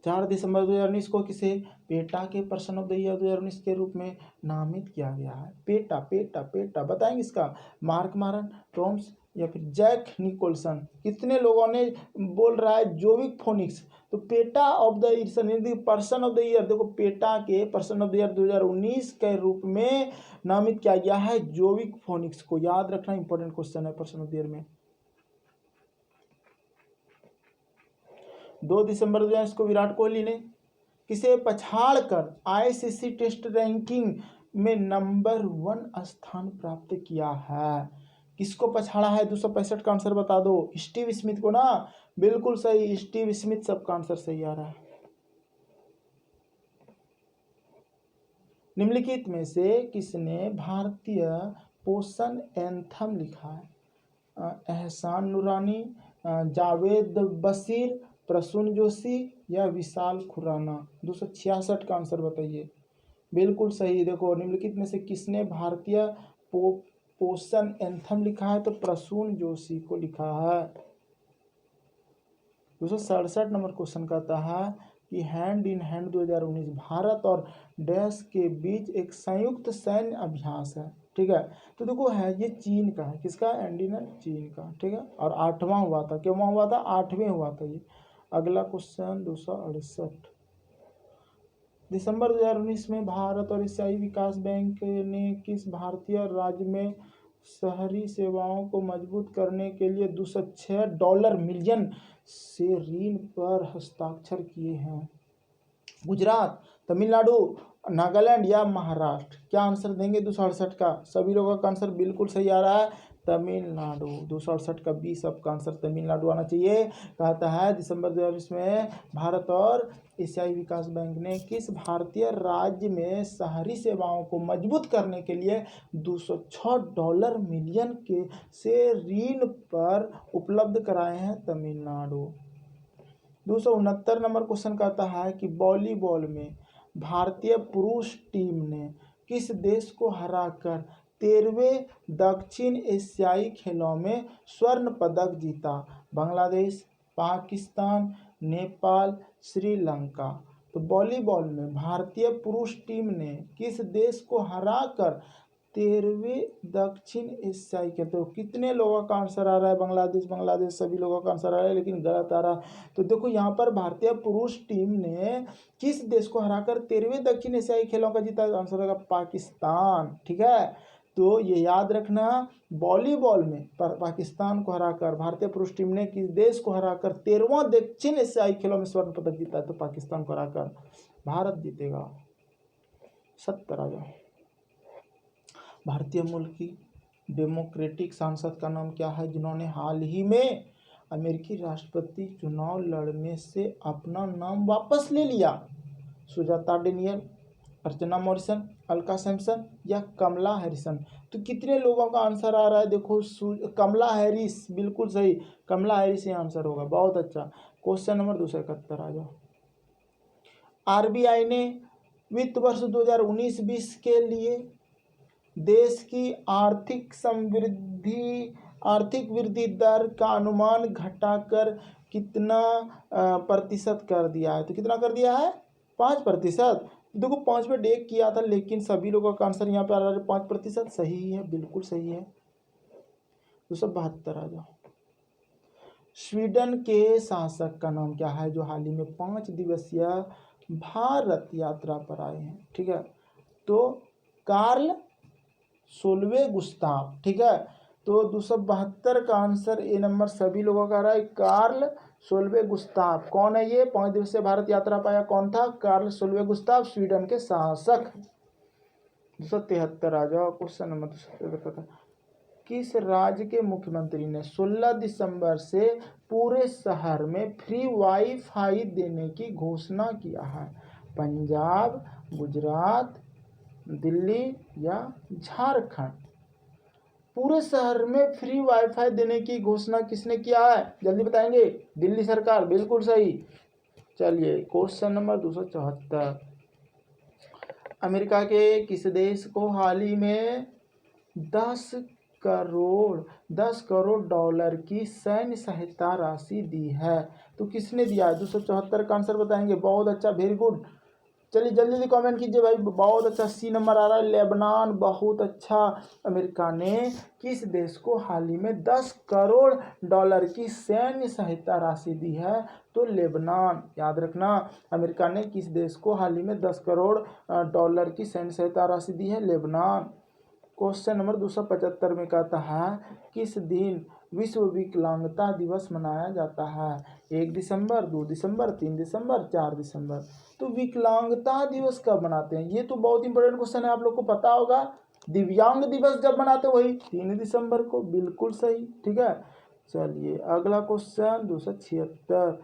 4 दिसंबर 2019 को किसे पेटा के पर्सन ऑफ द ईयर 2019 के रूप में नामित किया गया है? पेटा बताएंगे इसका। मार्क मारन, टॉम्स या फिर जैक निकोलसन। कितने लोगों ने बोल रहा है जोविक फोनिक्स? तो PETA of the year, person of the year, देखो पेटा के पर्सन ऑफ द ईयर 2019 के रूप में नामित किया गया है जोविक फोनिक्स को। याद रखना, इंपॉर्टेंट क्वेश्चन है पर्सन ऑफ द ईयर में। 2 दिसंबर 2019 को विराट कोहली ने किसे पछाड़कर आईसीसी टेस्ट रैंकिंग में नंबर 1 स्थान प्राप्त किया है? किसको पछाड़ा है? 265 का आंसर बता दो। स्टीव स्मिथ को ना, बिल्कुल सही, स्टीव स्मिथ। सबका आंसर सही आ रहा है। निम्नलिखित में से किसने भारतीय पोषण एंथम लिखा है? एहसान नूरानी, जावेद बशीर, प्रसून जोशी या विशाल खुराना। 266 का आंसर बताइए। बिल्कुल सही। देखो, निम्नलिखित में से किसने भारतीय पोषण एंथम लिखा है? तो प्रसून जोशी को लिखा है। 267 नंबर क्वेश्चन कहता है कि हैंड इन हैंड 2019 भारत और डैश के बीच एक संयुक्त सैन्य अभ्यास है। ठीक है, तो देखो है ये चीन का है। किसका? हैंड इन हैंड, चीन का। ठीक है, और 8वां हुआ था। क्यों हुआ था? 8वें हुआ था ये। अगला क्वेश्चन 268। दिसंबर 2019 में भारत और एशियाई विकास बैंक ने किस भारतीय राज्य में शहरी सेवाओं को मजबूत करने के लिए $206 मिलियन से ऋण पर हस्ताक्षर किए हैं? गुजरात, तमिलनाडु, नागालैंड या महाराष्ट्र? क्या आंसर देंगे 268 का? सभी लोगों का आंसर बिल्कुल सही आ रहा है। तमिलनाडु। 268 का 20 आपका आंसर तमिलनाडु आना चाहिए। कहता है दिसंबर 2020 में भारत और एशियाई विकास बैंक ने किस भारतीय राज्य में शहरी सेवाओं को मजबूत करने के लिए $206 मिलियन के से ऋण पर उपलब्ध कराए हैं? तमिलनाडु। 269 नंबर क्वेश्चन कहता है कि वॉलीबॉल में भारतीय पुरुष टीम ने किस देश को हराकर 13वें दक्षिण एशियाई खेलों में स्वर्ण पदक जीता? बांग्लादेश, पाकिस्तान, नेपाल, श्रीलंका। तो वॉलीबॉल में भारतीय पुरुष टीम ने किस देश को हराकर 13वें दक्षिण एशियाई खेल, तो कितने लोगों का आंसर आ रहा है? बांग्लादेश सभी लोगों का आंसर आ रहा है, लेकिन गलत आ रहा है। तो देखो यहाँ पर भारतीय पुरुष टीम ने किस देश को हराकर 13वें दक्षिण एशियाई खेलों का जीता? आंसर होगा पाकिस्तान। ठीक है, तो ये याद रखना, वॉलीबॉल में पाकिस्तान को हराकर भारतीय पुरुष टीम ने किस देश को हराकर 13वां दक्षिण एशियाई खेलों में स्वर्ण पदक जीता है? तो पाकिस्तान को हराकर भारत जीतेगा। 70 आ जाओ। भारतीय मूल की डेमोक्रेटिक सांसद का नाम क्या है जिन्होंने हाल ही में अमेरिकी राष्ट्रपति चुनाव लड़ने से अपना नाम वापस ले लिया? सुजाता डेनियल, अर्चना मॉरिसन, अलका सैमसन या कमला हैरिसन। तो कितने लोगों का आंसर आ रहा है? देखो कमला हैरिस, बिल्कुल सही, कमला हैरिस ये आंसर होगा। बहुत अच्छा। क्वेश्चन नंबर 271 आ जाओ। आरबीआई ने वित्त वर्ष 2019-20 के लिए देश की आर्थिक वृद्धि दर का अनुमान घटाकर कितना प्रतिशत कर दिया है? तो कितना कर दिया है? 5%। देखो 5/1 किया था, लेकिन सभी लोगों का आंसर यहाँ पे आ रहा है 5%। सही है, बिल्कुल सही है। 272 आ जाओ। स्वीडन के शासक का नाम क्या है जो हाल ही में 5 दिवसीय भारत यात्रा पर आए हैं? ठीक है, तो कार्ल सोलवे गुस्ताव। ठीक है, तो 272 का आंसर ए नंबर सभी लोगों का आ रहा है, कार्ल सोलवे गुस्ताव। कौन है ये? 5 दिवसीय भारत यात्रा पाया कौन था? कार्ल सोलवे गुस्ताव, स्वीडन के शासक। 273 आ जाओ। क्वेश्चन नंबर 273, किस राज्य के मुख्यमंत्री ने 16 दिसंबर से पूरे शहर में फ्री वाईफाई देने की घोषणा किया है? पंजाब, गुजरात, दिल्ली या झारखंड? पूरे शहर में फ्री वाईफाई देने की घोषणा किसने किया है? जल्दी बताएंगे। दिल्ली सरकार, बिल्कुल सही। चलिए क्वेश्चन नंबर 274, अमेरिका के किस देश को हाल ही में 10 करोड़ डॉलर की सैन्य सहायता राशि दी है? तो किसने दिया है? 274 का आंसर बताएंगे। बहुत अच्छा, वेरी गुड। चलिए जल्दी जल्दी कमेंट कीजिए भाई। बहुत अच्छा, सी नंबर आ रहा है, लेबनान। बहुत अच्छा। अमेरिका ने किस देश को हाल ही में 10 करोड़ डॉलर की सैन्य सहायता राशि दी है? तो लेबनान। याद रखना, अमेरिका ने किस देश को हाल ही में 10 करोड़ डॉलर की सैन्य सहायता राशि दी है? लेबनान। क्वेश्चन नंबर 275 में कहता है किस दिन विश्व विकलांगता दिवस मनाया जाता है? 1 दिसंबर, 2 दिसंबर, 3 दिसंबर, 4 दिसंबर। तो विकलांगता दिवस कब मनाते हैं? ये तो बहुत इंपॉर्टेंट क्वेश्चन है, आप लोग को पता होगा। दिव्यांग दिवस जब मनाते हैं वही 3 दिसंबर को, बिल्कुल सही। ठीक है, चलिए अगला क्वेश्चन 276,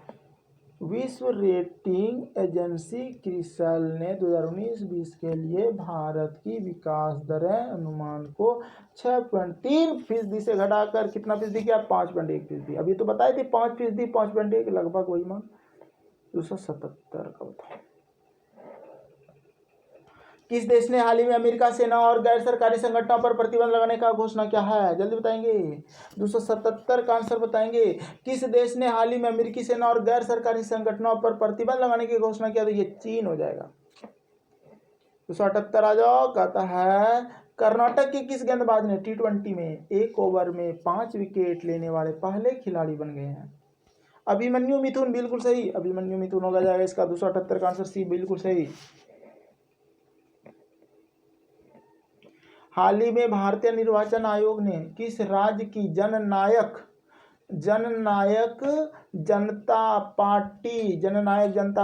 विश्व रेटिंग एजेंसी क्रिसिल ने 2019-20 के लिए भारत की विकास दरें अनुमान को 6.3% से घटाकर कितना फीसदी किया? 5.1%। अभी तो बताए थे 5%, 5.1 लगभग वही मान। 277 का बताओ, किस देश ने हाल ही में अमेरिका सेना और गैर सरकारी संगठनों पर प्रतिबंध लगाने का घोषणा किया है? जल्दी बताएंगे। 277 का आंसर बताएंगे। किस देश ने हाल ही में अमेरिकी सेना और गैर सरकारी संगठनों पर प्रतिबंध लगाने की घोषणा किया? तो ये चीन हो जाएगा। 278 आ जाओ। कहता है कर्नाटक के किस गेंदबाज ने T20 में 1 ओवर में 5 विकेट लेने वाले पहले खिलाड़ी बन गए हैं? अभिमन्यु मिथुन, बिल्कुल सही। अभिमन्यु मिथुन होगा जाएगा इसका। 278 का आंसर सी, बिल्कुल सही। हाल ही में भारतीय निर्वाचन आयोग ने किस राज्य की जननायक जनता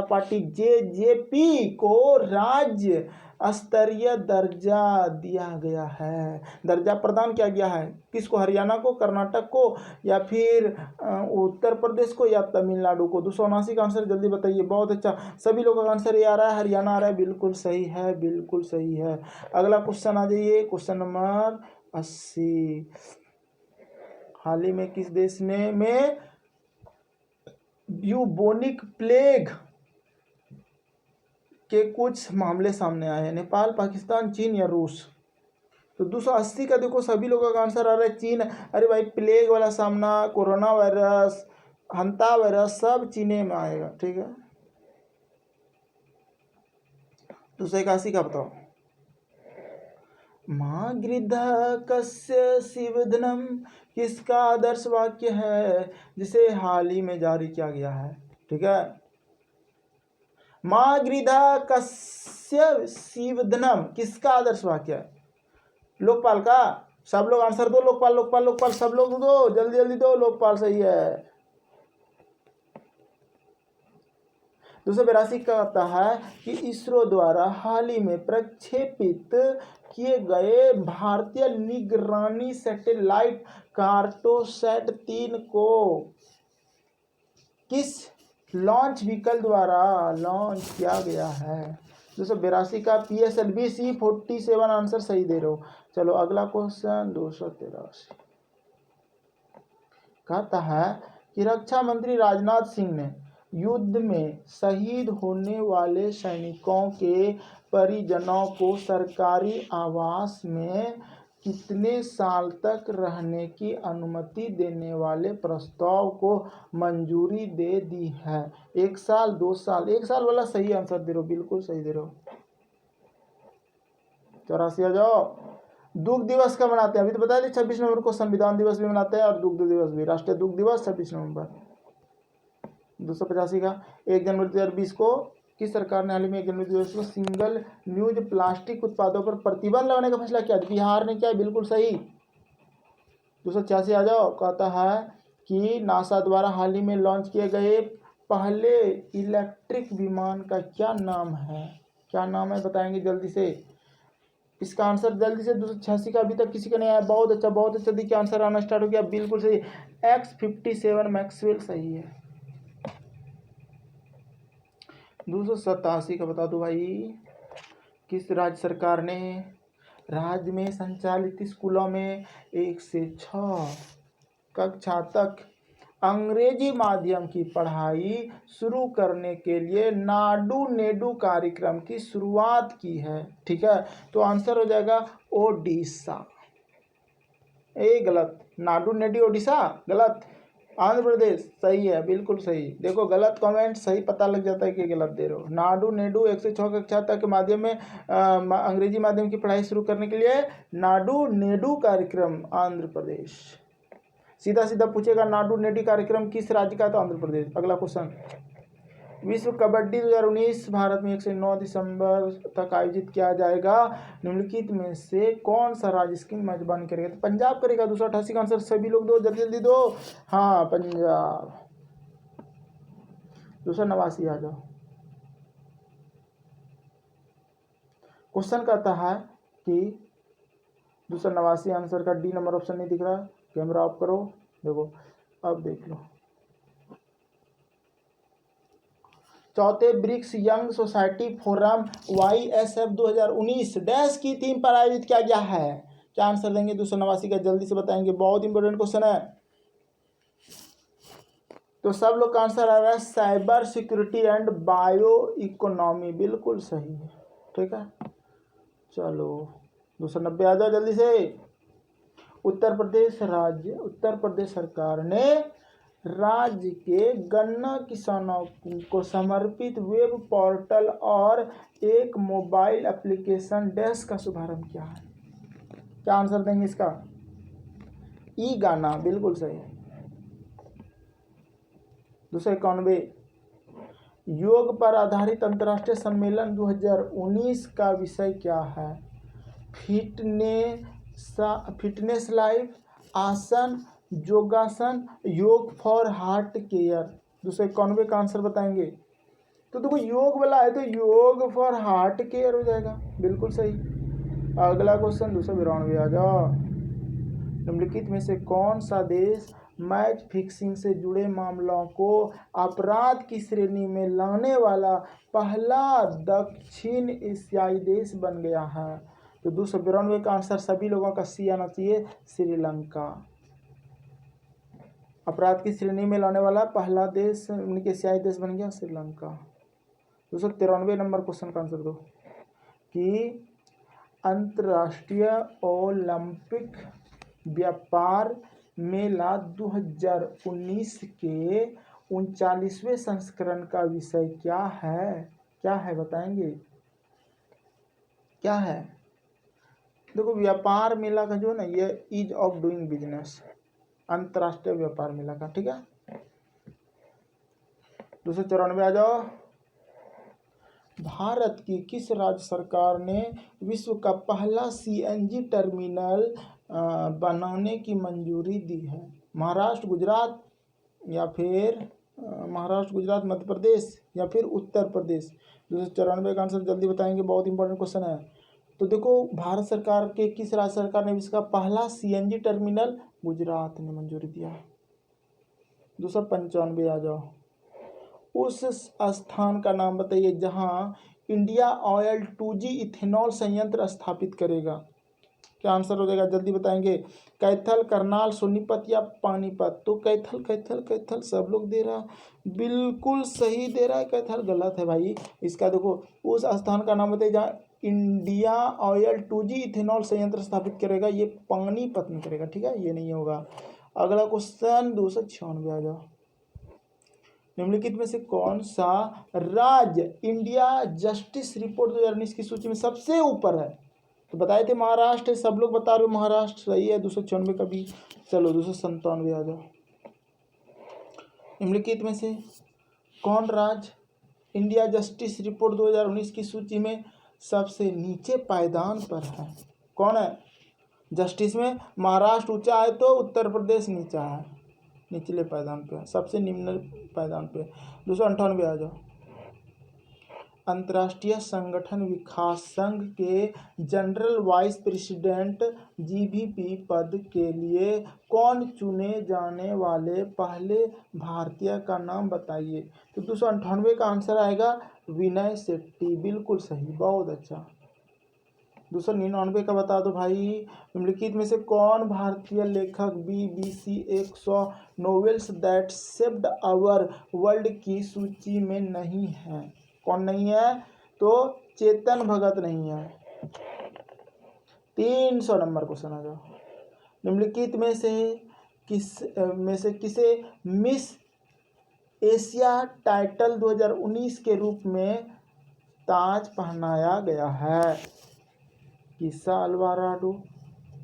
पार्टी JJP को राज्य स्तरीय दर्जा दिया गया है। दर्जा प्रदान किया गया है किसको? हरियाणा को, कर्नाटक को, या फिर उत्तर प्रदेश को, या तमिलनाडु को। 279 का आंसर जल्दी बताइए। बहुत अच्छा, सभी लोगों का आंसर ये आ रहा है, हरियाणा आ रहा है। बिल्कुल सही है, बिल्कुल सही है। अगला क्वेश्चन आ जाइए, क्वेश्चन नंबर 80। हाल ही में किस देश में ब्यूबोनिक प्लेग के कुछ मामले सामने आए हैं? नेपाल, पाकिस्तान, चीन या रूस? तो 280 का देखो सभी लोगों का आंसर आ रहा है चीन। अरे भाई, प्लेग वाला सामना, कोरोना वायरस, हंता वायरस सब चीने में आएगा। ठीक है, 281 का बताओ। माँ गृधा कस्य शिवधनम किसका आदर्श वाक्य है जिसे हाल ही में जारी किया गया है? ठीक है, माँ गृधा कस्य शिवधनम किसका आदर्श वाक्य है? लोकपाल का। सब लोग आंसर दो। लोकपाल, लोकपाल, लोकपाल, सब लोग दो, जल्दी जल्दी दो। लोकपाल सही है। 282 का कहता है कि इसरो द्वारा हाल ही में प्रक्षेपित किए गए भारतीय निगरानी सैटेलाइट कार्टोसैट 3 को किस लॉन्च व्हीकल द्वारा लॉन्च किया गया है? 282 का PSLV C-47 आंसर सही दे रहे हो। चलो अगला क्वेश्चन 283 कहता है कि रक्षा मंत्री राजनाथ सिंह ने युद्ध में शहीद होने वाले सैनिकों के परिजनों को सरकारी आवास में कितने साल तक रहने की अनुमति देने वाले प्रस्ताव को मंजूरी दे दी है? 1 साल, 2 साल? 1 साल वाला सही आंसर दे रहे हो, बिल्कुल सही दे रहे हो। 84 आ जाओ। दुग्ध दिवस कब मनाते हैं? अभी तो बता दें 26 नवंबर को संविधान दिवस भी मनाते हैं और दुग्ध दिवस भी, राष्ट्रीय दुग्ध दिवस 26 नवंबर। 285 का 1 जनवरी 2020 को किस सरकार ने हाल ही में 1 जनवरी 2020 को सिंगल यूज प्लास्टिक उत्पादों पर प्रतिबंध लगाने का फैसला किया? बिहार ने किया, बिल्कुल सही। 286 आ जाओ। कहता है कि नासा द्वारा हाल ही में लॉन्च किए गए पहले इलेक्ट्रिक विमान का क्या नाम है? क्या नाम है बताएंगे जल्दी से। इसका आंसर जल्दी से। 286 का अभी तक किसी का नहीं आया। बहुत अच्छा, बहुत अच्छा। देखिए आंसर आना स्टार्ट हो गया, बिल्कुल सही। X-57 मैक्सवेल सही है। 287 का बता दो भाई। किस राज्य सरकार ने राज्य में संचालित स्कूलों में 1 से 6 कक्षा तक अंग्रेजी माध्यम की पढ़ाई शुरू करने के लिए नाडू नेडू कार्यक्रम की शुरुआत की है? ठीक है, तो आंसर हो जाएगा ओडिशा। गलत। नाडू नेडू ओडिशा गलत। आंध्र प्रदेश सही है, बिल्कुल सही। देखो गलत कमेंट सही पता लग जाता है कि गलत दे रहे हो। नाडू नेडू 1 से 6 कक्षा तक के माध्यम में अंग्रेजी माध्यम की पढ़ाई शुरू करने के लिए नाडू नेडू कार्यक्रम आंध्र प्रदेश। सीधा सीधा पूछेगा नाडू नेडू कार्यक्रम किस राज्य का? तो आंध्र प्रदेश। अगला क्वेश्चन, विश्व कबड्डी 2019 भारत में 1 से 9 दिसंबर तक आयोजित किया जाएगा। निम्नलिखित में से कौन सा राज्य इसकी मेजबानी करेगा? तो पंजाब करेगा। 288 का आंसर सभी लोग दो, जल्दी जल्दी दो। हाँ, पंजाब। 289 आ जाओ। क्वेश्चन कहता है कि 289 आंसर का डी नंबर ऑप्शन नहीं दिख रहा। कैमरा ऑफ करो, देखो अब देख लो। चौथे BRICS young society forum YSF 2019 dash की थीम पर आयोजित किया गया है? क्या आंसर देंगे? 289 का जल्दी से बताएंगे, बहुत इंपॉर्टेंट क्वेश्चन है। तो सब लोग का आंसर आ रहा है cyber security and bio economy, बिल्कुल सही है। ठीक है, चलो 290 आ जाओ जल्दी से। उत्तर प्रदेश सरकार ने राज्य के गन्ना किसानों को समर्पित वेब पोर्टल और एक मोबाइल एप्लीकेशन डैश का शुभारंभ किया है? क्या आंसर देंगे इसका? गाना, बिल्कुल सही है। 291 योग पर आधारित अंतर्राष्ट्रीय सम्मेलन 2019 का विषय क्या है? फिटनेस लाइफ, आसन, योगासन, योग फॉर हार्ट केयर। 291 का आंसर बताएंगे। तो देखो योग वाला है तो योग फॉर हार्ट केयर हो जाएगा, बिल्कुल सही। अगला क्वेश्चन 292 आ जाओ। निम्नलिखित में से कौन सा देश मैच फिक्सिंग से जुड़े मामलों को अपराध की श्रेणी में लाने वाला पहला दक्षिण एशियाई देश बन गया है? तो 292 का आंसर सभी लोगों का सी आना चाहिए, श्रीलंका। अपराध की श्रेणी में लाने वाला पहला देश एशियाई देश बन गया श्रीलंका। 293 नंबर क्वेश्चन का आंसर दो कि अंतर्राष्ट्रीय ओलंपिक व्यापार मेला 2019 के 39वें संस्करण का विषय क्या है? क्या है बताएंगे? क्या है? देखो व्यापार मेला का जो है ना, ये ईज ऑफ डूइंग बिजनेस, अंतर्राष्ट्रीय व्यापार मेला का, ठीक है। 294 आ जाओ। भारत की किस राज्य सरकार ने विश्व का पहला सीएनजी टर्मिनल बनाने की मंजूरी दी है? महाराष्ट्र, गुजरात या फिर महाराष्ट्र, गुजरात, मध्य प्रदेश या फिर उत्तर प्रदेश? 294 का आंसर जल्दी बताएंगे, बहुत इंपॉर्टेंट क्वेश्चन है। तो देखो भारत सरकार के किस राज्य सरकार ने विश्व का पहला सीएनजी टर्मिनल? गुजरात ने मंजूरी दिया है। 295 आ जाओ। उस स्थान का नाम बताइए जहां इंडिया ऑयल 2G इथेनॉल संयंत्र स्थापित करेगा। क्या आंसर हो जाएगा? जल्दी बताएंगे। कैथल, करनाल, सोनीपत या पानीपत? तो कैथल कैथल कैथल सब लोग दे रहा, बिल्कुल सही दे रहा है। कैथल गलत है भाई। इसका देखो उस स्थान का नाम बताइए जहाँ इंडिया ऑयल 2G इथेनॉल संयंत्र स्थापित करेगा, ये पानीपत में करेगा, ठीक है, ये नहीं होगा। अगला क्वेश्चन 296 आ जाओ। निम्नलिखित में से कौन सा राज्य इंडिया जस्टिस रिपोर्ट 2019 की सूची में सबसे ऊपर है? तो बताए थे महाराष्ट्र, सब लोग बता रहे हो महाराष्ट्र, सही है। 296 का भी। चलो 297 आ जाओ। निम्नलिखित में से कौन राज्य इंडिया जस्टिस रिपोर्ट 2019 की सूची में सबसे नीचे पायदान पर है? कौन है जस्टिस में? महाराष्ट्र ऊंचा है तो उत्तर प्रदेश नीचा है, निचले पायदान पे है, सबसे निम्न पायदान पे। 298 आ जाओ। अंतर्राष्ट्रीय संगठन विकास संघ के जनरल वाइस प्रेसिडेंट जीवीपी पद के लिए कौन चुने जाने वाले पहले भारतीय का नाम बताइए? तो 298 का आंसर आएगा विनय शेट्टी, बिल्कुल सही, बहुत अच्छा। 299 का बता दो भाई। निम्नलिखित में से कौन भारतीय लेखक BBC 100 novels that shaped our world की सूची में नहीं है? कौन नहीं है? तो चेतन भगत नहीं है। 300 नंबर क्वेश्चन आ जाओ। निम्नलिखित में से किसे मिस एशिया टाइटल 2019 के रूप में ताज पहनाया गया है? किसा अल्वाराडो,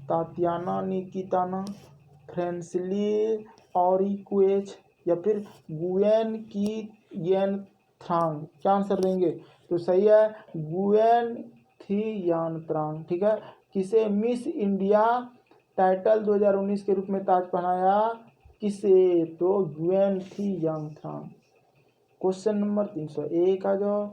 तातियाना निकिताना, फ्रेंसली ऑरिक्वेज या फिर गुएन की येन थ्रांग? क्या आंसर देंगे? तो सही है गुएन थी यान त्रांग, ठीक है। किसे मिस इंडिया टाइटल 2019 के रूप में ताज पहनाया? किसे? तो गुएन थी यान त्रांग। क्वेश्चन नंबर 301 आ जाओ।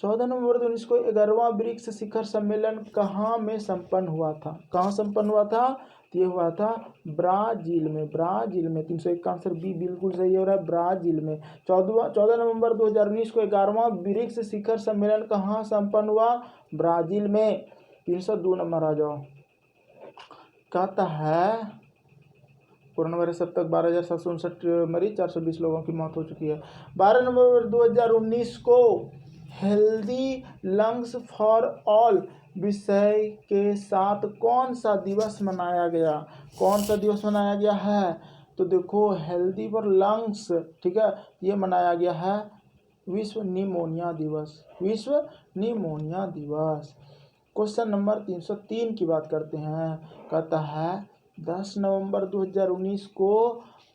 14 नवंबर 2019 को 11वां ब्रिक्स शिखर सम्मेलन कहाँ में संपन्न हुआ था? कहाँ संपन्न हुआ था? तो ये हुआ था ब्राजील में। ब्राजील में 301 का आंसर बी बिल्कुल सही हो रहा है, ब्राजील में। 14 नवंबर 2019 को 11वां ब्रिक्स शिखर सम्मेलन कहाँ संपन्न हुआ? ब्राजील में। 302 नंबर आ जाओ। कहता है कोरोना वायरस अब तक 12,759 मरीज, 420 लोगों की मौत हो चुकी है। 12 नवंबर 2019 को हेल्दी लंग्स फॉर ऑल विषय के साथ कौन सा दिवस मनाया गया? कौन सा दिवस मनाया गया है? तो देखो हेल्दी फॉर लंग्स, ठीक है, ये मनाया गया है विश्व निमोनिया दिवस। विश्व निमोनिया दिवस। क्वेश्चन नंबर 303 की बात करते हैं। कहता है 10 नवंबर 2019 को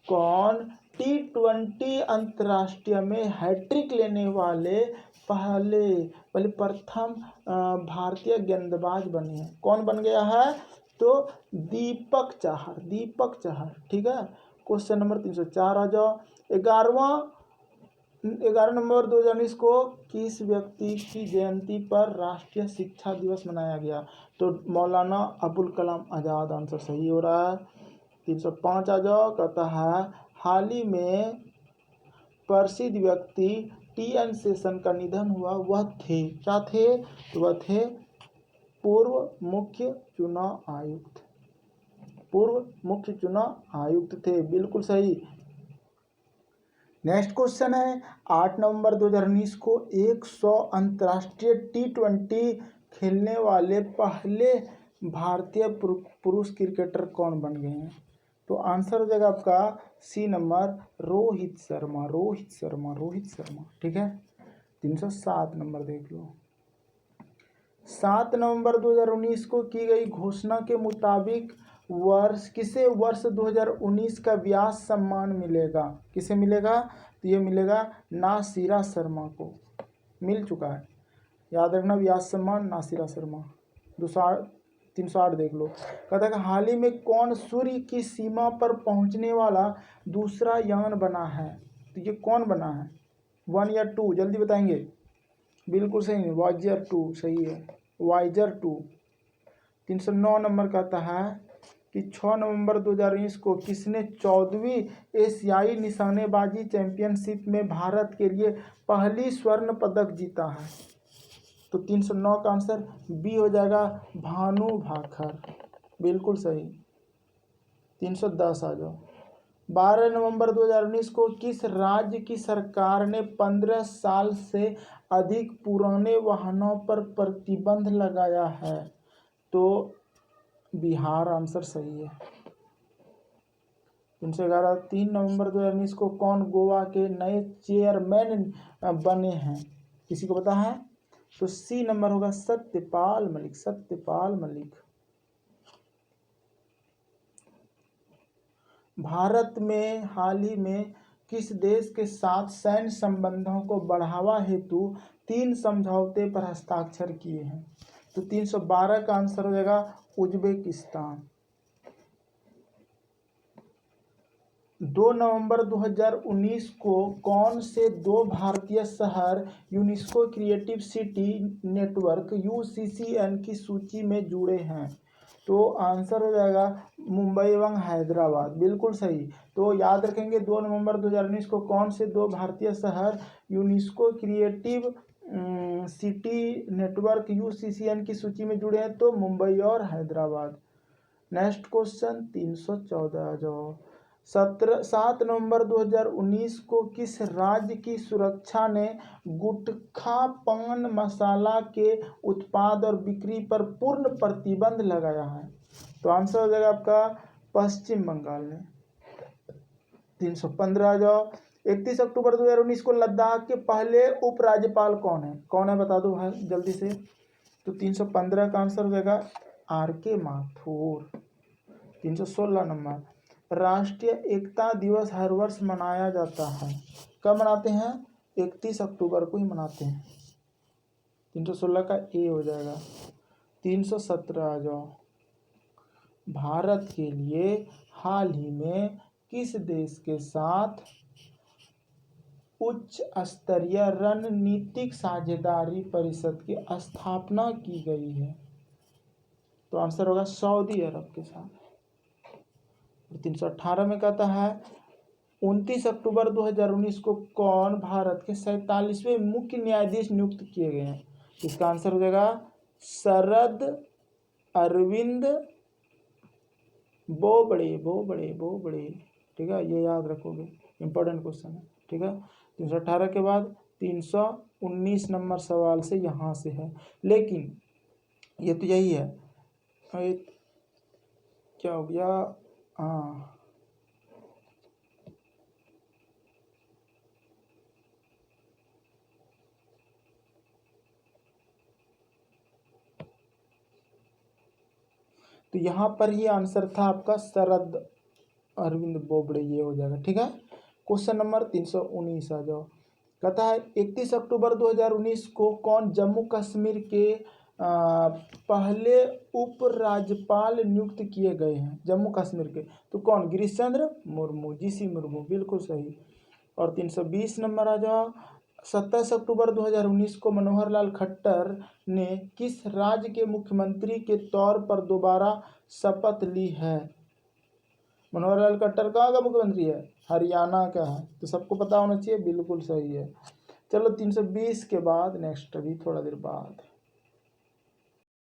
कौन T20 अंतर्राष्ट्रीय में हैट्रिक लेने वाले प्रथम भारतीय गेंदबाज बने हैं? कौन बन गया है? तो दीपक चाहर, दीपक चाहर, ठीक है। क्वेश्चन नंबर 304 आ जाओ। 11वां 11 नवंबर 2019 को किस व्यक्ति की जयंती पर राष्ट्रीय शिक्षा दिवस मनाया गया? तो मौलाना अबुल कलाम आज़ाद आंसर सही हो रहा है। 305 आ जाओ। कहता है हाल ही में प्रसिद्ध व्यक्ति टी.एन. शेषन का निधन हुआ, वह थे, क्या थे? तो वह थे पूर्व मुख्य चुनाव आयुक्त, पूर्व मुख्य चुनाव आयुक्त थे, बिल्कुल सही। नेक्स्ट क्वेश्चन है 8 नवंबर 2019 को 100 अंतर्राष्ट्रीय T20 खेलने वाले पहले भारतीय पुरुष क्रिकेटर कौन बन गए हैं? तो आंसर हो जाएगा आपका सी नंबर, रोहित शर्मा, रोहित शर्मा, रोहित शर्मा, ठीक है। 307 नंबर देख लो। 7 नवंबर 2019 को की गई घोषणा के मुताबिक किसे वर्ष 2019 का व्यास सम्मान मिलेगा? किसे मिलेगा? तो ये मिलेगा नासिरा शर्मा को, मिल चुका है, याद रखना, व्यास सम्मान नासिरा शर्मा। 308 देख लो। कहता है कि हाल ही में कौन सूर्य की सीमा पर पहुंचने वाला दूसरा यान बना है? तो ये कौन बना है, 1 या 2? जल्दी बताएंगे। बिल्कुल सही, वाइजर 2 सही है, वाइजर 2। 309 नंबर कहता है कि 6 नवंबर 2019 को किसने 14वीं एशियाई निशानेबाजी चैंपियनशिप में भारत के लिए पहली स्वर्ण पदक जीता है? तो 309 का आंसर बी हो जाएगा, भानु भाकर, बिल्कुल सही। 310 आ जाओ। 12 नवंबर 2019 को किस राज्य की सरकार ने 15 साल से अधिक पुराने वाहनों पर प्रतिबंध लगाया है? तो बिहार आंसर सही है। 311। 3 नवंबर 2019 को कौन गोवा के नए चेयरमैन बने हैं? किसी को पता है? तो सी नंबर होगा सत्यपाल मलिक, सत्यपाल मलिक। भारत में हाल ही में किस देश के साथ सैन्य संबंधों को बढ़ावा हेतु 3 समझौते पर हस्ताक्षर किए हैं? तो 312 का आंसर हो जाएगा उज्बेकिस्तान। 2 नवंबर 2019 को कौन से 2 भारतीय शहर UNESCO creative city network UCCN की सूची में जुड़े हैं? तो आंसर हो जाएगा मुंबई एवं हैदराबाद, बिल्कुल सही। तो याद रखेंगे 2 नवंबर 2019 को कौन से 2 भारतीय शहर UNESCO creative city network UCCN की सूची में जुड़े हैं? तो मुंबई और हैदराबाद। नेक्स्ट क्वेश्चन 314 जाओ। 7 नवंबर 2019 को किस राज्य की सुरक्षा ने गुटखा पान मसाला के उत्पाद और बिक्री पर पूर्ण प्रतिबंध लगाया है? तो आंसर हो जाएगा आपका पश्चिम बंगाल ने। 315 आ जाओ। 31 अक्टूबर 2019 को लद्दाख के पहले उपराज्यपाल कौन है? कौन है बता दो भाई जल्दी से। तो 315 का आंसर हो जाएगा RK माथुर। 316 नंबर। राष्ट्रीय एकता दिवस हर वर्ष मनाया जाता है, कब मनाते हैं? 31 अक्टूबर को ही मनाते हैं। 316 का ए हो जाएगा। 317 आ जाओ। भारत के लिए हाल ही में किस देश के साथ उच्च स्तरीय रणनीतिक साझेदारी परिषद की स्थापना की गई है? तो आंसर होगा सऊदी अरब के साथ। 318 में कहता है 29 अक्टूबर 2019 को कौन भारत के 47वें मुख्य न्यायाधीश नियुक्त किए गए हैं? इसका आंसर हो जाएगा शरद अरविंद बोबड़े, बोबड़े, बोबड़े, ठीक है, ये याद रखोगे, इंपॉर्टेंट क्वेश्चन है, ठीक है। 318 के बाद 319 नंबर सवाल से यहाँ से है, लेकिन ये तो यही है, क्या हो गया, हाँ तो यहाँ पर ही आंसर था आपका शरद अरविंद बोबड़े, ये हो जाएगा, ठीक है। क्वेश्चन नंबर 319 आ जाओ। कहता है 31 अक्टूबर 2019 को कौन जम्मू कश्मीर के पहले उपराज्यपाल नियुक्त किए गए हैं? जम्मू कश्मीर के तो कौन? गिरीश चंद्र मुर्मू, GC मुर्मू, बिल्कुल सही। और 320 नंबर आ जाओ, 27 अक्टूबर 2019 को मनोहर लाल खट्टर ने किस राज्य के मुख्यमंत्री के तौर पर दोबारा शपथ ली है? मनोहर लाल खट्टर कहाँ का मुख्यमंत्री है? हरियाणा का है। तो सबको पता होना चाहिए, बिल्कुल सही है। चलो 320 के बाद नेक्स्ट, अभी थोड़ा देर बाद